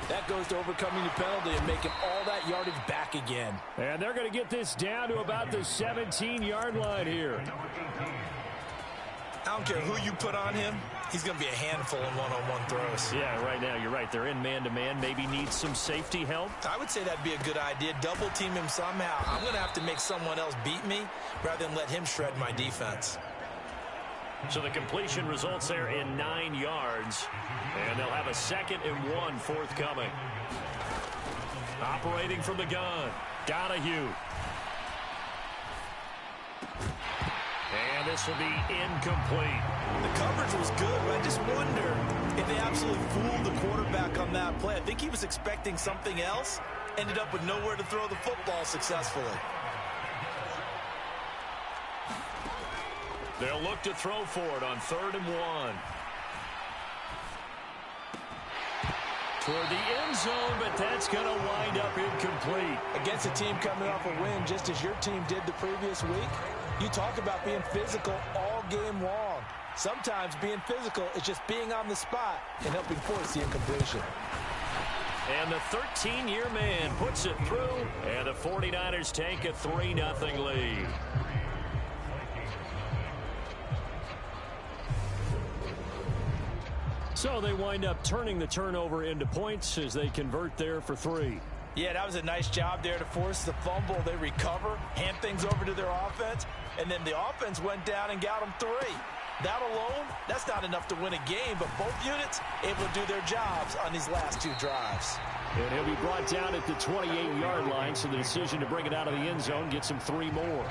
S3: that goes to overcoming the penalty and making all that yardage back again.
S5: And they're going to get this down to about the 17-yard line here.
S3: I don't care who you put on him. He's going to be a handful in one-on-one throws.
S5: Yeah, right now, you're right. They're in man-to-man. Maybe needs some safety help.
S3: I would say that'd be a good idea. Double team him somehow. I'm going to have to make someone else beat me rather than let him shred my defense.
S5: So the completion results there in 9 yards. And they'll have a 2nd and 1 forthcoming. Operating from the gun, Donahue. And this will be incomplete.
S3: The coverage was good, but I just wonder if they absolutely fooled the quarterback on that play. I think he was expecting something else, ended up with nowhere to throw the football successfully.
S5: They'll look to throw for it on 3rd and 1. Toward the end zone, but that's going to wind up incomplete.
S3: Against a team coming off a win, just as your team did the previous week, you talk about being physical all game long. Sometimes being physical is just being on the spot and helping force the incompletion.
S5: And the 13-year man puts it through, and the 49ers take a 3-0 lead. So they wind up turning the turnover into points as they convert there for 3.
S3: Yeah, that was a nice job there to force the fumble. They recover, hand things over to their offense, and then the offense went down and got them 3. That alone, that's not enough to win a game, but both units able to do their jobs on these last 2 drives.
S5: And he'll be brought down at the 28-yard line, so the decision to bring it out of the end zone gets him 3 more.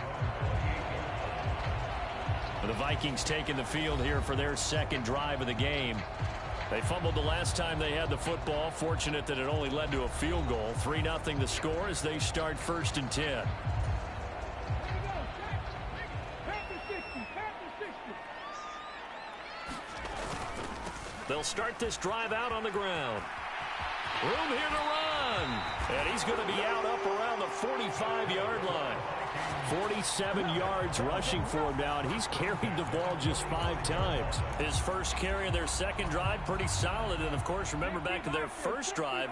S5: The Vikings taking the field here for their 2nd drive of the game. They fumbled the last time they had the football. Fortunate that it only led to a field goal. 3-0 the score as they start 1st and 10.
S2: They'll start this drive out on the ground. Room here to run. And he's going to be out up around the 45-yard line. 47 yards rushing for him now, and he's carried the ball just 5 times. His first carry of their second drive, pretty solid. And, of course, remember back to their first drive,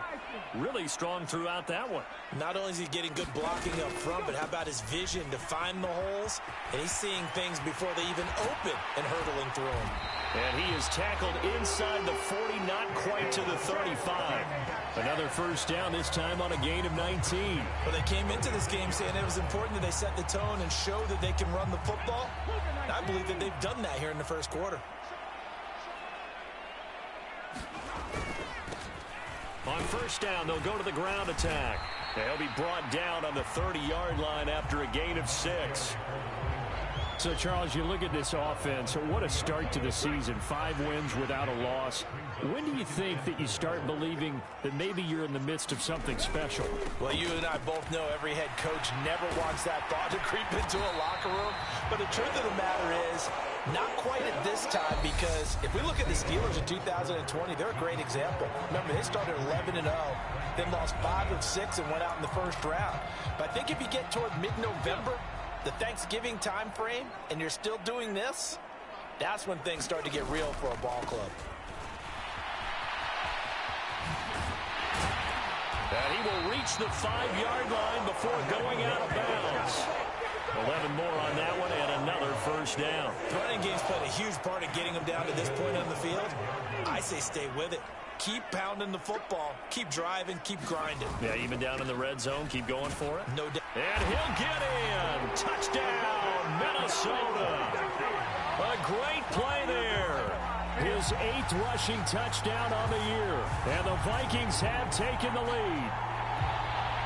S2: really strong throughout that one.
S3: Not only is he getting good blocking up front, but how about his vision to find the holes? And he's seeing things before they even open and hurtling through them.
S2: And he is tackled inside the 40, not quite to the 35. Another first down, this time on a gain of 19.
S3: Well, they came into this game saying it was important that they set the tone and show that they can run the football. And I believe that they've done that here in the first quarter.
S2: On first down, they'll go to the ground attack. They'll be brought down on the 30-yard line after a gain of 6.
S5: So, Charles, you look at this offense, what a start to the season. 5 wins without a loss. When do you think that you start believing that maybe you're in the midst of something special?
S3: Well, you and I both know every head coach never wants that thought to creep into a locker room. But the truth of the matter is, not quite at this time, because if we look at the Steelers in 2020, they're a great example. Remember, they started 11-0, then lost 5 of 6 and went out in the first round. But I think if you get toward mid-November, the Thanksgiving time frame, and you're still doing this, that's when things start to get real for a ball club.
S2: And he will reach the 5-yard line before going out of bounds. 11 more on that one and another first down.
S3: The running game's played a huge part in getting them down to this point on the field. I say stay with it. Keep pounding the football. Keep driving. Keep grinding.
S2: Yeah, even down in the red zone, keep going for it.
S3: No doubt.
S2: And he'll get in. Touchdown, Minnesota. A great play there.
S5: His 8th rushing touchdown on the year. And the Vikings have taken the lead.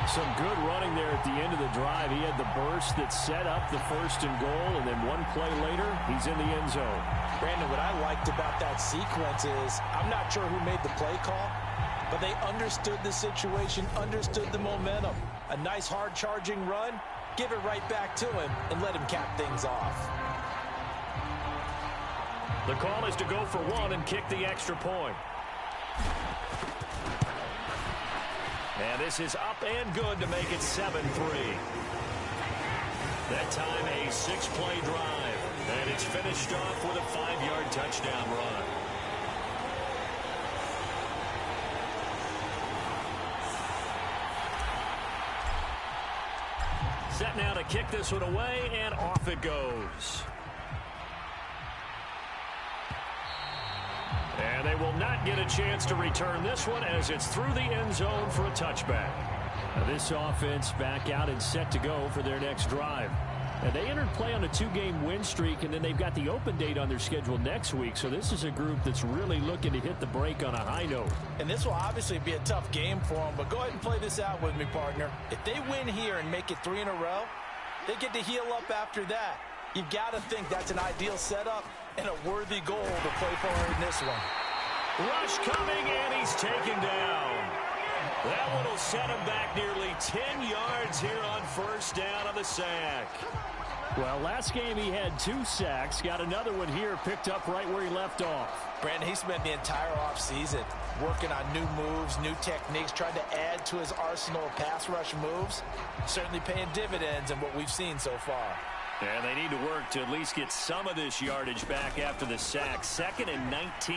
S5: Some good running there at the end of the drive. He had the burst that set up the 1st and goal, and then one play later, he's in the end zone.
S3: Brandon, what I liked about that sequence is, I'm not sure who made the play call, but they understood the situation, understood the momentum. A nice hard-charging run, give it right back to him, and let him cap things off.
S2: The call is to go for 1 and kick the extra point. And this is up and good to make it 7-3. That time a 6-play drive. And it's finished off with a 5-yard touchdown run. Set now to kick this one away, and off it goes. And they will not get a chance to return this one as it's through the end zone for a touchback.
S5: Now this offense back out and set to go for their next drive. And they entered play on a 2-game win streak, and then they've got the open date on their schedule next week. So this is a group that's really looking to hit the break on a high note.
S3: And this will obviously be a tough game for them, but go ahead and play this out with me, partner. If they win here and make it 3 in a row, they get to heal up after that. You've got to think that's an ideal setup and a worthy goal to play for in this one.
S2: Rush coming, and he's taken down. That one will set him back nearly 10 yards here on first down on the sack.
S5: Well, last game he had 2 sacks. Got another one here, picked up right where he left off.
S3: Brandon, he spent the entire offseason working on new moves, new techniques, trying to add to his arsenal of pass rush moves. Certainly paying dividends in what we've seen so far.
S2: And they need to work to at least get some of this yardage back after the sack. 2nd and 19.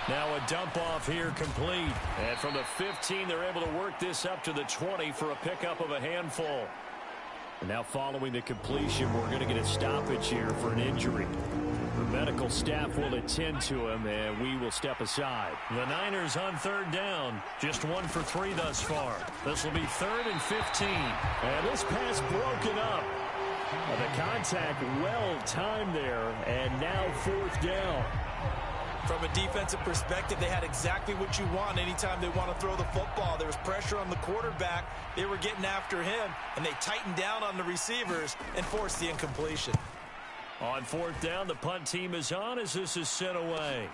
S2: Now a dump off here complete. And from the 15, they're able to work this up to the 20 for a pickup of a handful. And now following the completion, we're going to get a stoppage here for an injury. The medical staff will attend to him, and we will step aside. The Niners on 3rd down. Just 1 for 3 thus far. This will be 3rd and 15.
S5: And this pass broken up. The contact well timed there, and now 4th down.
S3: From a defensive perspective, they had exactly what you want anytime they want to throw the football. There was pressure on the quarterback. They were getting after him, and they tightened down on the receivers and forced the incompletion.
S2: On 4th down, the punt team is on as this is sent away.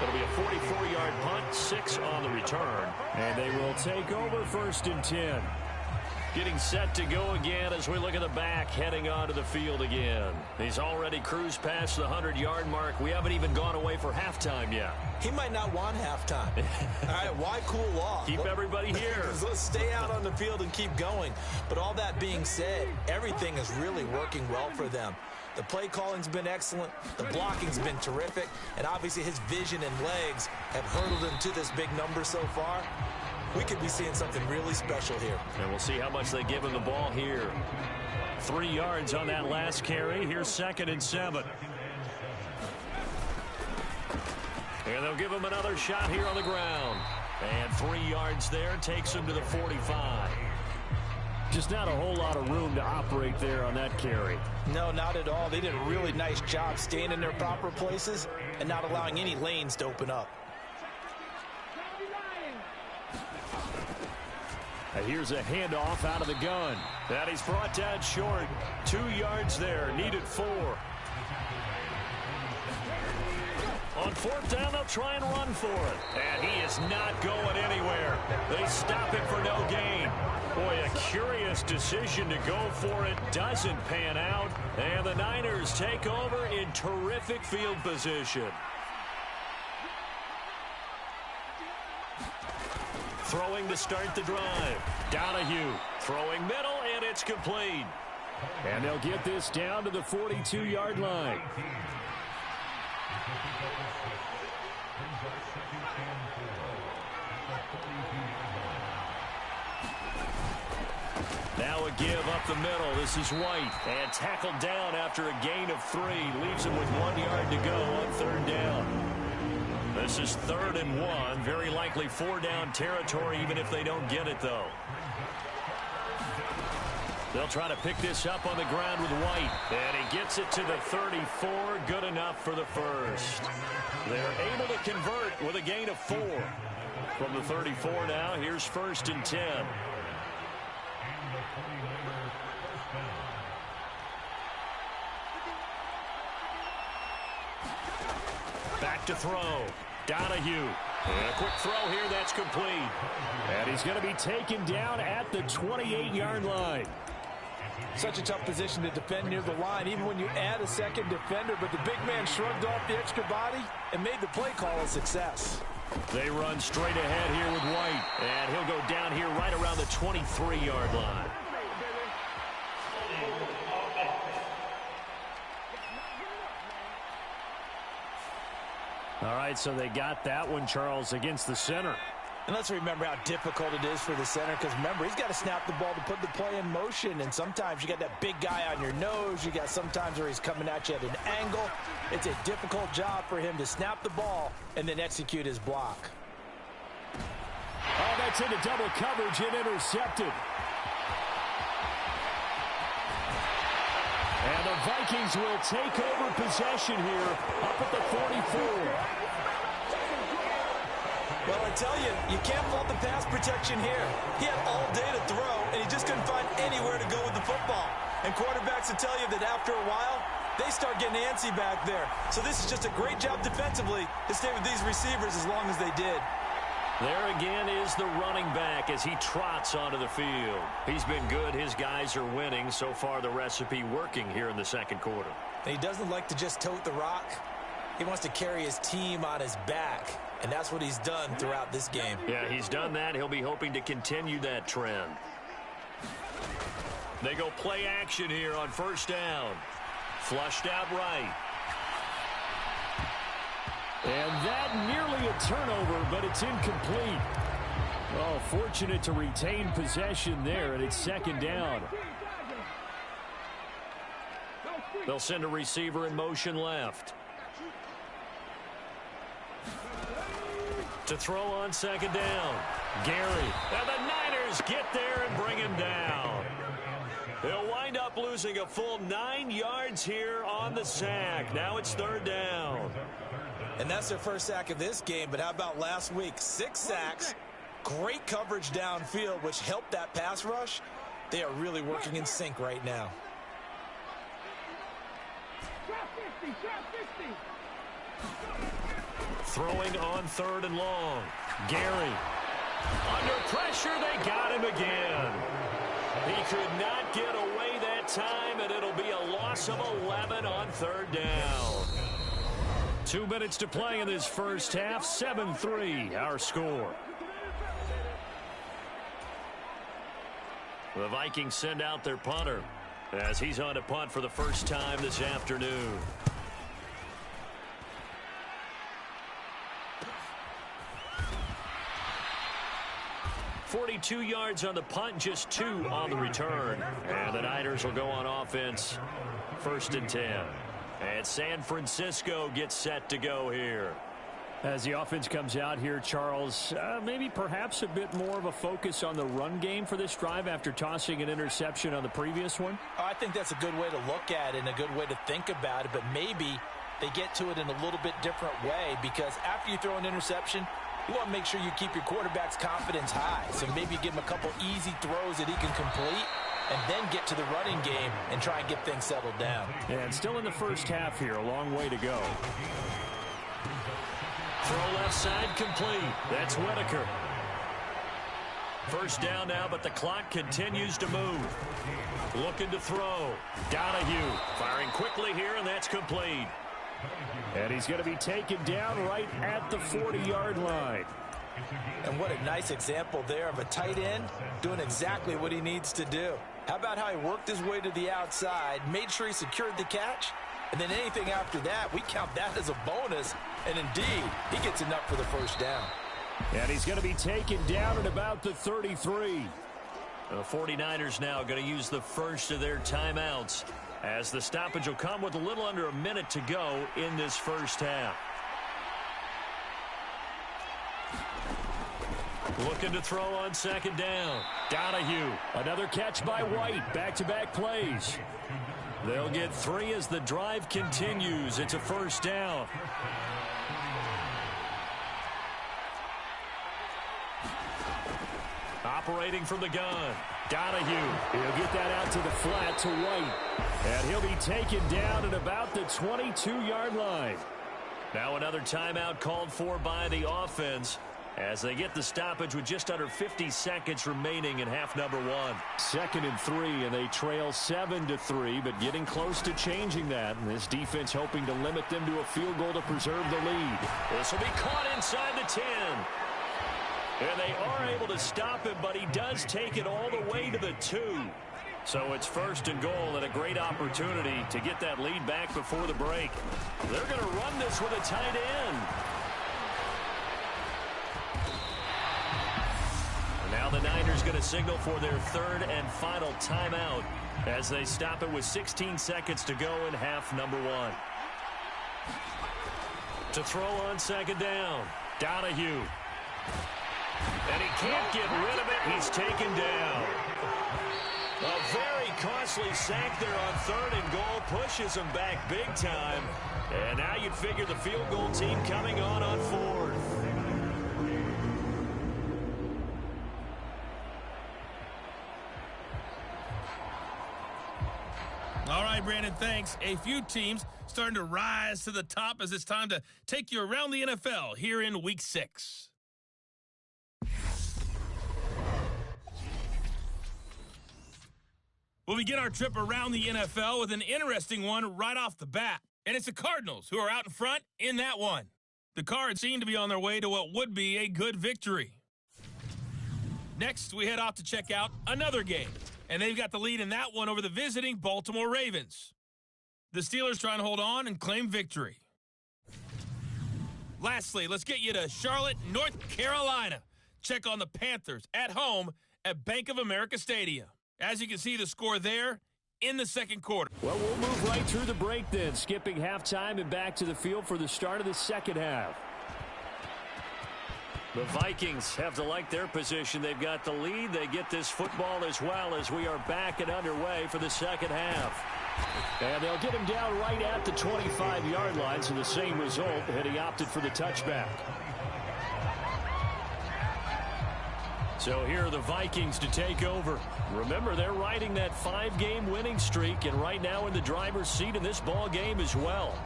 S2: It'll be a 44-yard punt, 6 on the return.
S5: And they will take over 1st and 10.
S2: Getting set to go again as we look at the back heading onto the field again. He's already cruised past the 100-yard mark. We haven't even gone away for halftime yet.
S3: He might not want halftime. All right, why cool off?
S2: Keep everybody here.
S3: Let's stay out on the field and keep going. But all that being said, everything is really working well for them. The play calling's been excellent. The blocking's been terrific. And obviously his vision and legs have hurdled him to this big number so far. We could be seeing something really special here.
S2: And we'll see how much they give him the ball here. 3 yards on that last carry. Here's 2nd and 7. And they'll give him another shot here on the ground. And 3 yards there takes him to the 45.
S5: Just not a whole lot of room to operate there on that carry.
S3: No, not at all. They did a really nice job staying in their proper places and not allowing any lanes to open up.
S5: And here's a handoff out of the gun.
S2: That he's brought down short. 2 yards there. Needed 4. On 4th down, they'll try and run for it. And he is not going anywhere. They stop him for no gain. Boy, a curious decision to go for it. Doesn't pan out. And the Niners take over in terrific field position. Throwing to start the drive. Donahue throwing middle, and it's complete.
S5: And they'll get this down to the 42-yard line.
S2: Now a give up the middle. This is White. And tackled down after a gain of 3. Leaves him with 1 yard to go on 3rd down. This is 3rd and 1. Very likely 4-down territory, even if they don't get it, though. They'll try to pick this up on the ground with White. And he gets it to the 34. Good enough for the first. They're able to convert with a gain of 4. From the 34 now, here's 1st and 10. Back to throw. Donahue. And a quick throw here, that's complete.
S5: And he's going to be taken down at the 28-yard line.
S3: Such a tough position to defend near the line, even when you add a second defender, but the big man shrugged off the extra body and made the play call a success.
S2: They run straight ahead here with White, and he'll go down here right around the 23-yard line.
S5: All right, so they got that one, Charles, against the center.
S3: And let's remember how difficult it is for the center, because remember, he's got to snap the ball to put the play in motion, and sometimes you got that big guy on your nose. You got sometimes where he's coming at you at an angle. It's a difficult job for him to snap the ball and then execute his block.
S5: Oh, that's into double coverage and intercepted. And the Vikings will take over possession here up at the 44.
S3: Well, I tell you, you can't fault the pass protection here. He had all day to throw, and he just couldn't find anywhere to go with the football. And quarterbacks will tell you that after a while, they start getting antsy back there. So this is just a great job defensively to stay with these receivers as long as they did.
S2: There again is the running back as he trots onto the field. He's been good. His guys are winning. So far, the recipe working here in the second quarter.
S3: And he doesn't like to just tote the rock. He wants to carry his team on his back. And that's what he's done throughout this game.
S2: Yeah, he's done that. He'll be hoping to continue that trend. They go play action here on 1st down. Flushed out right.
S5: And that nearly a turnover, but it's incomplete. Oh, fortunate to retain possession there, and it's 2nd down.
S2: They'll send a receiver in motion left. To throw on 2nd down. Gary. And the Niners get there and bring him down. They'll wind up losing a full 9 yards here on the sack. Now it's 3rd down.
S3: And that's their first sack of this game, but how about last week? 6 sacks, great coverage downfield, which helped that pass rush. They are really working in sync right now.
S2: Throwing on 3rd and long. Gary. Under pressure, they got him again. He could not get away that time, and it'll be a loss of 11 on third down. 2 minutes to play in this first half. 7-3, our score. The Vikings send out their punter as he's on to punt for the first time this afternoon. 42 yards on the punt, just 2 on the return. And the Niners will go on offense, 1st and 10. And San Francisco gets set to go here.
S5: As the offense comes out here, Charles, maybe perhaps a bit more of a focus on the run game for this drive after tossing an interception on the previous one?
S3: I think that's a good way to look at it and a good way to think about it, but maybe they get to it in a little bit different way, because after you throw an interception, you want to make sure you keep your quarterback's confidence high. So maybe give him a couple easy throws that he can complete and then get to the running game and try and get things settled down.
S5: And still in the first half here, a long way to go.
S2: Throw left side complete. That's Whitaker. First down now, but the clock continues to move. Looking to throw. Donahue firing quickly here, and that's complete.
S5: And he's going to be taken down right at the 40-yard line.
S3: And what a nice example there of a tight end doing exactly what he needs to do. How about how he worked his way to the outside, made sure he secured the catch, and then anything after that, we count that as a bonus. And indeed, he gets enough for the first down.
S5: And he's going to be taken down at about the 33.
S2: The 49ers now going to use the first of their timeouts, as the stoppage will come with a little under a minute to go in this first half. Looking to throw on second down. Donahue.
S5: Another catch by White. Back-to-back plays.
S2: They'll get 3 as the drive continues. It's a first down. Operating from the gun. Donahue.
S5: He'll get that out to the flat to White. And he'll be taken down at about the 22-yard line.
S2: Now another timeout called for by the offense, as they get the stoppage with just under 50 seconds remaining in half number 1.
S5: 2nd and 3, and they trail 7-3, but getting close to changing that. And this defense hoping to limit them to a field goal to preserve the lead.
S2: This will be caught inside the 10. And they are able to stop him, but he does take it all the way to the 2. So it's 1st and goal, and a great opportunity to get that lead back before the break. They're going to run this with a tight end. Now the Niners going to signal for their 3rd and final timeout as they stop it with 16 seconds to go in half number 1. To throw on second down, Donahue. And he can't get rid of it. He's taken down. A very costly sack there on 3rd and goal. Pushes him back big time. And now you'd figure the field goal team coming on 4th.
S4: All right, Brandon, thanks. A few teams starting to rise to the top as it's time to take you around the NFL here in Week 6. We'll begin our trip around the NFL with an interesting one right off the bat. And it's the Cardinals who are out in front in that one. The Cards seem to be on their way to what would be a good victory. Next, we head off to check out another game. And they've got the lead in that one over the visiting Baltimore Ravens. The Steelers trying to hold on and claim victory. Lastly, let's get you to Charlotte, North Carolina. Check on the Panthers at home at Bank of America Stadium. As you can see, the score there in the second quarter.
S5: Well, we'll move right through the break then, skipping halftime and back to the field for the start of the second half.
S2: The Vikings have to like their position. They've got the lead. They get this football as well as we are back and underway for the second half.
S5: And they'll get him down right at the 25-yard line, so the same result, and he opted for the touchback.
S2: So here are the Vikings to take over. Remember, they're riding that 5-game winning streak, and right now in the driver's seat in this ball game as well.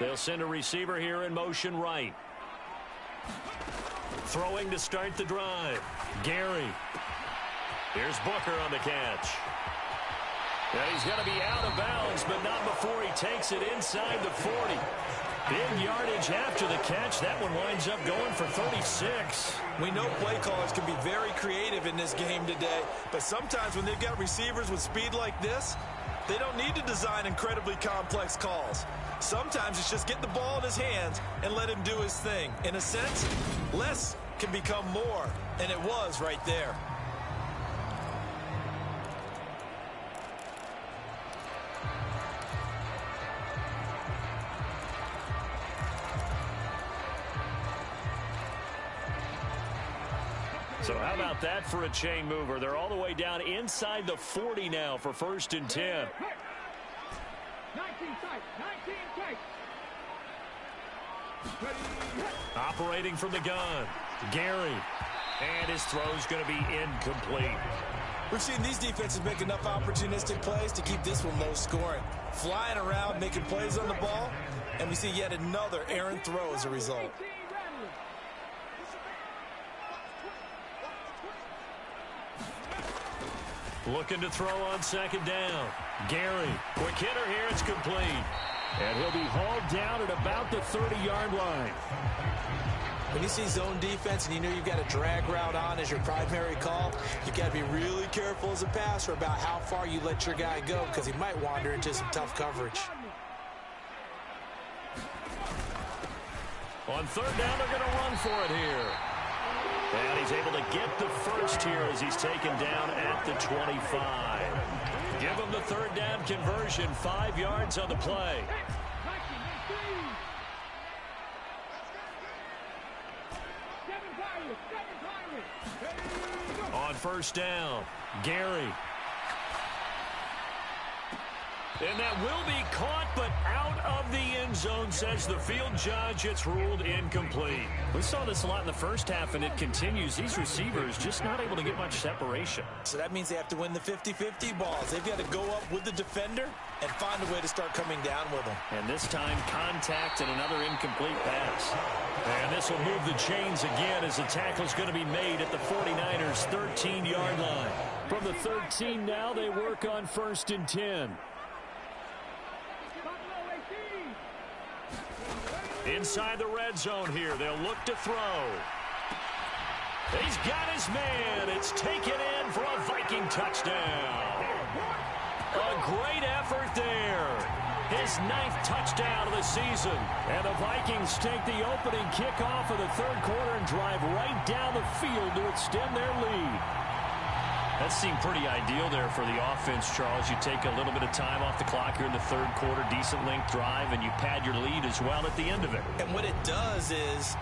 S2: They'll send a receiver here in motion right. Throwing to start the drive. Gary. Here's Booker on the catch. And he's going to be out of bounds, but not before he takes it inside the 40. Big yardage after the catch. That one winds up going for 36.
S3: We know play callers can be very creative in this game today, but sometimes when they've got receivers with speed like this, they don't need to design incredibly complex calls. Sometimes it's just get the ball in his hands and let him do his thing. In a sense, less can become more, and it was right there.
S2: So how about that for a chain mover? They're all the way down inside the 40 now for 1st and 10.
S7: 19 tight. 19 tight.
S2: Operating from the gun. Gary. And his throw's going to be incomplete.
S3: We've seen these defenses make enough opportunistic plays to keep this one low scoring. Flying around, making plays on the ball, and we see yet another errant throw as a result.
S2: Looking to throw on 2nd down. Gary. Quick hitter here. It's complete.
S5: And he'll be hauled down at about the 30-yard line.
S3: When you see zone defense and you know you've got a drag route on as your primary call, you've got to be really careful as a passer about how far you let your guy go because he might wander into some tough coverage.
S2: On 3rd down, they're going to run for it here. And he's able to get the first here as he's taken down at the 25. Give him the 3rd down conversion, 5 yards on the play. On 1st down, Gary. And that will be caught, but out of the end zone, says the field judge. It's ruled incomplete.
S5: We saw this a lot in the first half, and it continues. These receivers just not able to get much separation.
S3: So that means they have to win the 50-50 balls. They've got to go up with the defender and find a way to start coming down with them.
S5: And this time, contact and another incomplete pass.
S2: And this will move the chains again as the tackle's going to be made at the 49ers' 13-yard line.
S5: From the 13 now, they work on 1st and 10.
S2: Inside the red zone here, they'll look to throw. He's got his man. It's taken in for a Viking touchdown. A great effort there. His 9th touchdown of the season.
S5: And the Vikings take the opening kickoff of the 3rd quarter and drive right down the field to extend their lead.
S2: That seemed pretty ideal there for the offense, Charles. You take a little bit of time off the clock here in the 3rd quarter, decent length drive, and you pad your lead as well at the end of it.
S3: And what it does is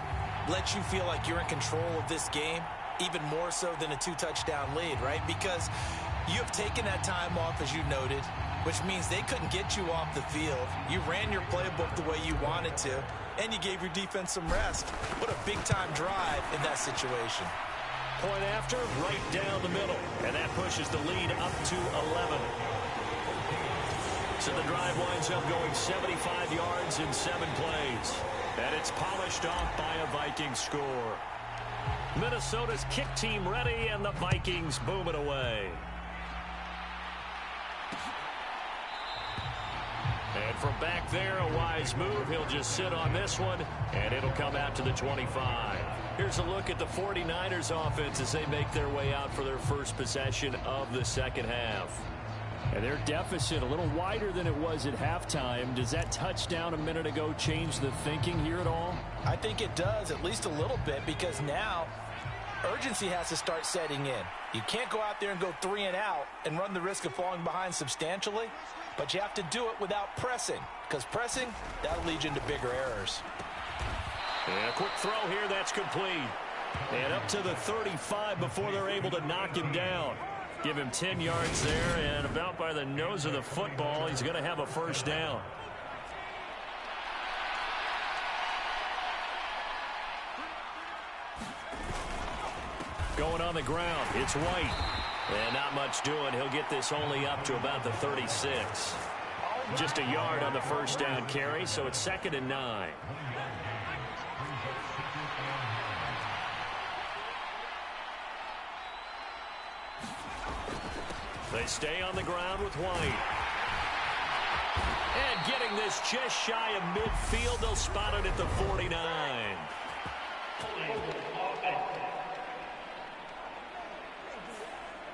S3: let you feel like you're in control of this game, even more so than a 2-touchdown lead, right? Because you have taken that time off, as you noted, which means they couldn't get you off the field. You ran your playbook the way you wanted to, and you gave your defense some rest. What a big-time drive in that situation.
S2: Point after, right down the middle. And that pushes the lead up to 11. So the drive winds up going 75 yards in 7 plays. And it's polished off by a Vikings score. Minnesota's kick team ready, and the Vikings boom it away. And from back there, a wise move. He'll just sit on this one, and it'll come out to the 25. Here's a look at the 49ers offense as they make their way out for their first possession of the 2nd half.
S5: And their deficit a little wider than it was at halftime. Does that touchdown a minute ago change the thinking here at all?
S3: I think it does, at least a little bit, because now urgency has to start setting in. You can't go out there and go 3 and out and run the risk of falling behind substantially, but you have to do it without pressing, because pressing, that'll lead you into bigger errors.
S2: And a quick throw here, that's complete. And up to the 35 before they're able to knock him down. Give him 10 yards there, and about by the nose of the football, he's going to have a 1st down. Going on the ground, it's White. And not much doing. He'll get this only up to about the 36. Just a yard on the first down carry, so it's 2nd and 9. They stay on the ground with White. And getting this just shy of midfield, they'll spot it at the 49.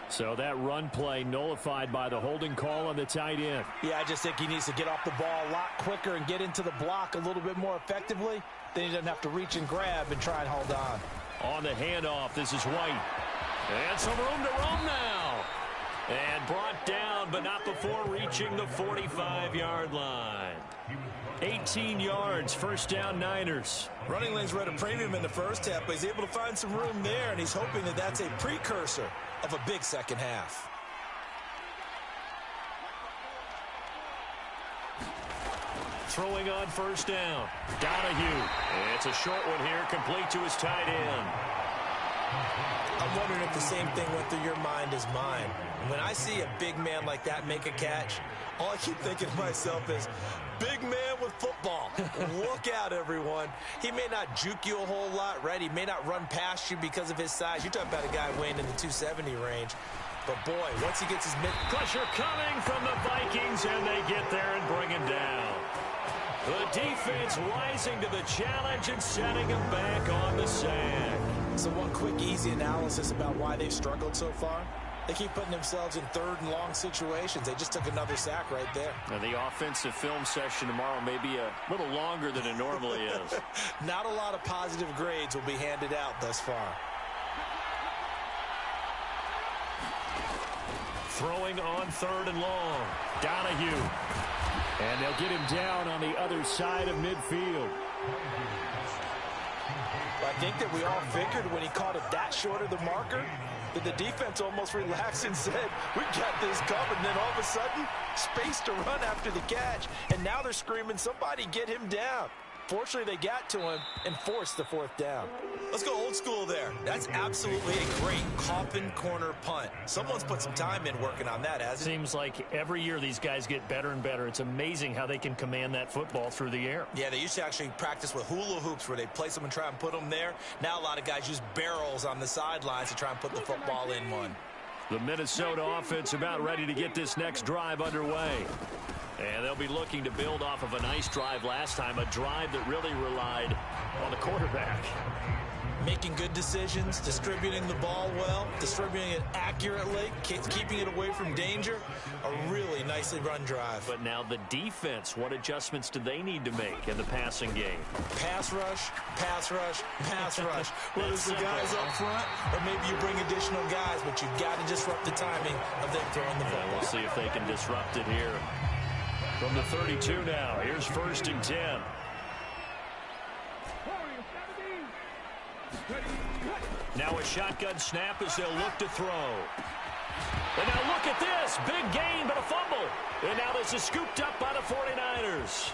S5: So that run play nullified by the holding call on the tight end.
S3: Yeah, I just think he needs to get off the ball a lot quicker and get into the block a little bit more effectively. Then he doesn't have to reach and grab and try and hold on.
S2: On the handoff, this is White. And some room to roam now. And brought down, but not before reaching the 45-yard line. 18 yards, first down Niners.
S3: Running lanes were at a premium in the first half, but he's able to find some room there, and he's hoping that that's a precursor of a big second half.
S2: Throwing on first down. Donahue. It's a short one here, complete to his tight end.
S3: I'm wondering if the same thing went through your mind as mine. When I see a big man like that make a catch, all I keep thinking to myself is, big man with football. Look out, everyone. He may not juke you a whole lot, right? He may not run past you because of his size. You're talking about a guy weighing in the 270 range. But, boy, once he gets his mid...
S2: Pressure coming from the Vikings, and they get there and bring him down. The defense rising to the challenge and setting him back on the sack.
S3: So one quick, easy analysis about why they've struggled so far. They keep putting themselves in third and long situations. They just took another sack right there.
S2: Now, the offensive film session tomorrow may be a little longer than it normally is.
S3: Not a lot of positive grades will be handed out thus far.
S2: Throwing on 3rd and long. Donahue.
S5: And they'll get him down on the other side of midfield.
S3: I think that we all figured when he called it that short of the marker, that the defense almost relaxed and said, we got this covered. And then all of a sudden, space to run after the catch. And now they're screaming, somebody get him down. Fortunately, they got to him and forced the 4th down. Let's go old school there. That's absolutely a great coffin corner punt. Someone's put some time in working on that, hasn't it?
S2: Seems like every year these guys get better and better. It's amazing how they can command that football through the air.
S3: Yeah, they used to actually practice with hula hoops where they place them and try and put them there. Now a lot of guys use barrels on the sidelines to try and put the football in one.
S2: The Minnesota offense about ready to get this next drive underway. And they'll be looking to build off of a nice drive last time, a drive that really relied on the quarterback.
S3: Making good decisions, distributing the ball well, distributing it accurately, keeping it away from danger. A really nicely run drive.
S2: But now the defense, what adjustments do they need to make in the passing game?
S3: Pass rush, pass rush, pass rush. Whether it's the guys up front or maybe you bring additional guys, but you've got to disrupt the timing of them throwing the football.
S2: We'll see if they can disrupt it here. From the 32 now, here's 1st and 10. Now a shotgun snap as they'll look to throw. And now look at this. Big gain, but a fumble. And now this is scooped up by the 49ers.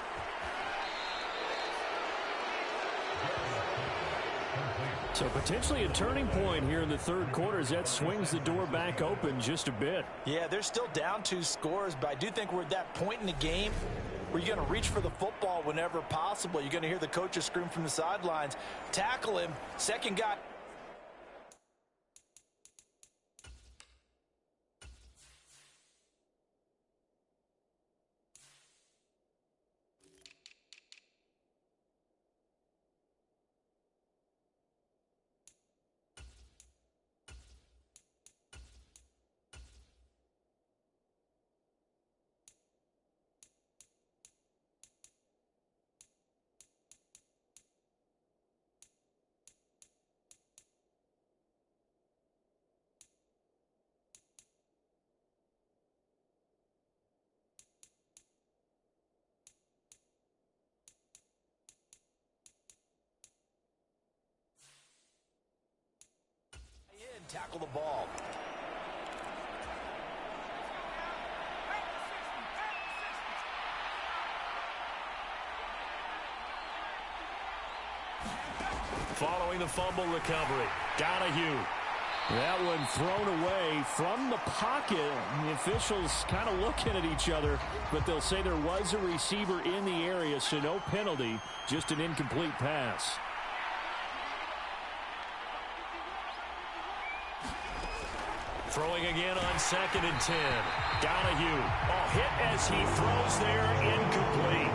S5: So potentially a turning point here in the 3rd quarter as that swings the door back open just a bit.
S3: Yeah, they're still down 2 scores, but I do think we're at that point in the game where you're going to reach for the football whenever possible. You're going to hear the coaches scream from the sidelines, tackle him, second guy. Tackle the ball.
S2: Following the fumble recovery, Donahue.
S5: That one thrown away from the pocket. The officials kind of looking at each other, but they'll say there was a receiver in the area, so no penalty, just an incomplete pass.
S2: Throwing again on 2nd and 10. Donahue. Hit as he throws there, incomplete.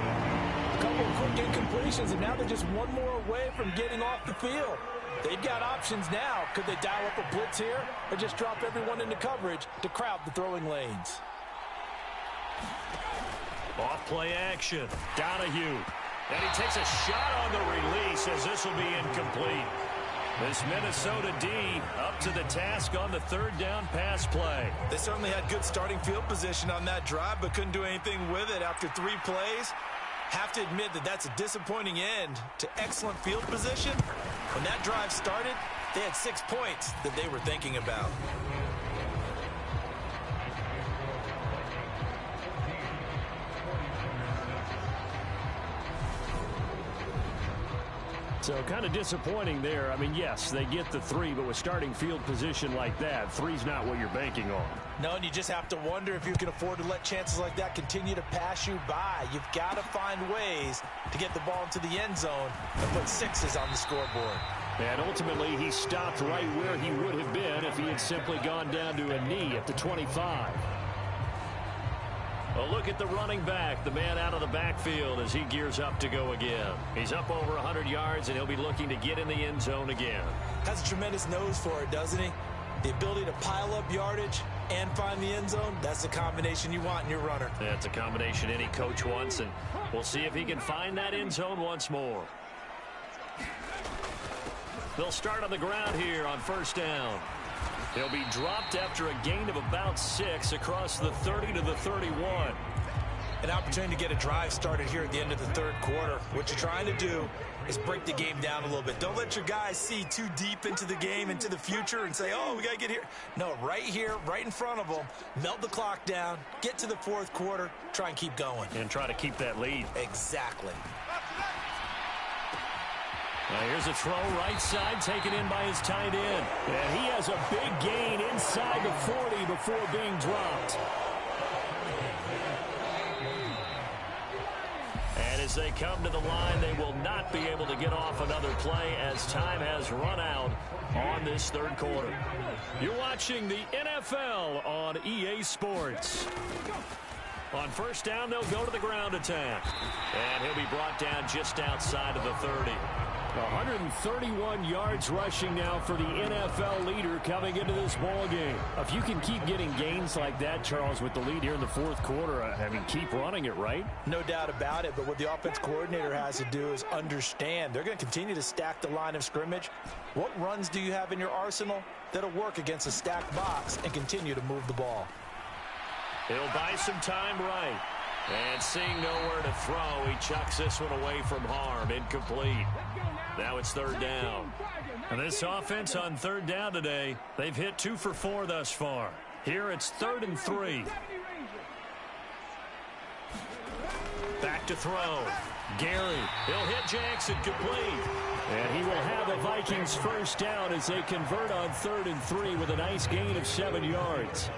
S3: A couple of quick incompletions, and now they're just one more away from getting off the field. They've got options now. Could they dial up a blitz here or just drop everyone into coverage to crowd the throwing lanes?
S2: Off play action. Donahue. And he takes a shot on the release as this will be incomplete. This Minnesota D up to the task on the 3rd down pass play.
S3: They certainly had good starting field position on that drive, but couldn't do anything with it after 3 plays. Have to admit that that's a disappointing end to excellent field position. When that drive started, they had 6 points that they were thinking about.
S5: So kind of disappointing there. I mean, yes, they get the 3, but with starting field position like that, 3's not what you're banking on.
S3: No, and you just have to wonder if you can afford to let chances like that continue to pass you by. You've got to find ways to get the ball into the end zone and put 6s on the scoreboard.
S5: And ultimately, he stopped right where he would have been if he had simply gone down to a knee at the 25.
S2: A look at the running back, the man out of the backfield as he gears up to go again. He's up over 100 yards, and he'll be looking to get in the end zone again.
S3: Has a tremendous nose for it, doesn't he? The ability to pile up yardage and find the end zone, that's the combination you want in your runner.
S2: That's a combination any coach wants, and we'll see if he can find that end zone once more. They'll start on the ground here on 1st down. He'll be dropped after a gain of about 6 across the 30 to the 31.
S3: An opportunity to get a drive started here at the end of the 3rd quarter. What you're trying to do is break the game down a little bit. Don't let your guys see too deep into the game, into the future, and say, oh, we got to get here. No, right here, right in front of them, melt the clock down, get to the 4th quarter, try and keep going.
S2: And try to keep that lead.
S3: Exactly.
S5: Now here's a throw right side taken in by his tight end. And he has a big gain inside the 40 before being dropped.
S2: And as they come to the line, they will not be able to get off another play as time has run out on this 3rd quarter. You're watching the NFL on EA Sports. On 1st down, they'll go to the ground attack. And he'll be brought down just outside of the 30.
S5: 131 yards rushing now for the NFL leader coming into this ball game. If you can keep getting gains like that, Charles, with the lead here in the 4th quarter, I mean, keep running it, right?
S3: No doubt about it, but what the offense coordinator has to do is understand they're going to continue to stack the line of scrimmage. What runs do you have in your arsenal that'll work against a stacked box and continue to move the ball?
S2: He'll buy some time right. And seeing nowhere to throw, he chucks this one away from harm. Incomplete. Now it's 3rd down. And this offense on 3rd down today, they've hit 2 for 4 thus far. Here it's 3rd and 3. Back to throw. Gary. He'll hit Jackson complete.
S5: And he will have the Vikings 1st down as they convert on 3rd and 3 with a nice gain of 7 yards.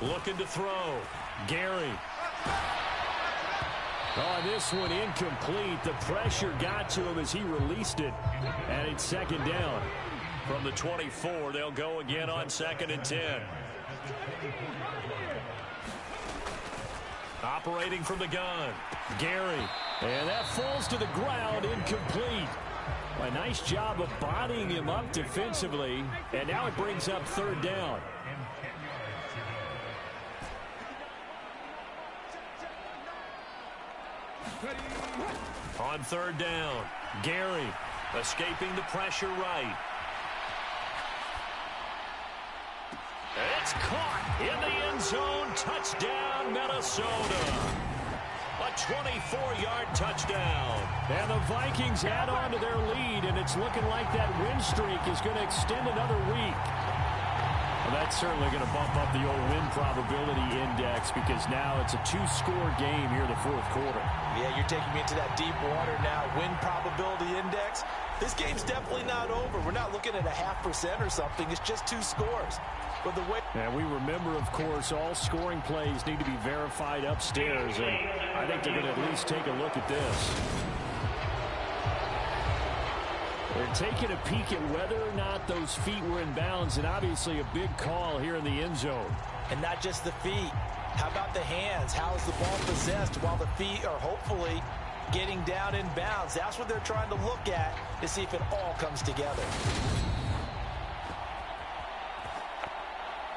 S2: Looking to throw. Gary.
S5: Oh, this one incomplete. The pressure got to him as he released it. And it's 2nd down.
S2: From the 24, they'll go again on 2nd and 10. Operating from the gun. Gary.
S5: And that falls to the ground, incomplete. A nice job of bodying him up defensively. And now it brings up 3rd down.
S2: On 3rd down, Gary escaping the pressure right. It's caught in the end zone. Touchdown, Minnesota. A 24-yard touchdown.
S5: And the Vikings add on to their lead, and it's looking like that win streak is going to extend another week. Well, that's certainly going to bump up the old win probability index because now it's a 2-score game here in the fourth quarter.
S3: Yeah, you're taking me into that deep water now. Win probability index. This game's definitely not over. We're not looking at a 0.5% or something. It's just 2 scores. But the way
S5: and we remember, of course, all scoring plays need to be verified upstairs, and I think they're going to at least take a look at this. They're taking a peek at whether or not those feet were in bounds, and obviously a big call here in the end zone.
S3: And not just the feet. How about the hands? How is the ball possessed while the feet are hopefully getting down in bounds? That's what they're trying to look at to see if it all comes together.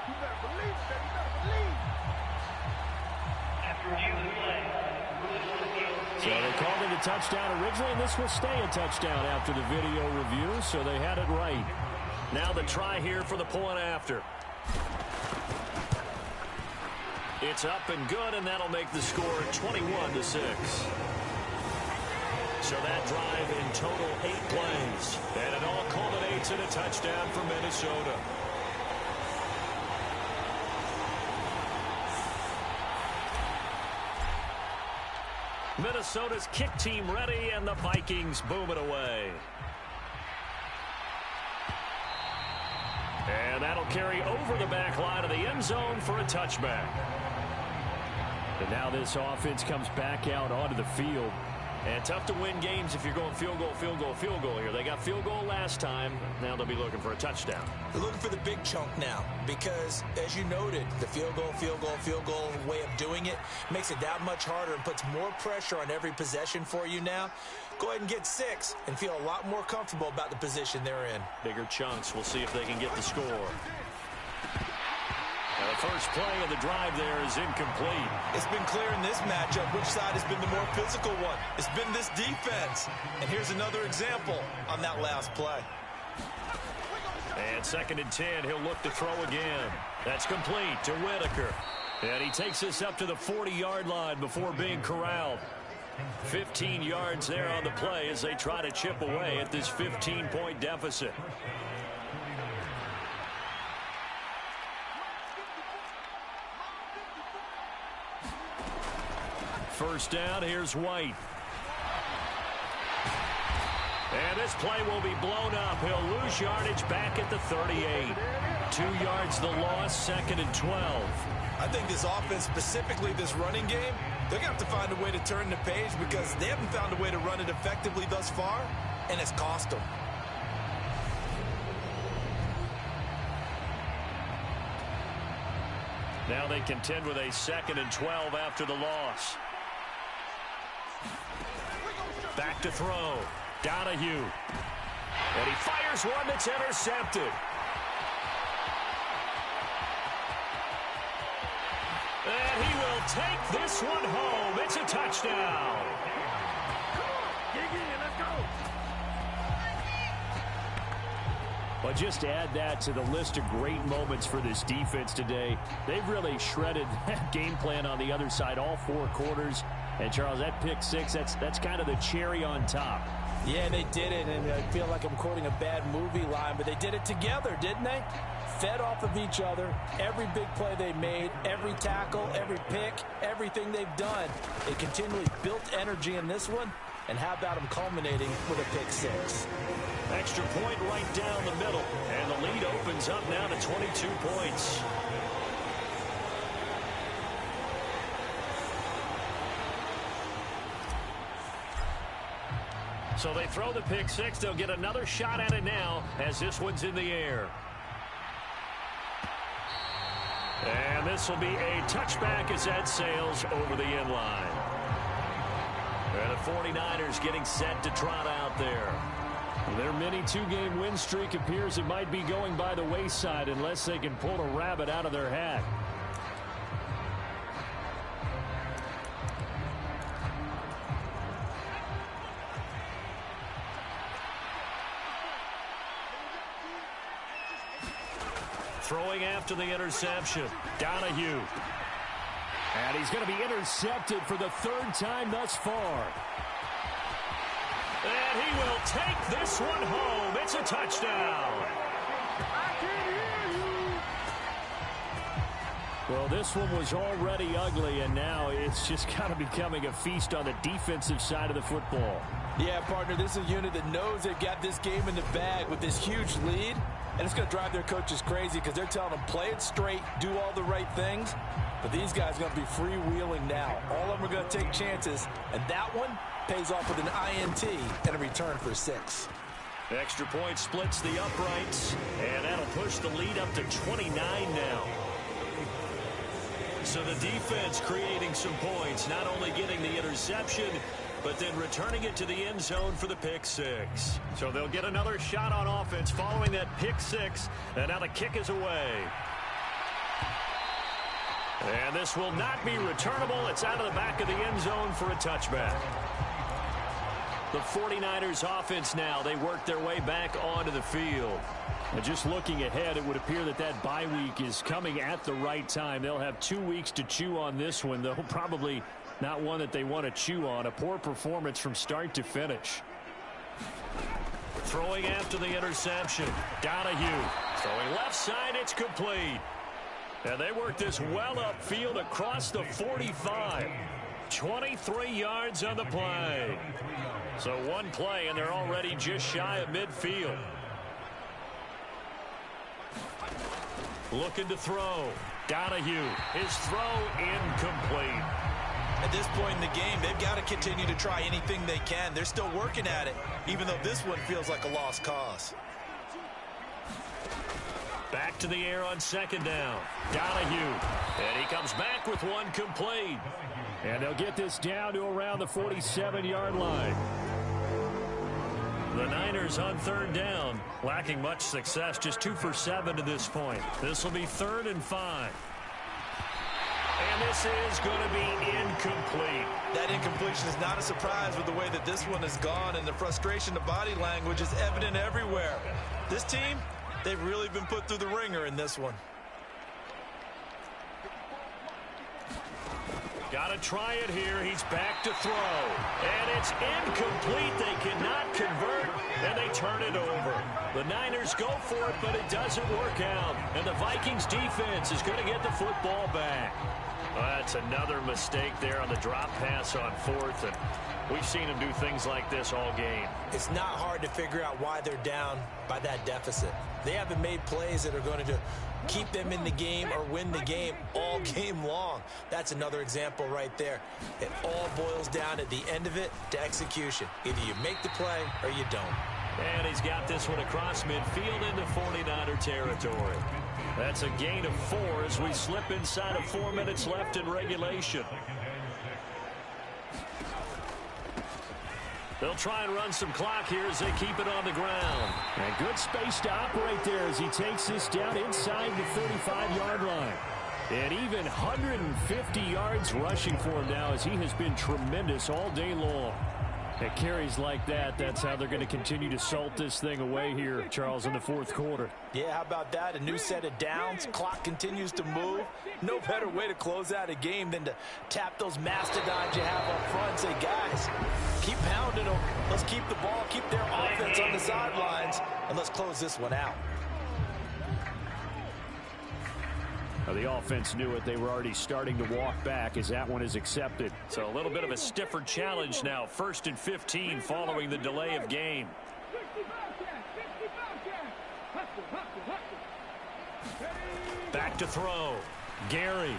S7: You better believe it, you better believe.
S5: So they called it a touchdown originally, and this will stay a touchdown after the video review, so they had it right.
S2: Now the try here for the point after. It's up and good, and that'll make the score 21-6. So that drive in total 8 plays. And it all culminates in a touchdown for Minnesota. Minnesota's kick team ready, and the Vikings boom it away. And that'll carry over the back line of the end zone for a touchback.
S5: And now this offense comes back out onto the field.
S2: And tough to win games if you're going field goal, field goal, field goal here. They got field goal last time. Now they'll be looking for a touchdown.
S3: They're looking for the big chunk now because, as you noted, the field goal way of doing it makes it that much harder and puts more pressure on every possession for you now. Go ahead and get 6 and feel a lot more comfortable about the position they're in.
S2: Bigger chunks. We'll see if they can get the score. The first play of the drive there is incomplete.
S3: It's been clear in this matchup which side has been the more physical one. It's been this defense. And here's another example on that last play.
S2: And 2nd and 10, he'll look to throw again. That's complete to Whitaker. And he takes this up to the 40-yard line before being corralled. 15 yards there on the play as they try to chip away at this 15-point deficit. First down, here's White. And this play will be blown up. He'll lose yardage back at the 38. 2 yards the loss, 2nd and 12.
S3: I think this offense, specifically this running game, they're going to have to find a way to turn the page because they haven't found a way to run it effectively thus far, and it's cost them.
S2: Now they contend with a 2nd and 12 after the loss. Back to throw. Donahue. And he fires one that's intercepted. And he will take this one home. It's a touchdown.
S7: Come on, dig in, let's go.
S5: Well, just to add that to the list of great moments for this defense today. They've really shredded that game plan on the other side all 4 quarters. And, Charles, that pick 6, that's kind of the cherry on top.
S3: Yeah, they did it, and I feel like I'm quoting a bad movie line, but they did it together, didn't they? Fed off of each other, every big play they made, every tackle, every pick, everything they've done. They continually built energy in this one, and how about them culminating with a pick 6?
S2: Extra point right down the middle, and the lead opens up now to 22 points. So they throw the pick 6. They'll get another shot at it now as this one's in the air. And this will be a touchback as that sails over the end line. And the 49ers getting set to trot out there.
S5: Their mini 2-game win streak appears it might be going by the wayside unless they can pull a rabbit out of their hat.
S2: Throwing after the interception, Donahue.
S5: And he's going to be intercepted for the 3rd time thus far.
S2: And he will take this one home. It's a touchdown.
S7: I can hear you.
S5: Well, this one was already ugly, and now it's just kind of becoming a feast on the defensive side of the football.
S3: Yeah, partner, this is a unit that knows they've got this game in the bag with this huge lead, and it's going to drive their coaches crazy because they're telling them play it straight, do all the right things. But these guys are going to be freewheeling now. All of them are going to take chances, and that one pays off with an INT and a return for 6.
S2: The extra point splits the uprights, and that'll push the lead up to 29 now. So the defense creating some points, not only getting the interception, but then returning it to the end zone for the pick 6. So they'll get another shot on offense following that pick 6, and now the kick is away. And this will not be returnable. It's out of the back of the end zone for a touchback. The 49ers offense now, they work their way back onto the field. And just looking ahead, it would appear that that bye week is coming at the right time. They'll have 2 weeks to chew on this one, though probably not one that they want to chew on. A poor performance from start to finish. Throwing after the interception. Donahue. Throwing left side, it's complete. And they work this well upfield across the 45. 23 yards on the play. So one play, and they're already just shy of midfield. Looking to throw. Donahue. His throw incomplete.
S3: At this point in the game, they've got to continue to try anything they can. They're still working at it, even though this one feels like a lost cause.
S2: Back to the air on second down. Donahue. And he comes back with one complete.
S5: And they'll get this down to around the 47-yard line.
S2: The Niners on third down, lacking much success, just 2 for 7 to this point. This will be 3rd and 5. And this is going to be incomplete.
S3: That incompletion is not a surprise with the way that this one has gone, and the frustration, the body language is evident everywhere. This team, they've really been put through the ringer in this one.
S2: Got to try it here. He's back to throw. And it's incomplete. They cannot convert, and they turn it over. The Niners go for it, but it doesn't work out. And the Vikings defense is going to get the football back. Well, that's another mistake there on the drop pass on 4th, and we've seen them do things like this all game.
S3: It's not hard to figure out why they're down by that deficit. They haven't made plays that are going to keep them in the game or win the game all game long. That's another example right there. It all boils down at the end of it to execution. Either you make the play or you don't.
S2: And he's got this one across midfield into 49er territory. That's a gain of 4 as we slip inside of 4 minutes left in regulation. They'll try and run some clock here as they keep it on the ground.
S5: And good space to operate there as he takes this down inside the 35-yard line. And even 150 yards rushing for him now as he has been tremendous all day long. At carries like that, that's how they're going to continue to salt this thing away here, Charles, in the 4th quarter.
S3: Yeah, how about that? A new set of downs. Clock continues to move. No better way to close out a game than to tap those mastodons you have up front and say, guys, keep pounding them. Let's keep the ball, keep their offense on the sidelines, and let's close this one out.
S5: Now, the offense knew it. They were already starting to walk back as that one is accepted.
S2: So a little bit of a stiffer challenge now. 1st and 15 following the delay of game. Back to throw. Gary.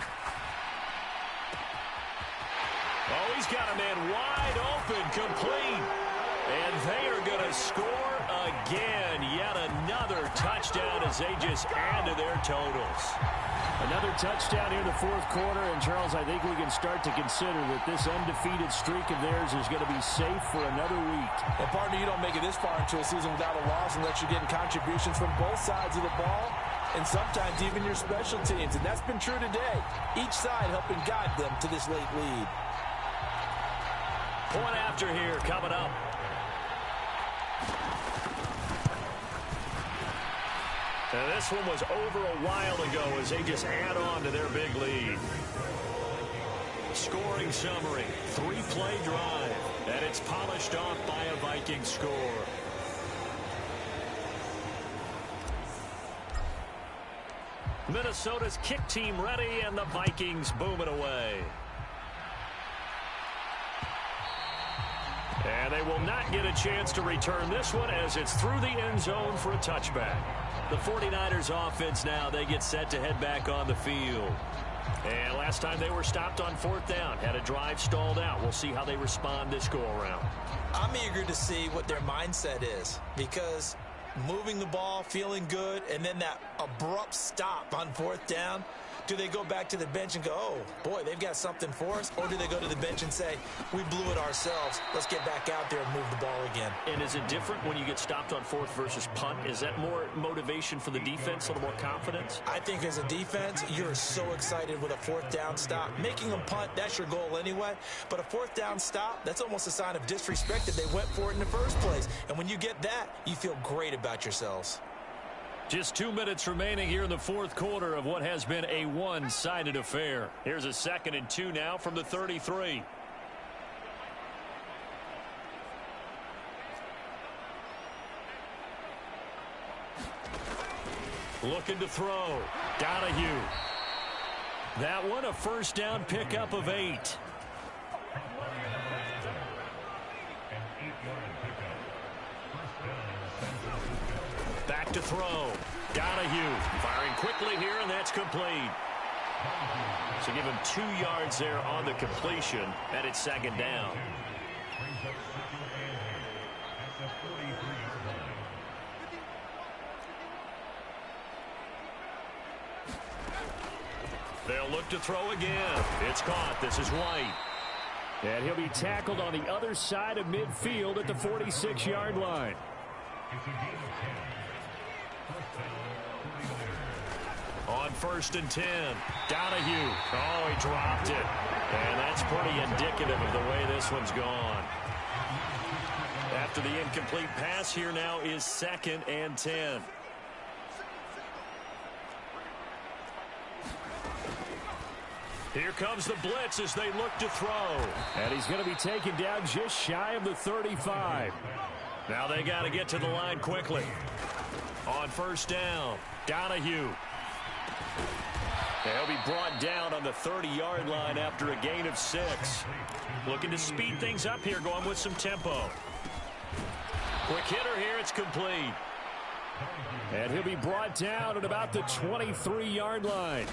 S2: Oh, he's got a man wide open, complete. And they are going to score again. Yet another touchdown as they just add to their totals.
S5: Another touchdown here in the 4th quarter, and Charles, I think we can start to consider that this undefeated streak of theirs is going to be safe for another week.
S3: Well, partner, you don't make it this far into a season without a loss unless you're getting contributions from both sides of the ball, and sometimes even your special teams, and that's been true today. Each side helping guide them to this late lead.
S2: Point after here coming up. And this one was over a while ago as they just add on to their big lead. Scoring summary, 3-play drive, and it's polished off by a Viking score. Minnesota's kick team ready, and the Vikings boom it away. And they will not get a chance to return this one as it's through the end zone for a touchback. The 49ers offense now, they get set to head back on the field. And last time they were stopped on 4th down, had a drive stalled out. We'll see how they respond this go-around.
S3: I'm eager to see what their mindset is, because moving the ball, feeling good, and then that abrupt stop on 4th down, do they go back to the bench and go, oh, boy, they've got something for us? Or do they go to the bench and say, we blew it ourselves, let's get back out there and move the ball again?
S2: And is it different when you get stopped on 4th versus punt? Is that more motivation for the defense, a little more confidence?
S3: I think as a defense, you're so excited with a 4th down stop. Making them punt, that's your goal anyway. But a 4th down stop, that's almost a sign of disrespect that they went for it in the first place. And when you get that, you feel great about yourselves.
S2: Just 2 minutes remaining here in the 4th quarter of what has been a one-sided affair. Here's a 2nd and 2 now from the 33. Looking to throw. Donahue. That one a 1st down pickup of 8. Back to throw. Donahue firing quickly here, and that's complete. So give him 2 yards there on the completion, and it's 2nd down. They'll look to throw again. It's caught. This is White.
S5: And he'll be tackled on the other side of midfield at the 46-yard line.
S2: On 1st and 10, Donahue. Oh, he dropped it. And that's pretty indicative of the way this one's gone. After the incomplete pass, here now is 2nd and 10. Here comes the blitz as they look to throw.
S5: And he's going to be taken down just shy of the 35.
S2: Now they got to get to the line quickly. On 1st down, Donahue. He'll be brought down on the 30-yard line after a gain of 6. Looking to speed things up here, going with some tempo. Quick hitter here, it's complete.
S5: And he'll be brought down at about the 23-yard line.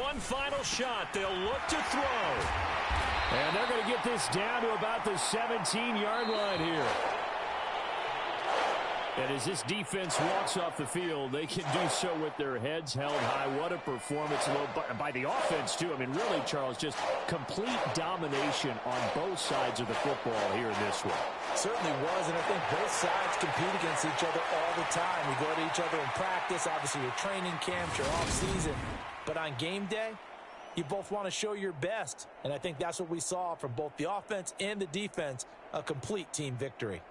S2: One final shot. They'll look to throw.
S5: And they're going to get this down to about the 17-yard line here. And as this defense walks off the field, they can do so with their heads held high. What a performance by the offense, too. I mean, really, Charles, just complete domination on both sides of the football here in this one.
S3: Certainly was, and I think both sides compete against each other all the time. We go to each other in practice, obviously your training camps, your off-season. But on game day, you both want to show your best. And I think that's what we saw from both the offense and the defense, a complete team victory.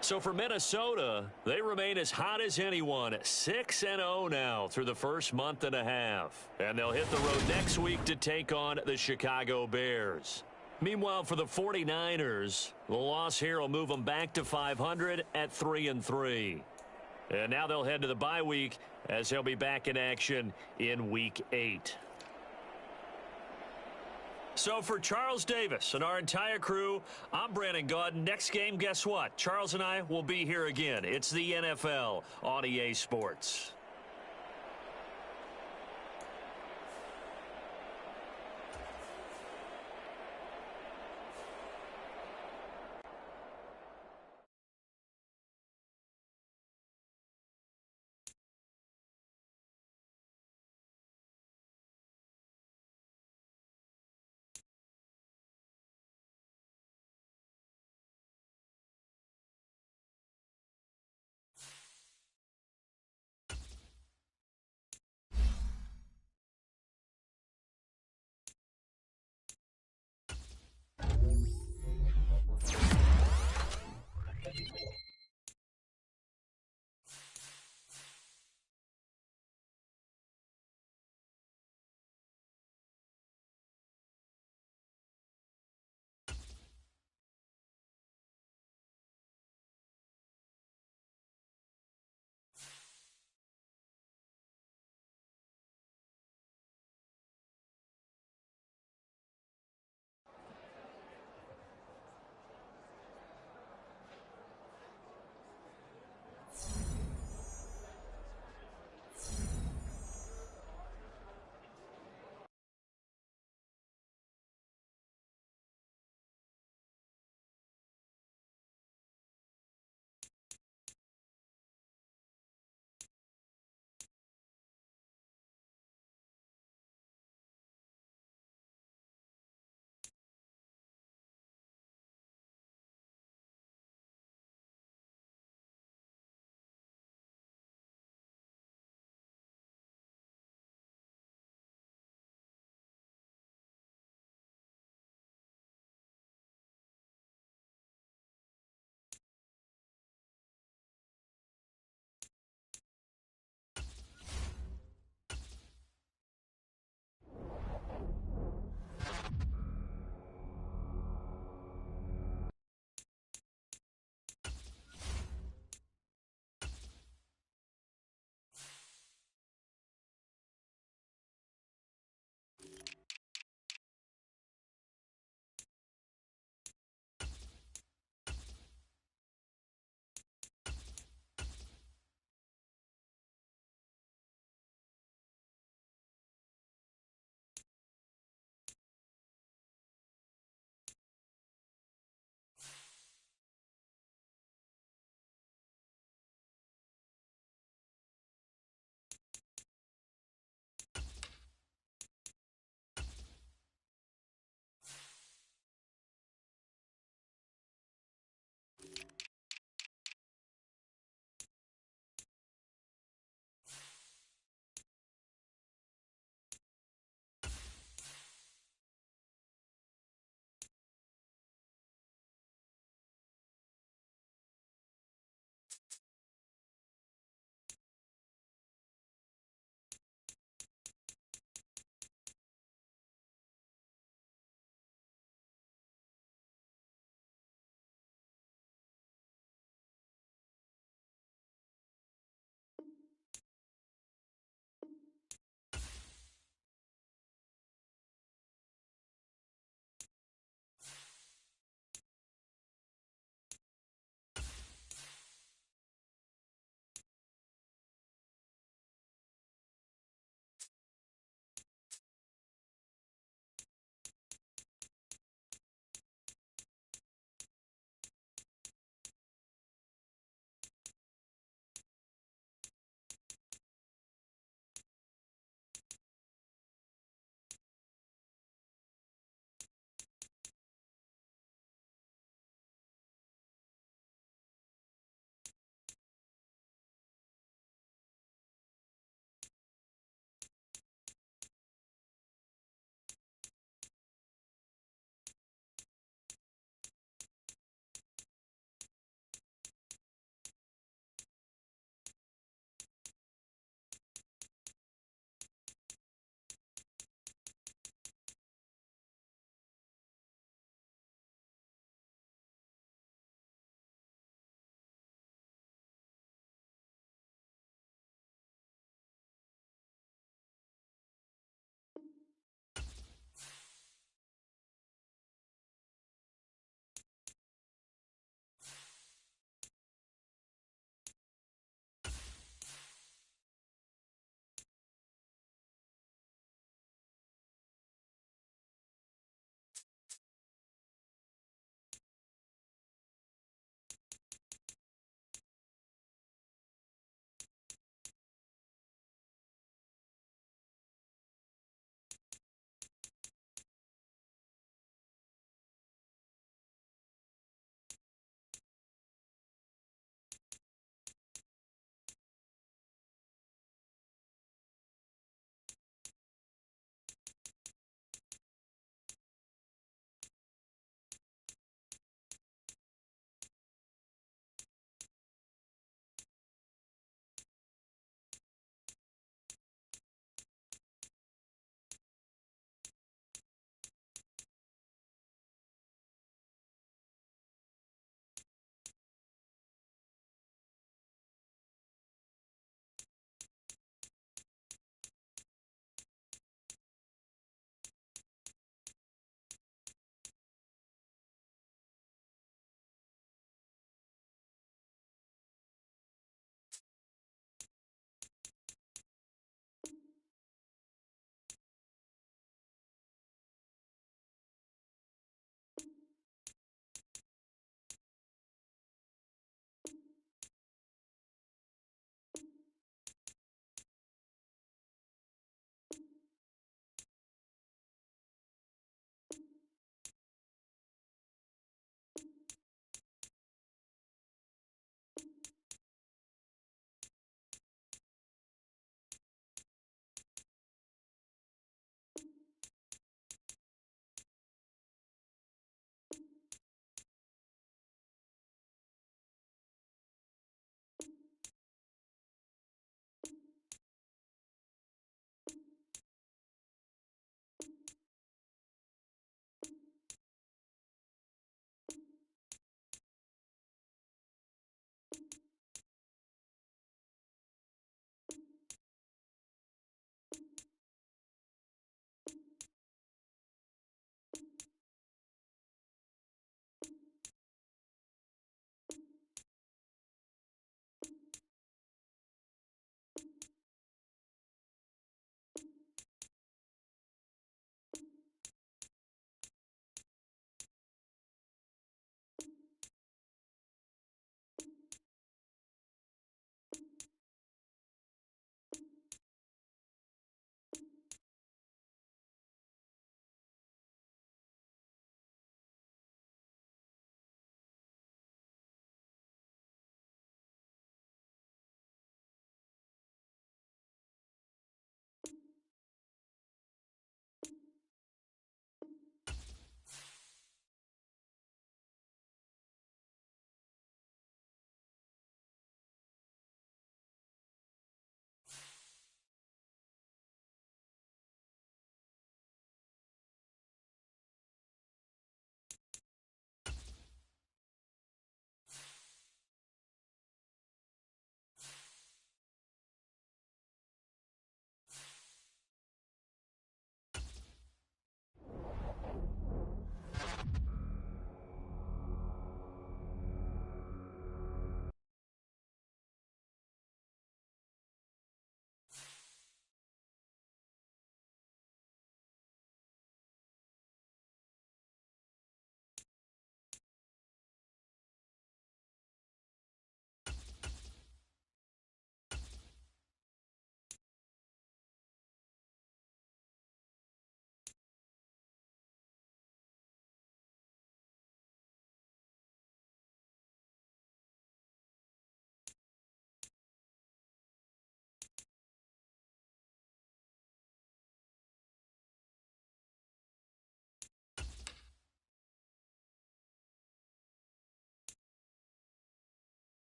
S2: So for Minnesota, they remain as hot as anyone, 6-0 now through the first month and a half. And they'll hit the road next week to take on the Chicago Bears. Meanwhile, for the 49ers, the loss here will move them back to 500 at 3-3. And now they'll head to the bye week as they'll be back in action in Week 8. So for Charles Davis and our entire crew, I'm Brandon Gaudin. Next game, guess what? Charles and I will be here again. It's the NFL on EA Sports.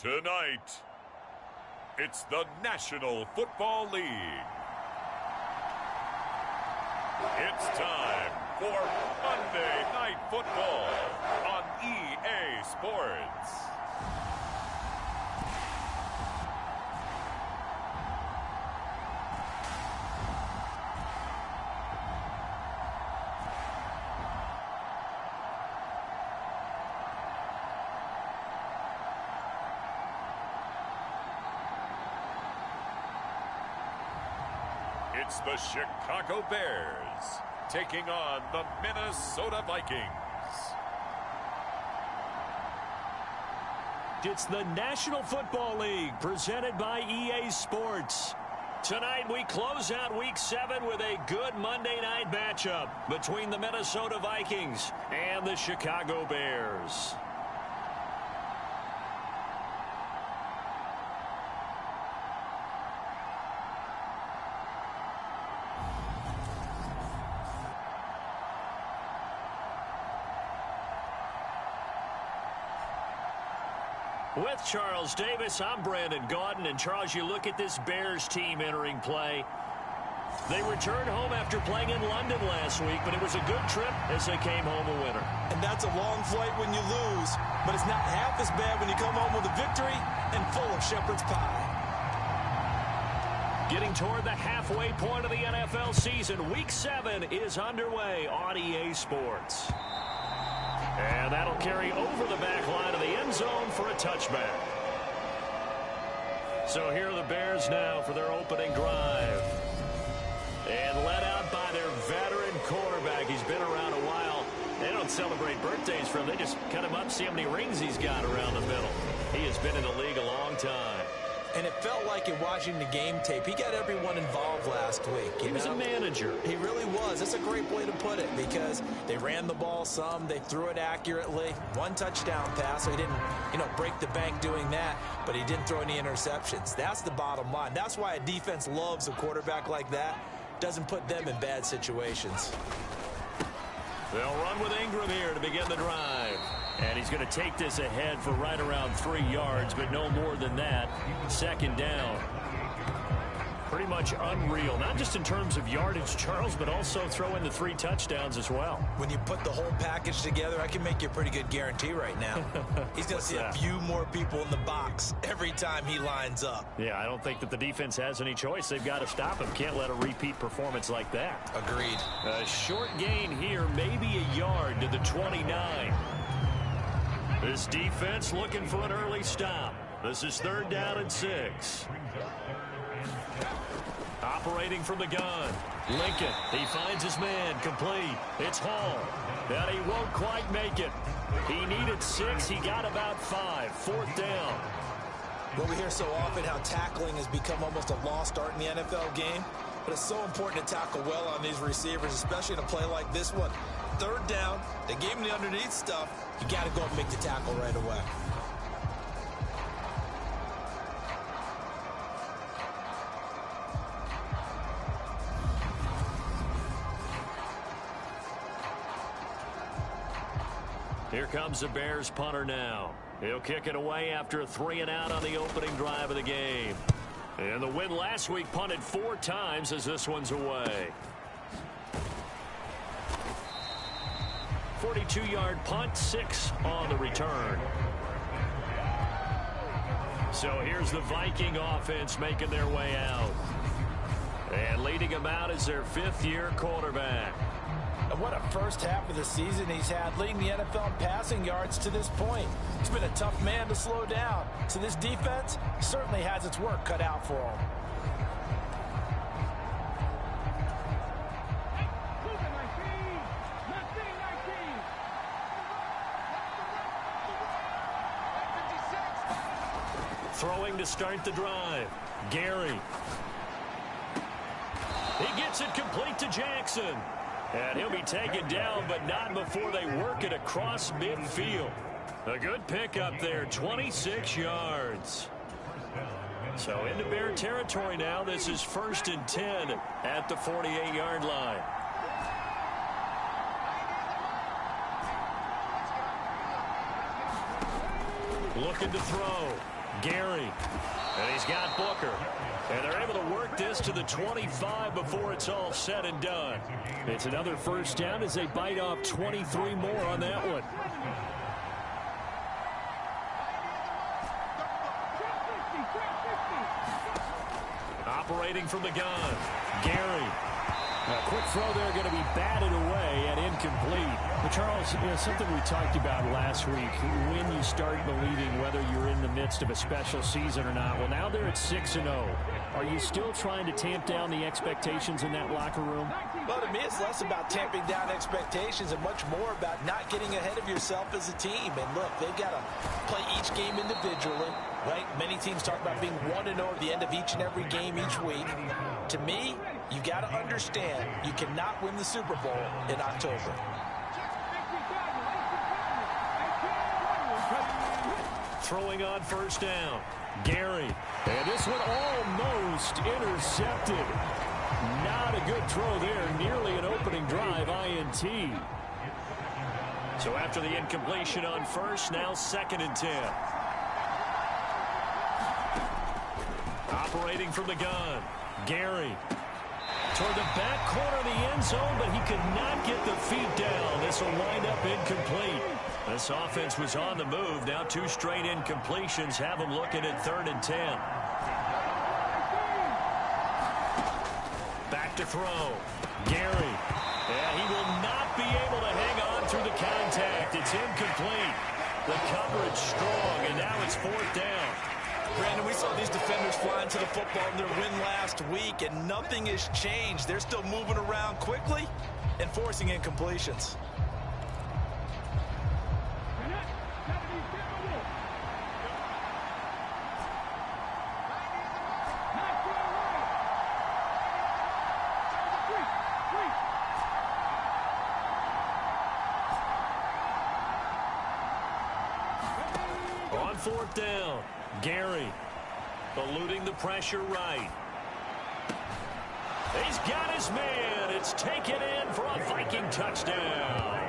S1: Tonight, it's the National Football League. It's time for Monday Night Football on EA Sports. It's the Chicago Bears taking on the Minnesota Vikings.
S2: It's the National Football League presented by EA Sports. Tonight we close out Week 7 with a good Monday night matchup between the Minnesota Vikings and the Chicago Bears. With Charles Davis, I'm Brandon Gaudin. And Charles, you look at this Bears team entering play. They returned home after playing in London last week, but it was a good trip as they came home a winner.
S3: And that's a long flight when you lose, but it's not half as bad when you come home with a victory and full of shepherd's pie.
S2: Getting toward the halfway point of the NFL season, Week 7 is underway on EA Sports. And that'll carry over the back line of the end zone for a touchback. So here are the Bears now for their opening drive. And led out by their veteran quarterback. He's been around a while. They don't celebrate birthdays for him. They just cut him up, see how many rings he's got around the middle. He has been in the league a long time.
S3: And it felt like in watching the game tape, he got everyone involved last week.
S2: He was a manager.
S3: He really was. That's a great way to put it because they ran the ball some. They threw it accurately. One touchdown pass, so he didn't, break the bank doing that, but he didn't throw any interceptions. That's the bottom line. That's why a defense loves a quarterback like that. Doesn't put them in bad situations.
S2: They'll run with Ingram here to begin the drive. And he's going to take this ahead for right around 3 yards, but no more than that. Second down. Pretty much unreal, not just in terms of yardage, Charles, but also throw in the 3 touchdowns as well.
S3: When you put the whole package together, I can make you a pretty good guarantee right now. He's going to see a few more people in the box every time he lines up.
S2: Yeah, I don't think that the defense has any choice. They've got to stop him. Can't let a repeat performance like that.
S3: Agreed.
S2: A short gain here, maybe a yard to the 29. This defense looking for an early stop. This is 3rd down and 6. Operating from the gun. Lincoln, he finds his man, complete. It's Hall. And he won't quite make it. He needed 6. He got about 5. 4th down.
S3: Well, we hear so often how tackling has become almost a lost art in the NFL game. But it's so important to tackle well on these receivers, especially in a play like this one. 3rd down, they gave him the underneath stuff. You got to go and make the tackle right away.
S2: Here comes the Bears punter now. He'll kick it away after a 3-and-out on the opening drive of the game. And the win last week punted 4 times as this one's away. 42-yard punt, 6 on the return. So here's the Viking offense making their way out. And leading them out is their 5th-year quarterback.
S3: And what a first half of the season he's had, leading the NFL in passing yards to this point. He's been a tough man to slow down. So this defense certainly has its work cut out for him.
S2: Throwing to start the drive. Gary. He gets it complete to Jackson. And he'll be taken down, but not before they work it across midfield. A good pickup there, 26 yards. So into Bear territory now. This is 1st and 10 at the 48-yard line. Looking to throw. Gary. And he's got Booker. And they're able to work this to the 25 before it's all said and done.
S5: It's another first down as they bite off 23 more on that one.
S2: Operating from the gun, Gary.
S5: A quick throw there going to be batted away and incomplete. But Charles, something we talked about last week, when you start believing whether you're in the midst of a special season or not. Well, now they're at 6-0. Are you still trying to tamp down the expectations in that locker room?
S3: Well, to me, it's less about tamping down expectations and much more about not getting ahead of yourself as a team. And look, they've got to play each game individually, right? Many teams talk about being 1-0 at the end of each and every game each week. To me, you've got to understand you cannot win the Super Bowl in October.
S2: Throwing on first down, Gary.
S5: And this one almost intercepted. Not a good throw there. Nearly an opening drive INT.
S2: So after the incompletion on first, now 2nd and 10. Operating from the gun, Gary. Toward the back corner of the end zone, but he could not get the feet down. This will wind up incomplete. This offense was on the move. Now 2 straight incompletions have them looking at 3rd and 10. Back to throw. Gary. And he will not be able to hang on through the contact. It's incomplete. The coverage strong, and now it's 4th down.
S3: Brandon, we saw these defenders flying to the football in their win last week, and nothing has changed. They're still moving around quickly and forcing incompletions.
S2: On 4th down, Gary eluding the pressure right. He's got his man. It's taken in for a Viking touchdown.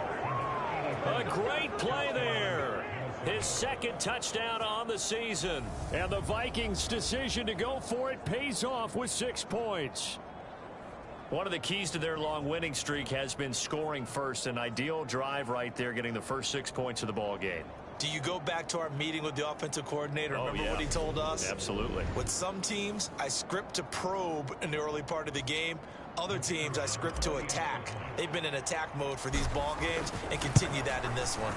S2: A great play there. His 2nd touchdown on the season.
S5: And the Vikings' decision to go for it pays off with 6 points.
S2: One of the keys to their long winning streak has been scoring first. An ideal drive right there, getting the first 6 points of the ball game.
S3: Do you go back to our meeting with the offensive coordinator? Remember what he told us?
S2: Absolutely.
S3: With some teams, I script to probe in the early part of the game. Other teams, I script to attack. They've been in attack mode for these ball games and continue that in this one.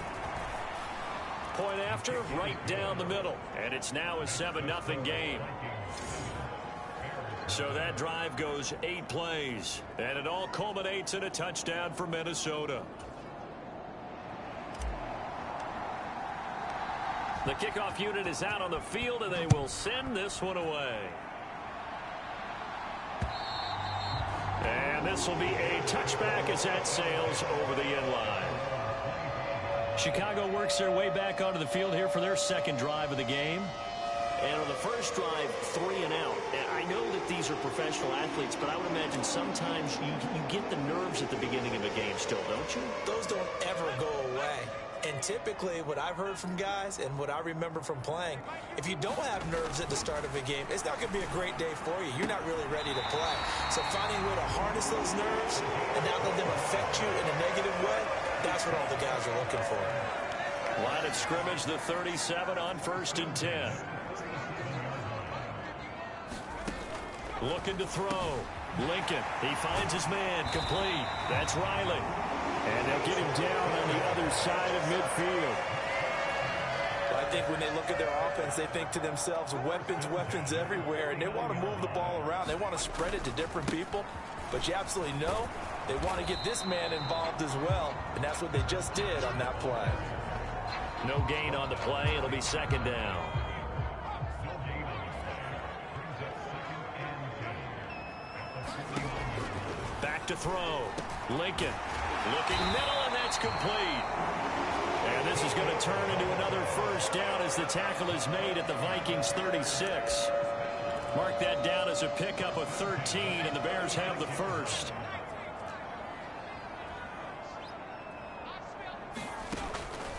S2: Point after, right down the middle. And it's now a 7-0 game. So that drive goes 8 plays. And it all culminates in a touchdown for Minnesota. The kickoff unit is out on the field, and they will send this one away. And this will be a touchback as that sails over the end line.
S5: Chicago works their way back onto the field here for their 2nd drive of the game.
S2: And on the first drive, 3 and out. And I know that these are professional athletes, but I would imagine sometimes you get the nerves at the beginning of a game still, don't you?
S3: Those don't ever go away. And typically, what I've heard from guys and what I remember from playing, if you don't have nerves at the start of a game, it's not going to be a great day for you. You're not really ready to play. So finding a way to harness those nerves and not let them affect you in a negative way, that's what all the guys are looking for.
S2: Line of scrimmage, the 37 on 1st and 10. Looking to throw. Lincoln, he finds his man, complete. That's Riley.
S5: And they'll get him down on the other side of midfield.
S3: I think when they look at their offense, they think to themselves, weapons, weapons everywhere, and they want to move the ball around. They want to spread it to different people, but you absolutely know they want to get this man involved as well, and that's what they just did on that play.
S2: No gain on the play. It'll be 2nd down. Back to throw. Lincoln looking middle, and that's complete.
S5: And this is going to turn into another first down as the tackle is made at the Vikings 36.
S2: Mark that down as a pickup of 13, and the Bears have the first.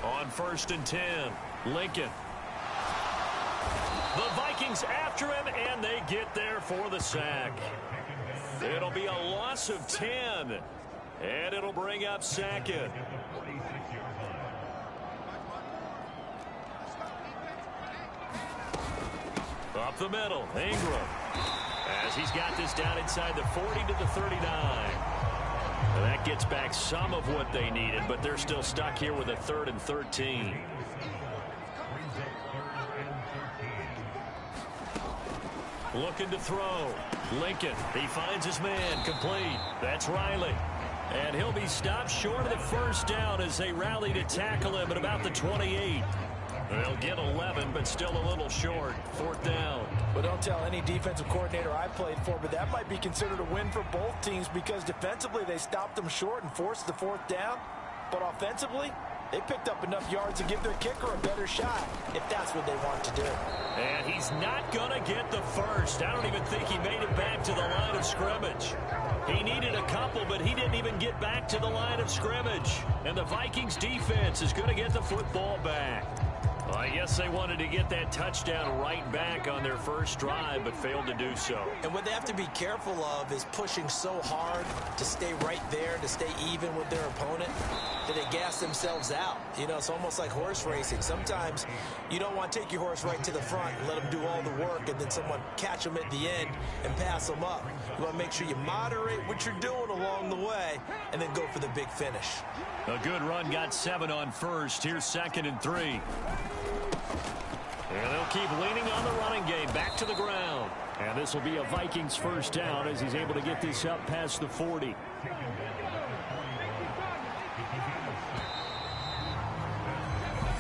S2: On 1st and 10, Lincoln. The Vikings after him, and they get there for the sack. It'll be a loss of 10, and it'll bring up second. Up the middle, Ingram. As he's got this down inside the 40 to the 39. And that gets back some of what they needed, but they're still stuck here with a 3rd and 13. Looking to throw. Lincoln, he finds his man, complete. That's Riley. And he'll be stopped short of the first down as they rally to tackle him at about the 28. They'll get 11, but still a little short. 4th down.
S3: But don't tell any defensive coordinator I played for, but that might be considered a win for both teams because defensively they stopped them short and forced the 4th down. But offensively, they picked up enough yards to give their kicker a better shot, if that's what they want to do.
S2: And he's not going to get the first. I don't even think he made it back to the line of scrimmage. He needed a couple, but he didn't even get back to the line of scrimmage. And the Vikings defense is going to get the football back. Well, I guess they wanted to get that touchdown right back on their first drive, but failed to do so.
S3: And what they have to be careful of is pushing so hard to stay right there, to stay even with their opponent, that they gas themselves out. You know, it's almost like horse racing. Sometimes you don't want to take your horse right to the front and let them do all the work, and then someone catch them at the end and pass them up. You want to make sure you moderate what you're doing along the way and then go for the big finish.
S2: A good run, got 7 on first. Here's 2nd and 3. And they'll keep leaning on the running game, back to the ground.
S5: And this will be a Vikings first down as he's able to get this up past the 40.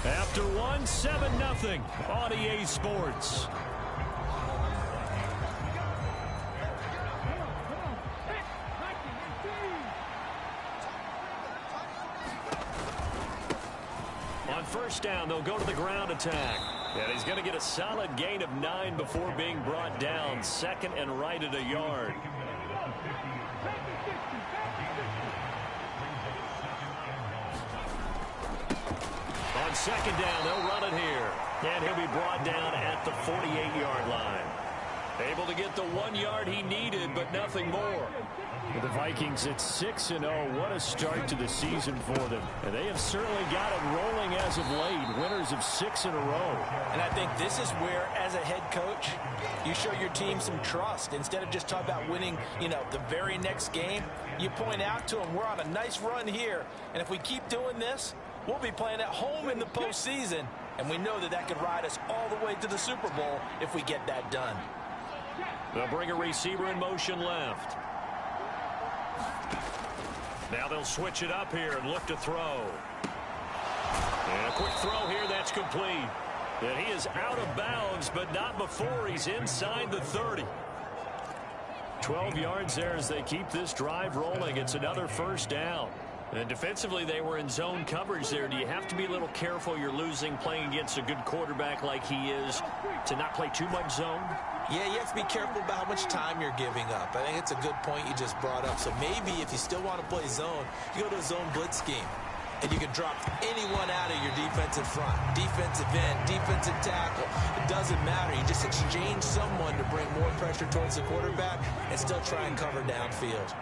S2: After one, 7-0 on EA Sports. On first down, they'll go to the ground attack. And he's going to get a solid gain of 9 before being brought down. 2nd and right at a yard. On 2nd down, they'll run it here. And he'll be brought down at the 48-yard line. Able to get the 1 yard he needed, but nothing more.
S5: The Vikings at 6-0. What a start to the season for them. And they have certainly got it rolling as of late. Winners of 6 in a row.
S3: And I think this is where, as a head coach, you show your team some trust. Instead of just talking about winning, the very next game, you point out to them, we're on a nice run here. And if we keep doing this, we'll be playing at home in the postseason. And we know that could ride us all the way to the Super Bowl if we get that done.
S2: They'll bring a receiver in motion left. Now they'll switch it up here and look to throw. And a quick throw here, that's complete. And he is out of bounds, but not before he's inside the 30. 12 yards there as they keep this drive rolling. It's another first down. And defensively, they were in zone coverage there. Do you have to be a little careful? You're losing, playing against a good quarterback like he is, to not play too much zone?
S3: Yeah, you have to be careful about how much time you're giving up. I think it's a good point you just brought up. So maybe if you still want to play zone, you go to a zone blitz scheme. And you can drop anyone out of your defensive front. Defensive end, defensive tackle. It doesn't matter. You just exchange someone to bring more pressure towards the quarterback and still try and cover downfield.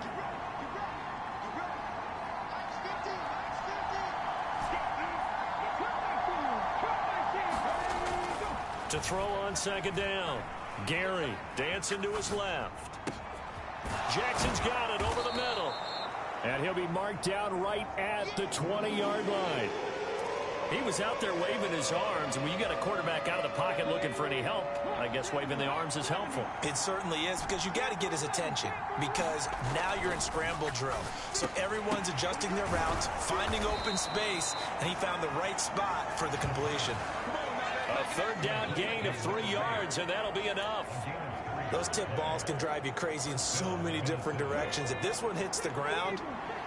S2: To throw on 2nd down. Gary dancing to his left. Jackson's got it over the middle.
S5: And he'll be marked down right at the 20-yard line.
S2: He was out there waving his arms, and when you got a quarterback out of the pocket looking for any help, I guess waving the arms is helpful.
S3: It certainly is, because you got to get his attention, because now you're in scramble drill. So everyone's adjusting their routes, finding open space, and he found the right spot for the completion.
S2: A 3rd down gain of 3 yards, and that'll be enough.
S3: Those tip balls can drive you crazy in so many different directions. If this one hits the ground,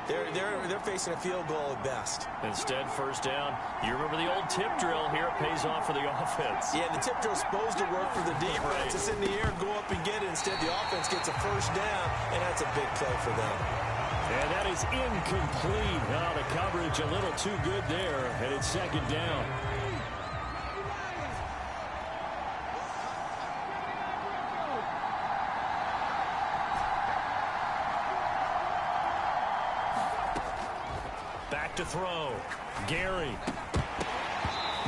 S3: they're facing a field goal at best.
S2: Instead, first down. You remember the old tip drill here. It pays off for the offense.
S3: Yeah, the tip drill's supposed to work for the defense.
S2: Right.
S3: It's in the air, go up and get it. Instead, the offense gets a first down, and that's a big play for them.
S5: And that is incomplete. Oh, the coverage a little too good there, and it's 2nd down.
S2: Back to throw. Gary.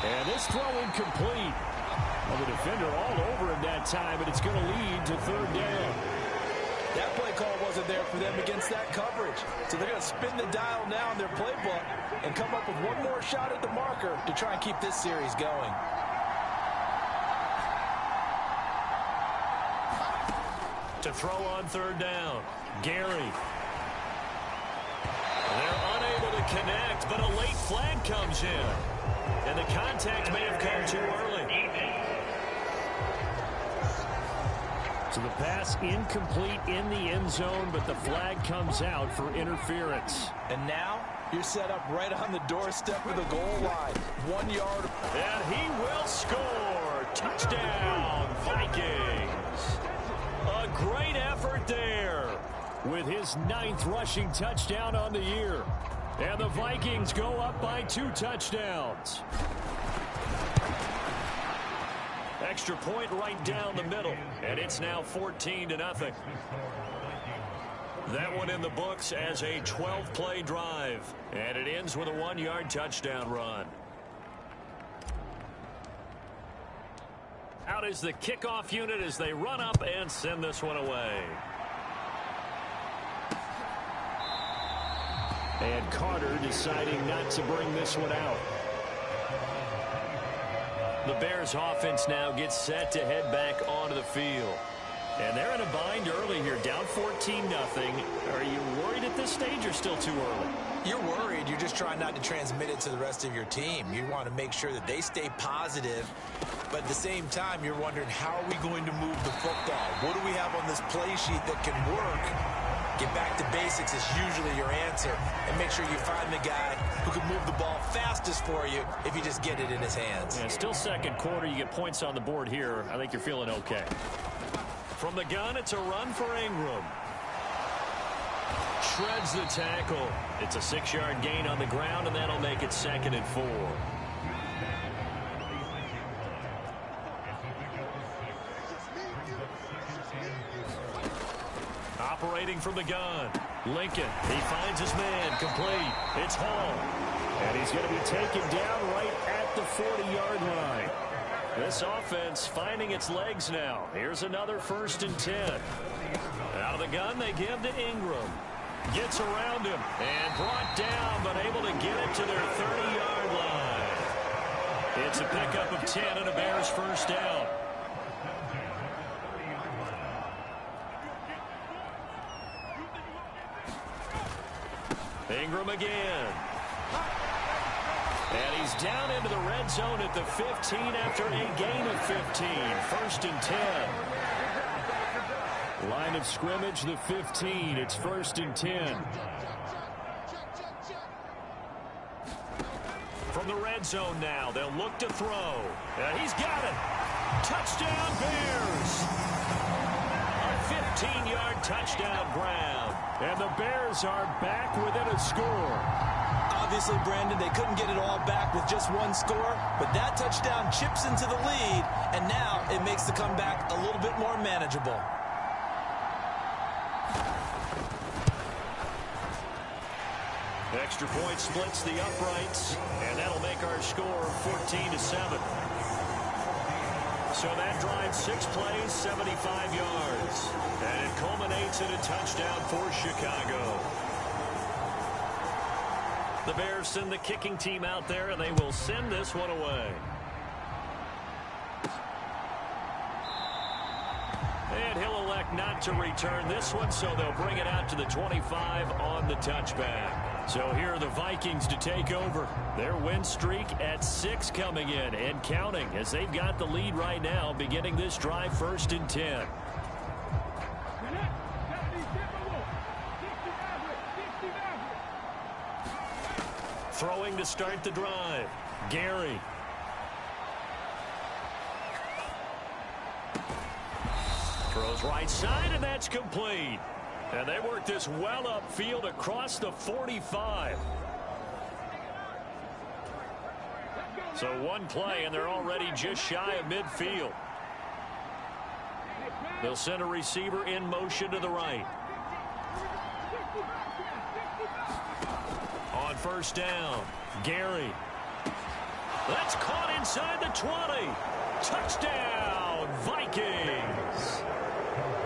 S2: And this throw incomplete. Well, the defender all over him that time, and it's going to lead to third down.
S3: That play call wasn't there for them against that coverage. So they're going to spin the dial now in their playbook and come up with one more shot at the marker to try and keep this series going.
S2: To throw on third down. Gary. They're unable to connect, but a late flag comes in. And the contact may have come too early.
S5: So the pass incomplete in the end zone, but the flag comes out for interference.
S3: And now you're set up right on the doorstep of the goal line. 1 yard.
S2: And he will score. Touchdown, Vikings. A great effort there.
S5: With his 9th rushing touchdown on the year. And the Vikings go up by 2 touchdowns.
S2: Extra point right down the middle. And it's now 14-0. That one in the books as a 12-play drive. And it ends with a 1-yard touchdown run. Out is the kickoff unit as they run up and send this one away.
S5: And Carter deciding not to bring this one out.
S2: The Bears offense now gets set to head back onto the field. And they're in a bind early here, down 14-0. Are you worried at this stage or still too early?
S3: You're worried. You're just trying not to transmit it to the rest of your team. You want to make sure that they stay positive. But at the same time, you're wondering, how are we going to move the football? What do we have on this play sheet that can work? Get back to basics is usually your answer. And make sure you find the guy who can move the ball fastest for you if you just get it in his hands.
S2: Yeah, still second quarter. You get points on the board here. I think you're feeling okay. From the gun, it's a run for Ingram. Shreds the tackle. It's a 6-yard gain on the ground, and that'll make it 2nd and 4. Operating from the gun. Lincoln, he finds his man, complete. It's Hall.
S5: And he's going to be taken down right at the 40-yard line.
S2: This offense finding its legs now. Here's another 1st and 10. Out of the gun, they give to Ingram. Gets around him and brought down, but able to get it to their 30-yard line. It's a pickup of 10 and a Bears first down. Ingram again. And he's down into the red zone at the 15 after a gain of 15. 1st and 10.
S5: Line of scrimmage, the 15. It's 1st and 10.
S2: From the red zone now, they'll look to throw. And he's got it. Touchdown, Bears. A 15-yard touchdown grab.
S5: And the Bears are back within a score.
S3: Obviously, Brandon, they couldn't get it all back with just one score, but that touchdown chips into the lead, and now it makes the comeback a little bit more manageable.
S2: Extra point splits the uprights, and that'll make our score 14-7. So that drive, 6 plays, 75 yards. And it culminates in a touchdown for Chicago. The Bears send the kicking team out there, and they will send this one away. And he'll elect not to return this one, so they'll bring it out to the 25 on the touchback. So here are the Vikings to take over. Their win streak at 6 coming in and counting as they've got the lead right now, beginning this drive 1st and 10. Throwing to start the drive. Gary. Throws right side, and that's complete. And they work this well upfield across the 45. So one play, and they're already just shy of midfield. They'll send a receiver in motion to the right. On first down. Gary. That's caught inside the 20. Touchdown, Vikings.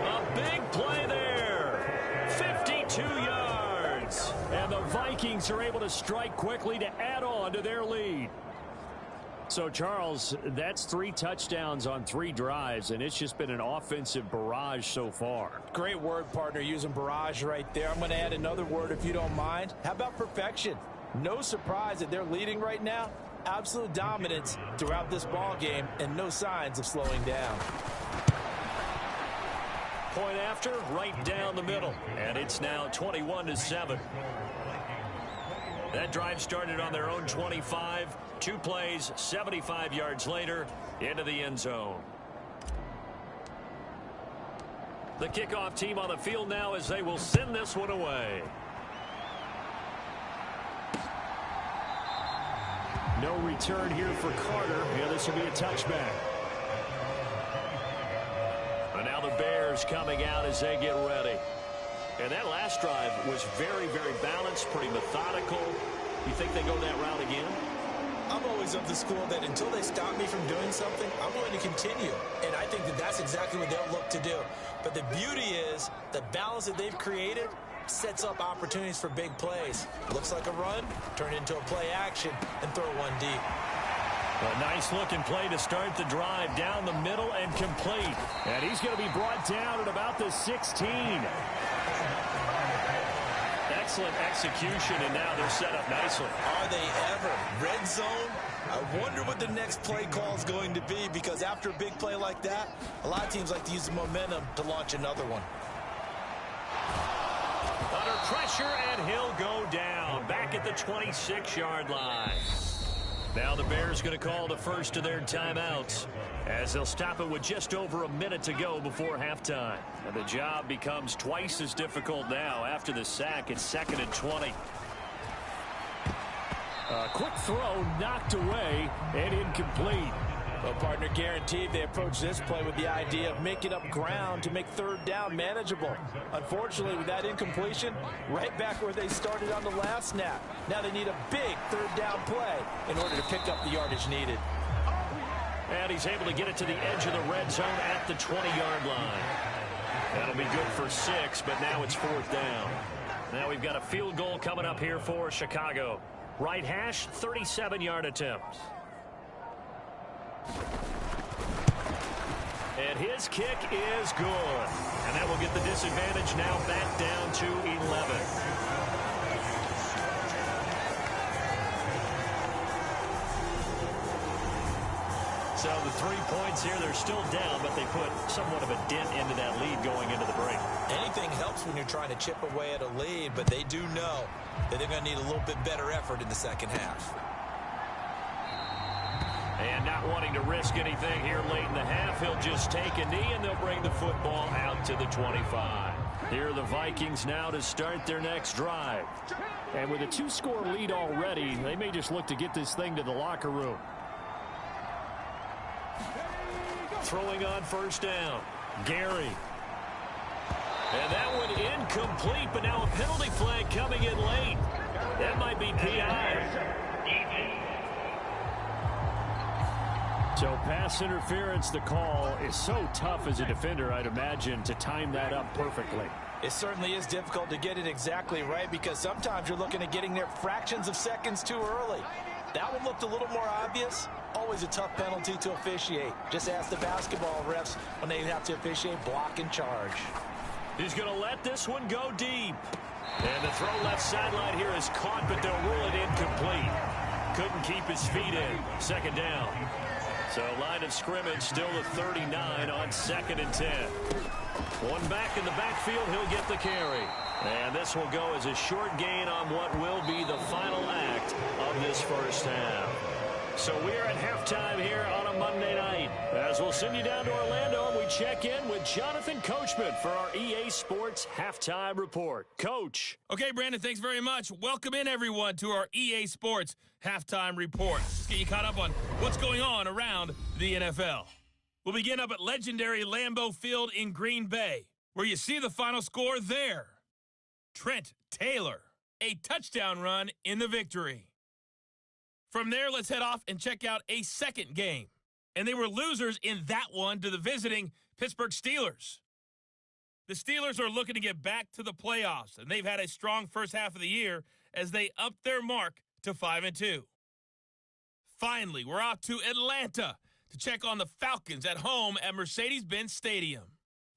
S2: A big play there. 52 yards. And the Vikings are able to strike quickly to add on to their lead. So, Charles, that's 3 touchdowns on 3 drives, and it's just been an offensive barrage so far.
S3: Great word, partner, using barrage right there. I'm going to add another word if you don't mind. How about perfection? No surprise that they're leading right now. Absolute dominance throughout this ball game and no signs of slowing down.
S2: Point after, right down the middle, and it's now 21-7. That drive started on their own 25. 2 plays, 75 yards later, into the end zone. The kickoff team on the field now as they will send this one away.
S5: No return here for Carter. Yeah, this will be a touchback.
S2: And now the Bears coming out as they get ready. And that last drive was very, very balanced, pretty methodical. You think they go that route again?
S3: I'm always of the school that until they stop me from doing something, I'm going to continue. And I think that that's exactly what they'll look to do. But the beauty is the balance that they've created sets up opportunities for big plays. Looks like a run, turn it into a play action, and throw one deep.
S2: A nice looking play to start the drive down the middle and complete.
S5: And he's going to be brought down at about the 16.
S2: Excellent execution, and now they're set up nicely.
S3: Are they ever? Red zone? I wonder what the next play call is going to be, because after a big play like that, a lot of teams like to use the momentum to launch another one.
S2: Under pressure, and he'll go down. Back at the 26-yard line. Now the Bears going to call the first of their timeouts as they'll stop it with just over a minute to go before halftime. And the job becomes twice as difficult now after the sack. It's 2nd and 20.
S5: A quick throw knocked away and incomplete.
S3: Well, partner, guaranteed they approach this play with the idea of making up ground to make third down manageable. Unfortunately, with that incompletion, right back where they started on the last snap. Now they need a big third down play in order to pick up the yardage needed.
S2: And he's able to get it to the edge of the red zone at the 20-yard line. That'll be good for 6, but now it's 4th down. Now we've got a field goal coming up here for Chicago. Right hash, 37-yard attempt. And his kick is good. And that will get the disadvantage now back down to 11. So the 3 points here, they're still down, but they put somewhat of a dent into that lead going into the break.
S3: Anything helps when you're trying to chip away at a lead, but they do know that they're going to need a little bit better effort in the second half.
S2: And not wanting to risk anything here late in the half, he'll just take a knee, and they'll bring the football out to the 25. Here are the Vikings now to start their next drive.
S5: And with a 2-score lead already, they may just look to get this thing to the locker room.
S2: Throwing on first down, Gary. And that one incomplete, but now a penalty flag coming in late. That might be PI.
S5: So pass interference, the call is so tough as a defender, I'd imagine, to time that up perfectly.
S3: It certainly is difficult to get it exactly right, because sometimes you're looking at getting there fractions of seconds too early. That one looked a little more obvious. Always a tough penalty to officiate. Just ask the basketball refs when they have to officiate block and charge.
S2: He's going to let this one go deep. And the throw left sideline here is caught, but they'll rule it incomplete. Couldn't keep his feet in. 2nd down. So line of scrimmage still the 39 on 2nd and 10. One back in the backfield, he'll get the carry. And this will go as a short gain on what will be the final act of this first half. So we're at halftime here on a Monday night. As we'll send you down to Orlando, and we check in with Jonathan Coachman for our EA Sports Halftime Report. Coach.
S4: Okay, Brandon, thanks very much. Welcome in, everyone, to our EA Sports Halftime Report. Let's get you caught up on what's going on around the NFL. We'll begin up at legendary Lambeau Field in Green Bay, where you see the final score there. Trent Taylor a touchdown run in the victory. From there, let's head off and check out a second game. And they were losers in that one to the visiting Pittsburgh Steelers. The Steelers are looking to get back to the playoffs, and they've had a strong first half of the year as they upped their mark to 5-2. Finally, we're off to Atlanta to check on the Falcons at home at Mercedes-Benz Stadium.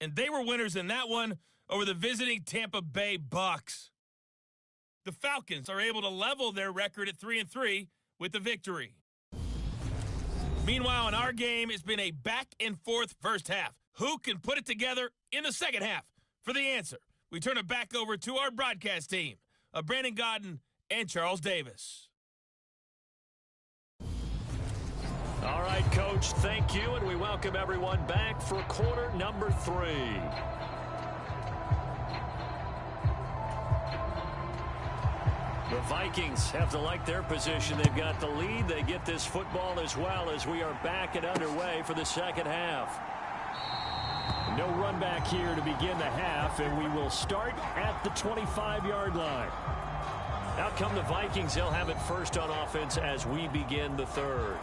S4: And they were winners in that one over the visiting Tampa Bay Bucks. The Falcons are able to level their record at 3-3 with the victory. Meanwhile, in our game, it's been a back-and-forth first half. Who can put it together in the second half? For the answer, we turn it back over to our broadcast team of Brandon Godden and Charles Davis.
S5: All right, Coach, thank you, and we welcome everyone back for quarter number 3. The Vikings have to like their position. They've got the lead. They get this football as well as we are back and underway for the second half. No run back here to begin the half, and we will start at the 25-yard line. Out come the Vikings. They'll have it first on offense as we begin the third.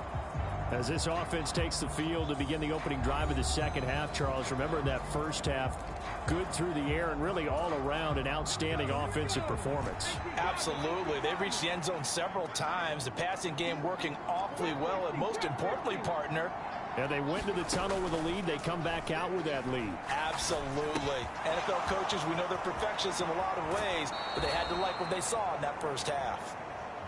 S5: As this offense takes the field to begin the opening drive of the second half, Charles, remember that first half, good through the air and really all around an outstanding offensive performance.
S3: Absolutely. They've reached the end zone several times. The passing game working awfully well, and most importantly, partner,
S5: and they went to the tunnel with a lead. They come back out with that lead.
S3: Absolutely. NFL coaches, we know they're perfectionists in a lot of ways, but they had to like what they saw in that first half.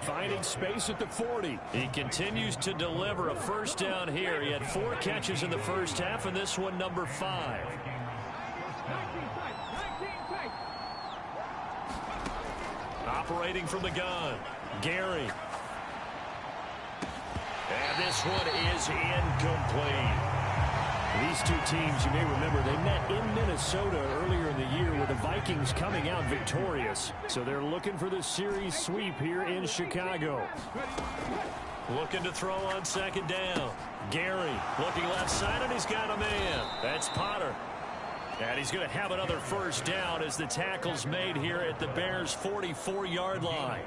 S5: Finding space at the 40. He continues to deliver a first down here. He had 4 catches in the first half, and this one number 5. Operating from the gun, Gary. And this one is incomplete. These two teams, you may remember, they met in Minnesota earlier in the year with the Vikings coming out victorious. So they're looking for the series sweep here in Chicago. Looking to throw on second down. Gary looking left side, and he's got a man. That's Potter. And he's going to have another first down as the tackle's made here at the Bears' 44-yard line.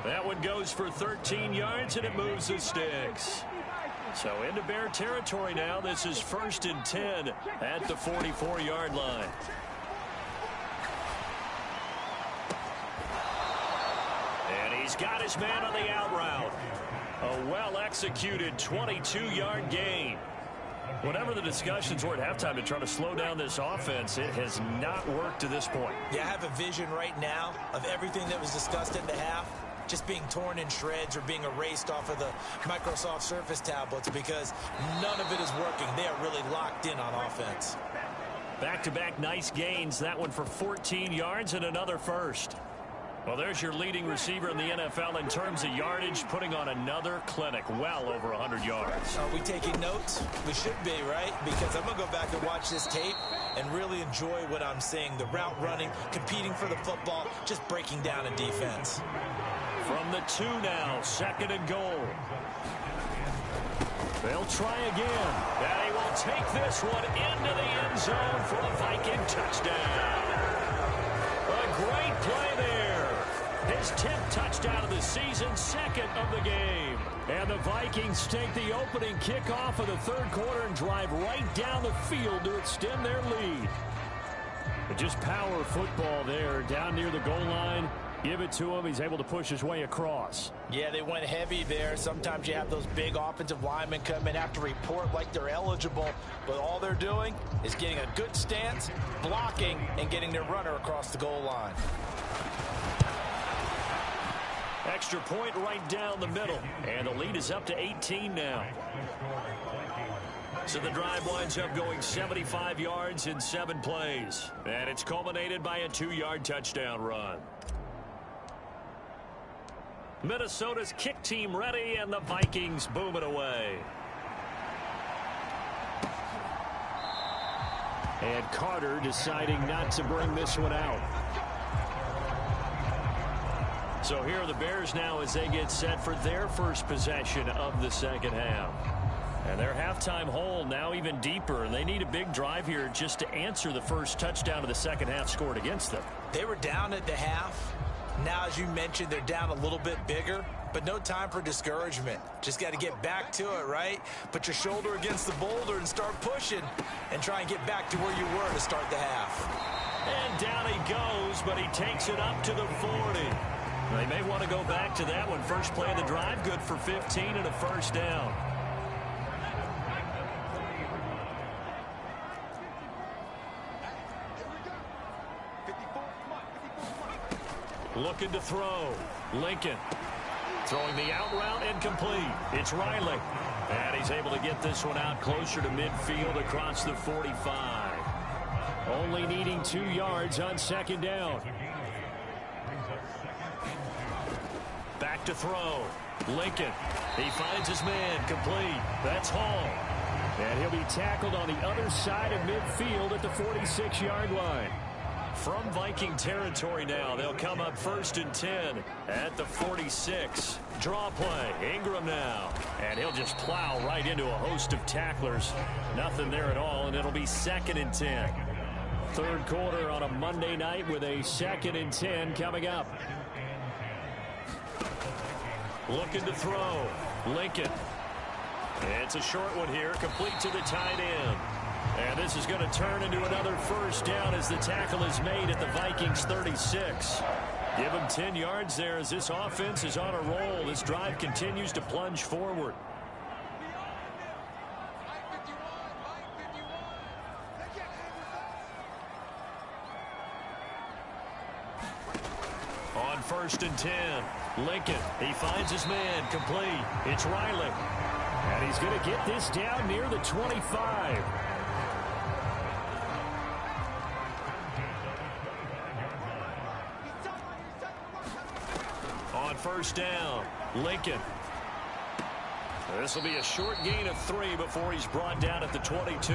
S5: That one goes for 13 yards, and it moves the sticks. So into Bear territory now. This is 1st and 10 at the 44-yard line. And he's got his man on the out route. A well-executed 22-yard gain. Whatever the discussions were at halftime to try to slow down this offense, it has not worked to this point.
S3: Yeah, I have a vision right now of everything that was discussed in the half just being torn in shreds or being erased off of the Microsoft Surface tablets because none of it is working. They are really locked in on offense.
S5: Back-to-back nice gains. That one for 14 yards and another first. Well, there's your leading receiver in the NFL in terms of yardage, putting on another clinic, well over 100 yards.
S3: Are we taking notes? We should be, right? Because I'm going to go back and watch this tape and really enjoy what I'm seeing. The route running, competing for the football, just breaking down in defense.
S5: From the 2 now, 2nd and goal. They'll try again. And he will take this one into the end zone for a Viking touchdown. A great play there. His 10th touchdown of the season, 2nd of the game. And the Vikings take the opening kickoff of the third quarter and drive right down the field to extend their lead. But just power football there down near the goal line. Give it to him. He's able to push his way across.
S3: Yeah, they went heavy there. Sometimes you have those big offensive linemen come in, have to report like they're eligible, but all they're doing is getting a good stance, blocking, and getting their runner across the goal line.
S5: Extra point right down the middle, and the lead is up to 18 now. So the drive winds up going 75 yards in 7 plays, and it's culminated by a 2-yard touchdown run. Minnesota's kick team ready, and the Vikings boom it away. And Carter deciding not to bring this one out. So here are the Bears now as they get set for their first possession of the second half. And their halftime hole now even deeper, and they need a big drive here just to answer the first touchdown of the second half scored against them.
S3: They were down at the half. Now, as you mentioned, they're down a little bit bigger, but no time for discouragement. Just got to get back to it, right? Put your shoulder against the boulder and start pushing and try and get back to where you were to start the half.
S2: And down he goes, but he takes it up to the 40. They may want to go back to that one. First play of the drive, good for 15 and a first down. Looking to throw. Lincoln throwing the out route incomplete. It's Riley. And he's able to get this one out closer to midfield across the 45.
S5: Only needing 2 yards on second down.
S2: Back to throw. Lincoln. He finds his man. Complete. That's Hall.
S5: And he'll be tackled on the other side of midfield at the 46-yard line.
S2: From Viking territory now, they'll come up 1st and 10 at the 46. Draw play. Ingram now. And he'll just plow right into a host of tacklers. Nothing there at all, and it'll be 2nd and 10.
S5: Third quarter on a Monday night with a 2nd and 10 coming up.
S2: Looking to throw. Lincoln. It's a short one here, complete to the tight end. And this is going to turn into another first down as the tackle is made at the Vikings 36. Give them 10 yards there as this offense is on a roll. This drive continues to plunge forward. On 1st and 10, Lincoln, he finds his man, complete. It's Riley.
S5: And he's going to get this down near the 25.
S2: On 1st down, Lincoln. This will be a short gain of 3 before he's brought down at the 22.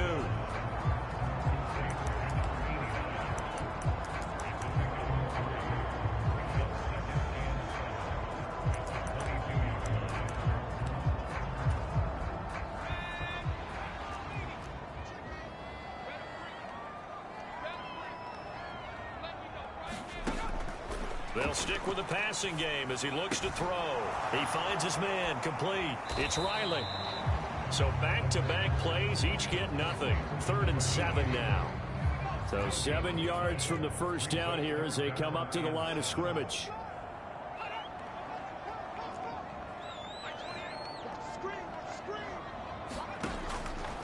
S2: They'll stick with the passing game as he looks to throw. He finds his man, complete. It's Riley. So back-to-back plays, each get nothing. 3rd and 7 now.
S5: So 7 yards from the first down here as they come up to the line of scrimmage.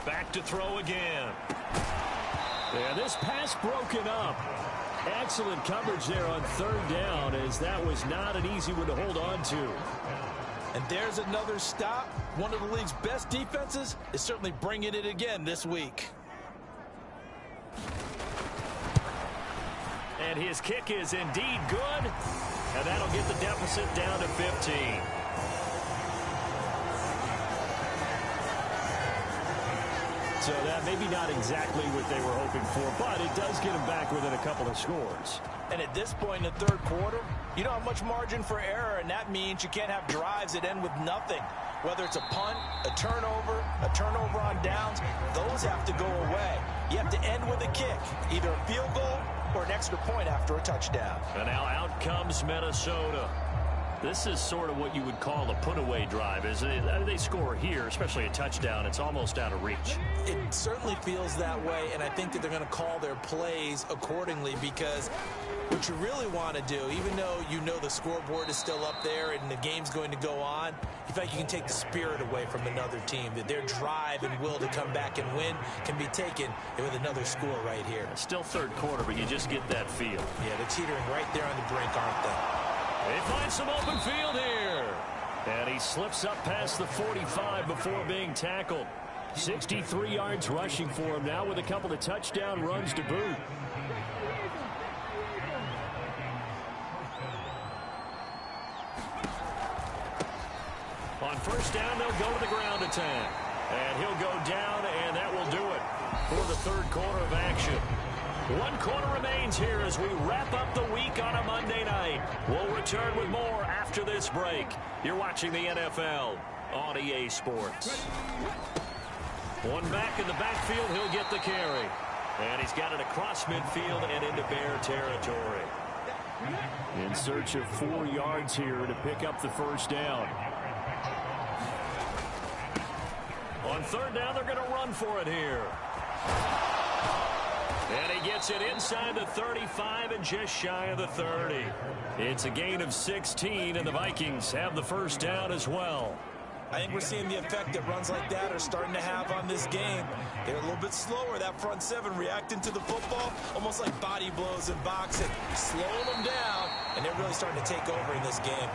S2: Back to throw again.
S5: Yeah, this pass broken up. Excellent coverage there on 3rd down, as that was not an easy one to hold on to.
S3: And there's another stop. One of the league's best defenses is certainly bringing it again this week.
S2: And his kick is indeed good. And that'll get the deficit down to 15.
S5: So that maybe not exactly what they were hoping for, but it does get them back within a couple of scores.
S3: And at this point in the 3rd quarter, you don't have much margin for error, and that means you can't have drives that end with nothing. Whether it's a punt, a turnover on downs, those have to go away. You have to end with a kick, either a field goal or an extra point after a touchdown.
S2: And now out comes Minnesota. This is sort of what you would call a put-away drive, isn't it? I mean, they score here, especially a touchdown. It's almost out of reach.
S3: It certainly feels that way, and I think that they're going to call their plays accordingly, because what you really want to do, even though you know the scoreboard is still up there and the game's going to go on, you feel like you can take the spirit away from another team, that their drive and will to come back and win can be taken with another score right here.
S2: It's still 3rd quarter, but you just get that feel.
S3: Yeah, they're teetering right there on the brink, aren't they?
S2: They find some open field here. And he slips up past the 45 before being tackled.
S5: 63 yards rushing for him now with a couple of touchdown runs to boot.
S2: On 1st down, they'll go to the ground attack. And he'll go down, and that will do it for the 3rd quarter of action. 1 quarter remains here as we wrap up the week on a Monday night. We'll return with more after this break. You're watching the NFL on EA Sports. One back in the backfield, he'll get the carry. And he's got it across midfield and into Bear territory.
S5: In search of 4 yards here to pick up the first down.
S2: On third down, they're going to run for it here. And he gets it inside the 35 and just shy of the 30. It's a gain of 16, and the Vikings have the first down as well.
S3: I think we're seeing the effect that runs like that are starting to have on this game. They're a little bit slower, that front seven, reacting to the football, almost like body blows in boxing, slowing them down, and they're really starting to take over in this game.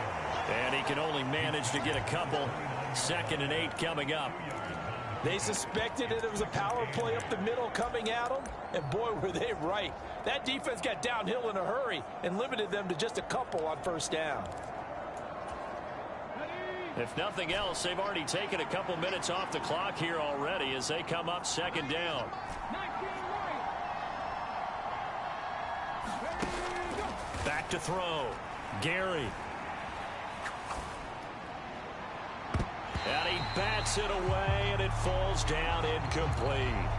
S2: And he can only manage to get a couple. 2nd and 8 coming up.
S3: They suspected that it was a power play up the middle coming at them, and boy, were they right. That defense got downhill in a hurry and limited them to just a couple on first down.
S2: If nothing else, they've already taken a couple minutes off the clock here already as they come up 2nd down. Back to throw. Gary. And he bats it away, and it falls down incomplete.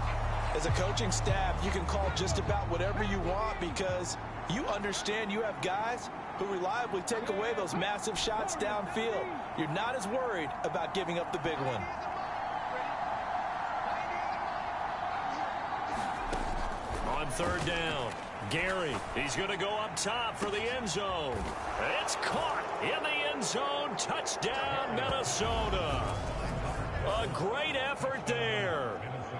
S3: As a coaching staff, you can call just about whatever you want because you understand you have guys who reliably take away those massive shots downfield. You're not as worried about giving up the big one.
S2: On third down, Gary. He's going to go up top for the end zone. It's caught in the end zone. Touchdown, Minnesota. A great effort there.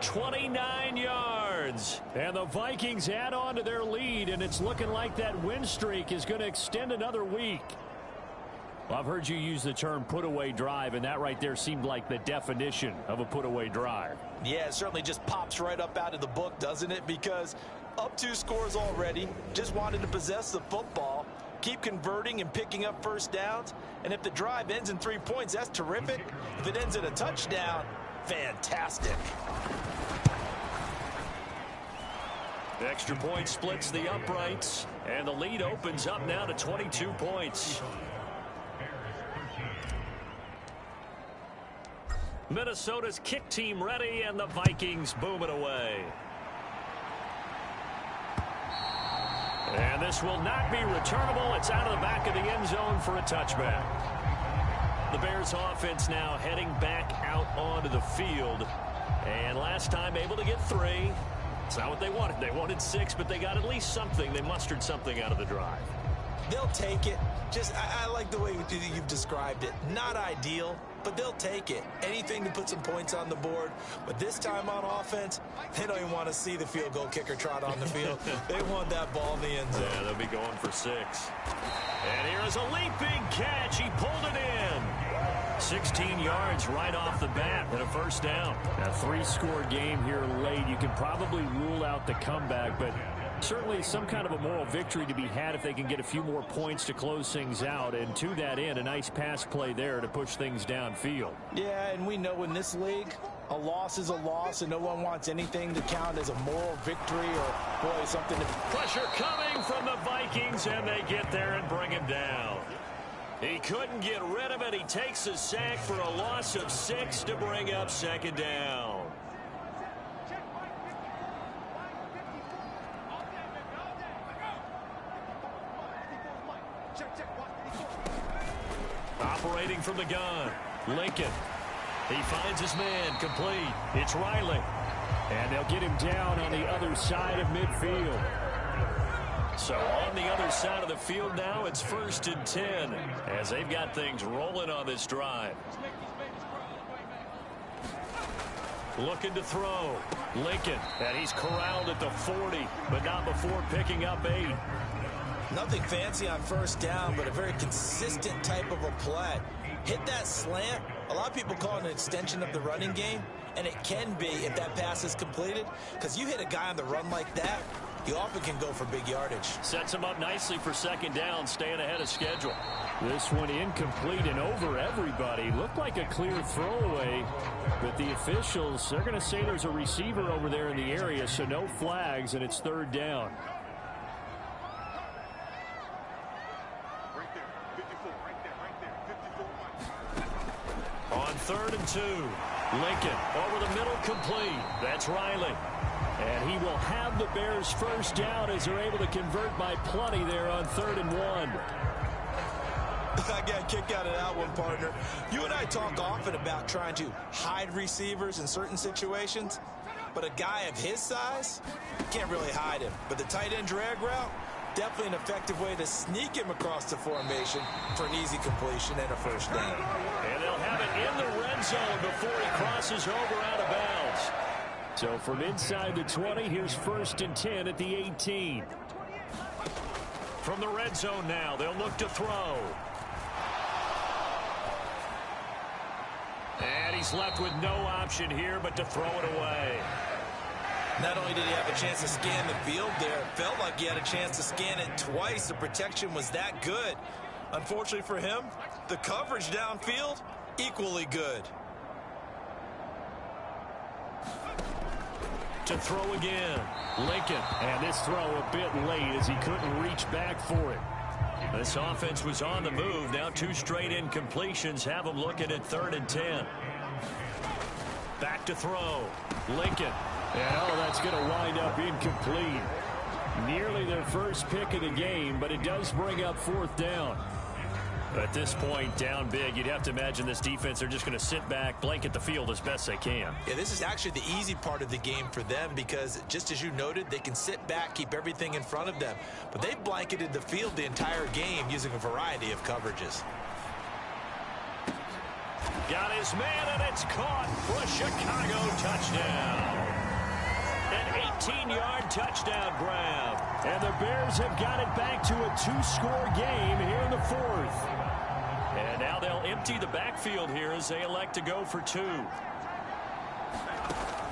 S2: 29 yards. And the Vikings add on to their lead, and it's looking like that win streak is going to extend another week. Well, I've heard you use the term put-away drive, and that right there seemed like the definition of a put-away drive.
S3: Yeah, it certainly just pops right up out of the book, doesn't it? Because up 2 scores already, just wanted to possess the football, keep converting and picking up first downs, and if the drive ends in 3 points, that's terrific. If it ends in a touchdown, fantastic.
S2: The extra point splits the uprights, and the lead opens up now to 22 points. Minnesota's kick team ready, and the Vikings boom it away. And this will not be returnable. It's out of the back of the end zone for a touchback. The Bears offense now heading back out onto the field. And last time able to get 3. It's not what they wanted. They wanted 6, but they got at least something. They mustered something out of the drive.
S3: They'll take it. Just, I like the way you've described it. Not ideal, but they'll take it. Anything to put some points on the board. But this time on offense, they don't even want to see the field goal kicker trot on the field. They want that ball in the end zone.
S2: Yeah, they'll be going for 6. And here is a leaping catch. He pulled it in. 16 yards right off the bat and a first down.
S5: A 3-score game here late. You can probably rule out the comeback, but certainly some kind of a moral victory to be had if they can get a few more points to close things out. And to that end, a nice pass play there to push things downfield.
S3: Yeah, and we know in this league, a loss is a loss, and no one wants anything to count as a moral victory or, boy, something to...
S2: Pressure coming from the Vikings, and they get there and bring him down. He couldn't get rid of it. He takes a sack for a loss of 6 to bring up 2nd down. Operating from the gun, Lincoln. He finds his man, complete. It's Riley.
S5: And they'll get him down on the other side of midfield.
S2: So on the other side of the field now, it's 1st and 10 as they've got things rolling on this drive. Looking to throw. Lincoln, and he's corralled at the 40, but not before picking up 8.
S3: Nothing fancy on first down, but a very consistent type of a play. Hit that slant. A lot of people call it an extension of the running game, and it can be if that pass is completed, because you hit a guy on the run like that, you often can go for big yardage.
S2: Sets him up nicely for 2nd down, staying ahead of schedule.
S5: This one incomplete and over everybody. Looked like a clear throwaway, but the officials, they're going to say there's a receiver over there in the area, so no flags, and it's 3rd down. On
S2: 3rd and 2, Lincoln over the middle, complete. That's Riley.
S5: And he will have the Bears first down as they're able to convert by plenty there on 3rd and 1.
S3: I got a kick out of that one, partner. You and I talk often about trying to hide receivers in certain situations, but a guy of his size, can't really hide him. But the tight end drag route, definitely an effective way to sneak him across the formation for an easy completion and a first down.
S2: And they'll have it in the red zone before he crosses over out of bounds.
S5: So from inside the 20, here's 1st and 10 at the 18.
S2: From the red zone now, they'll look to throw. And he's left with no option here but to throw it away.
S3: Not only did he have a chance to scan the field there, it felt like he had a chance to scan it twice. The protection was that good. Unfortunately for him, the coverage downfield, equally good.
S2: To throw again,
S5: Lincoln. And this throw a bit late as he couldn't reach back for it.
S2: This offense was on the move. Now 2 straight incompletions have them looking at 3rd and 10. Back to throw.
S5: Lincoln. And that's going to wind up incomplete. Nearly their first pick of the game, but it does bring up 4th down.
S2: At this point, down big, you'd have to imagine this defense, they're just going to sit back, blanket the field as best they can.
S3: Yeah, this is actually the easy part of the game for them because, just as you noted, they can sit back, keep everything in front of them. But they've blanketed the field the entire game using a variety of coverages.
S2: Got his man, and it's caught for a Chicago touchdown. An 18-yard touchdown grab.
S5: And the Bears have got it back to a 2-score game here in the 4th.
S2: And now they'll empty the backfield here as they elect to go for 2.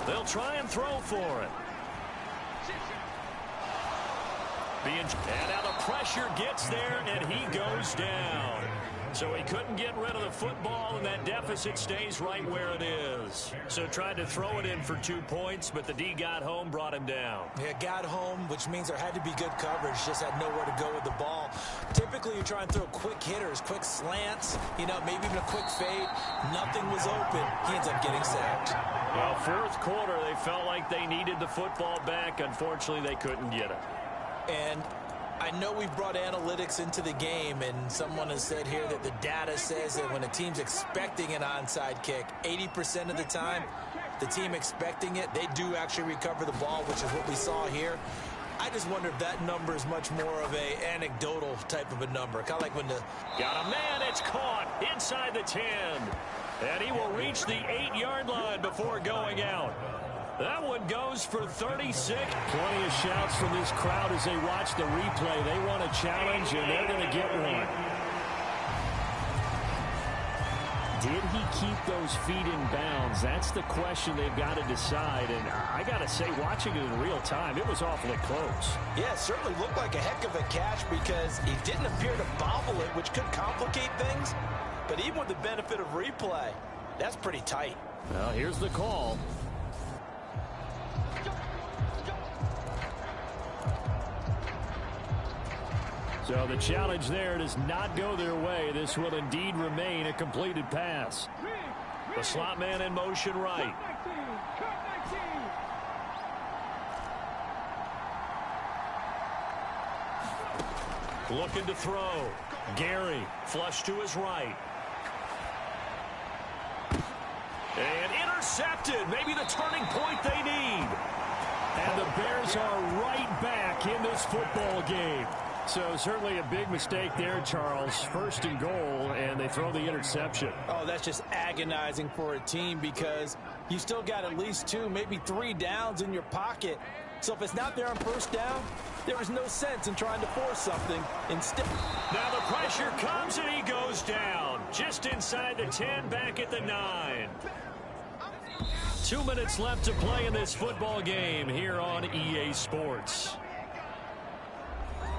S2: They'll try and throw for it. And now the pressure gets there, and he goes down. So he couldn't get rid of the football, and that deficit stays right where it is. So tried to throw it in for 2 points, but the D got home, brought him down.
S3: Yeah, got home, which means there had to be good coverage. Just had nowhere to go with the ball. Typically, you try and throw quick hitters, quick slants, maybe even a quick fade. Nothing was open. He ends up getting sacked.
S2: Well, 4th quarter, they felt like they needed the football back. Unfortunately, they couldn't get it.
S3: And I know we've brought analytics into the game, and someone has said here that the data says that when a team's expecting an onside kick, 80% of the time, the team expecting it, they do actually recover the ball, which is what we saw here. I just wonder if that number is much more of a anecdotal type of a number. Kind of like when the...
S2: Got a man, it's caught inside the 10. And he will reach the 8-yard line before going out. That one goes for 36.
S5: Plenty of shouts from this crowd as they watch the replay. They want a challenge, and they're going to get one. Did he keep those feet in bounds? That's the question they've got to decide. And I got to say, watching it in real time, it was awfully close.
S3: Yeah, it certainly looked like a heck of a catch because he didn't appear to bobble it, which could complicate things. But even with the benefit of replay, that's pretty tight.
S5: Well, here's the call. So the challenge there does not go their way. This will indeed remain a completed pass.
S2: The slot man in motion right. Looking to throw. Gary flush to his right. And intercepted. Maybe the turning point they need.
S5: And the Bears are right back in this football game. So certainly a big mistake there, Charles. 1st and goal, and they throw the interception.
S3: Oh, that's just agonizing for a team because you still got at least 2, maybe 3 downs in your pocket. So if it's not there on 1st down, there is no sense in trying to force something. Instead,
S2: now the pressure comes and he goes down. Just inside the 10, back at the 9. 2 minutes left to play in this football game here on EA Sports.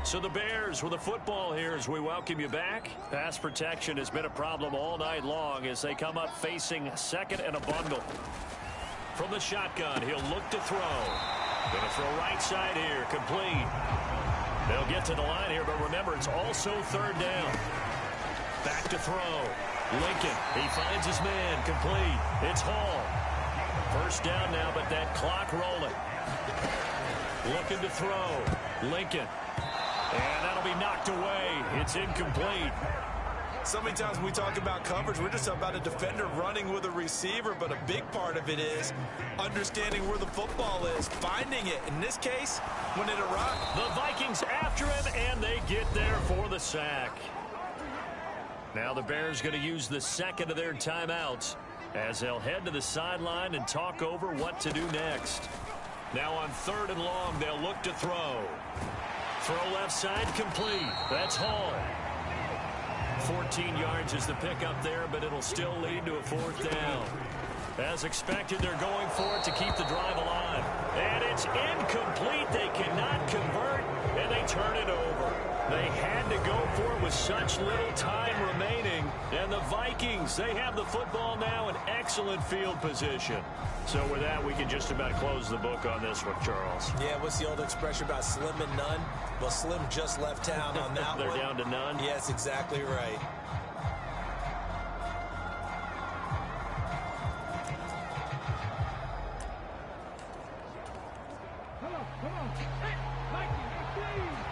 S2: So the Bears with the football here as we welcome you back. Pass protection has been a problem all night long as they come up facing 2nd and a bundle. From the shotgun, he'll look to throw. Going to throw right side here, complete. They'll get to the line here, but remember, it's also 3rd down. Back to throw. Lincoln, he finds his man, complete. It's Hall. 1st down now, but that clock rolling.
S5: Looking to throw. Lincoln. And that'll be knocked away. It's incomplete.
S3: So many times when we talk about coverage, we're just about a defender running with a receiver, but a big part of it is understanding where the football is, finding it. In this case, when it arrives.
S5: The Vikings after him, and they get there for the sack. Now the Bears going to use the second of their timeouts as they'll head to the sideline and talk over what to do next. Now on 3rd and long, they'll look to throw. Throw left side complete. That's Hall. 14 yards is the pickup there, but it'll still lead to a 4th down. As expected, they're going for it to keep the drive alive. And it's incomplete. They cannot convert, and they turn it over. They had to go for it with such little time remaining. And the Vikings, they have the football now in excellent field position. So with that, we can just about close the book on this one, Charles.
S3: Yeah, what's the old expression about slim and none? Well, Slim just left town on that
S5: They're
S3: one.
S5: down to none?
S3: Yes, exactly right.
S7: Come on. Hey, Mikey, please.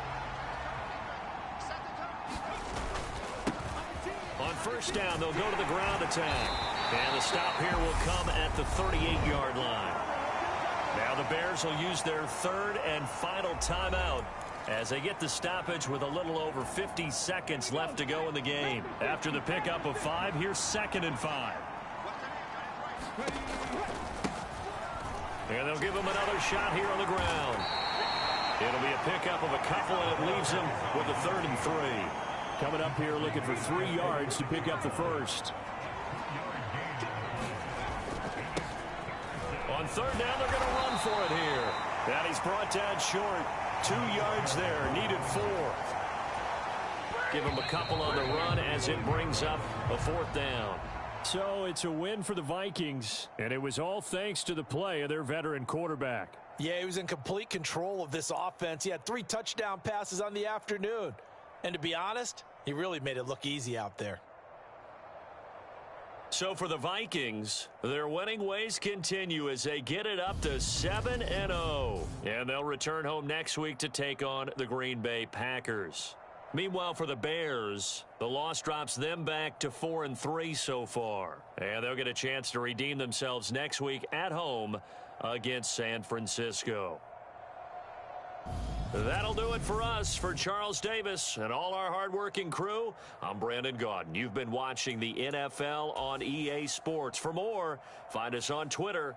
S5: On 1st down, they'll go to the ground attack. And the stop here will come at the 38-yard line. Now the Bears will use their 3rd and final timeout as they get the stoppage with a little over 50 seconds left to go in the game. After the pickup of 5, here's 2nd and 5. And they'll give him another shot here on the ground. It'll be a pickup of a couple, and it leaves him with a 3rd and 3. Coming up here looking for 3 yards to pick up the first. On 3rd down, they're going to run for it here. And he's brought down short. 2 yards there, needed 4. Give him a couple on the run as it brings up a 4th down. So it's a win for the Vikings, and it was all thanks to the play of their veteran quarterback.
S3: Yeah, he was in complete control of this offense. He had 3 touchdown passes on the afternoon. And to be honest, he really made it look easy out there.
S5: So for the Vikings, their winning ways continue as they get it up to 7-0. And they'll return home next week to take on the Green Bay Packers. Meanwhile, for the Bears, the loss drops them back to 4-3 so far. And they'll get a chance to redeem themselves next week at home against San Francisco. That'll do it for us. For Charles Davis and all our hardworking crew, I'm Brandon Gaudin. You've been watching the NFL on EA Sports. For more, find us on Twitter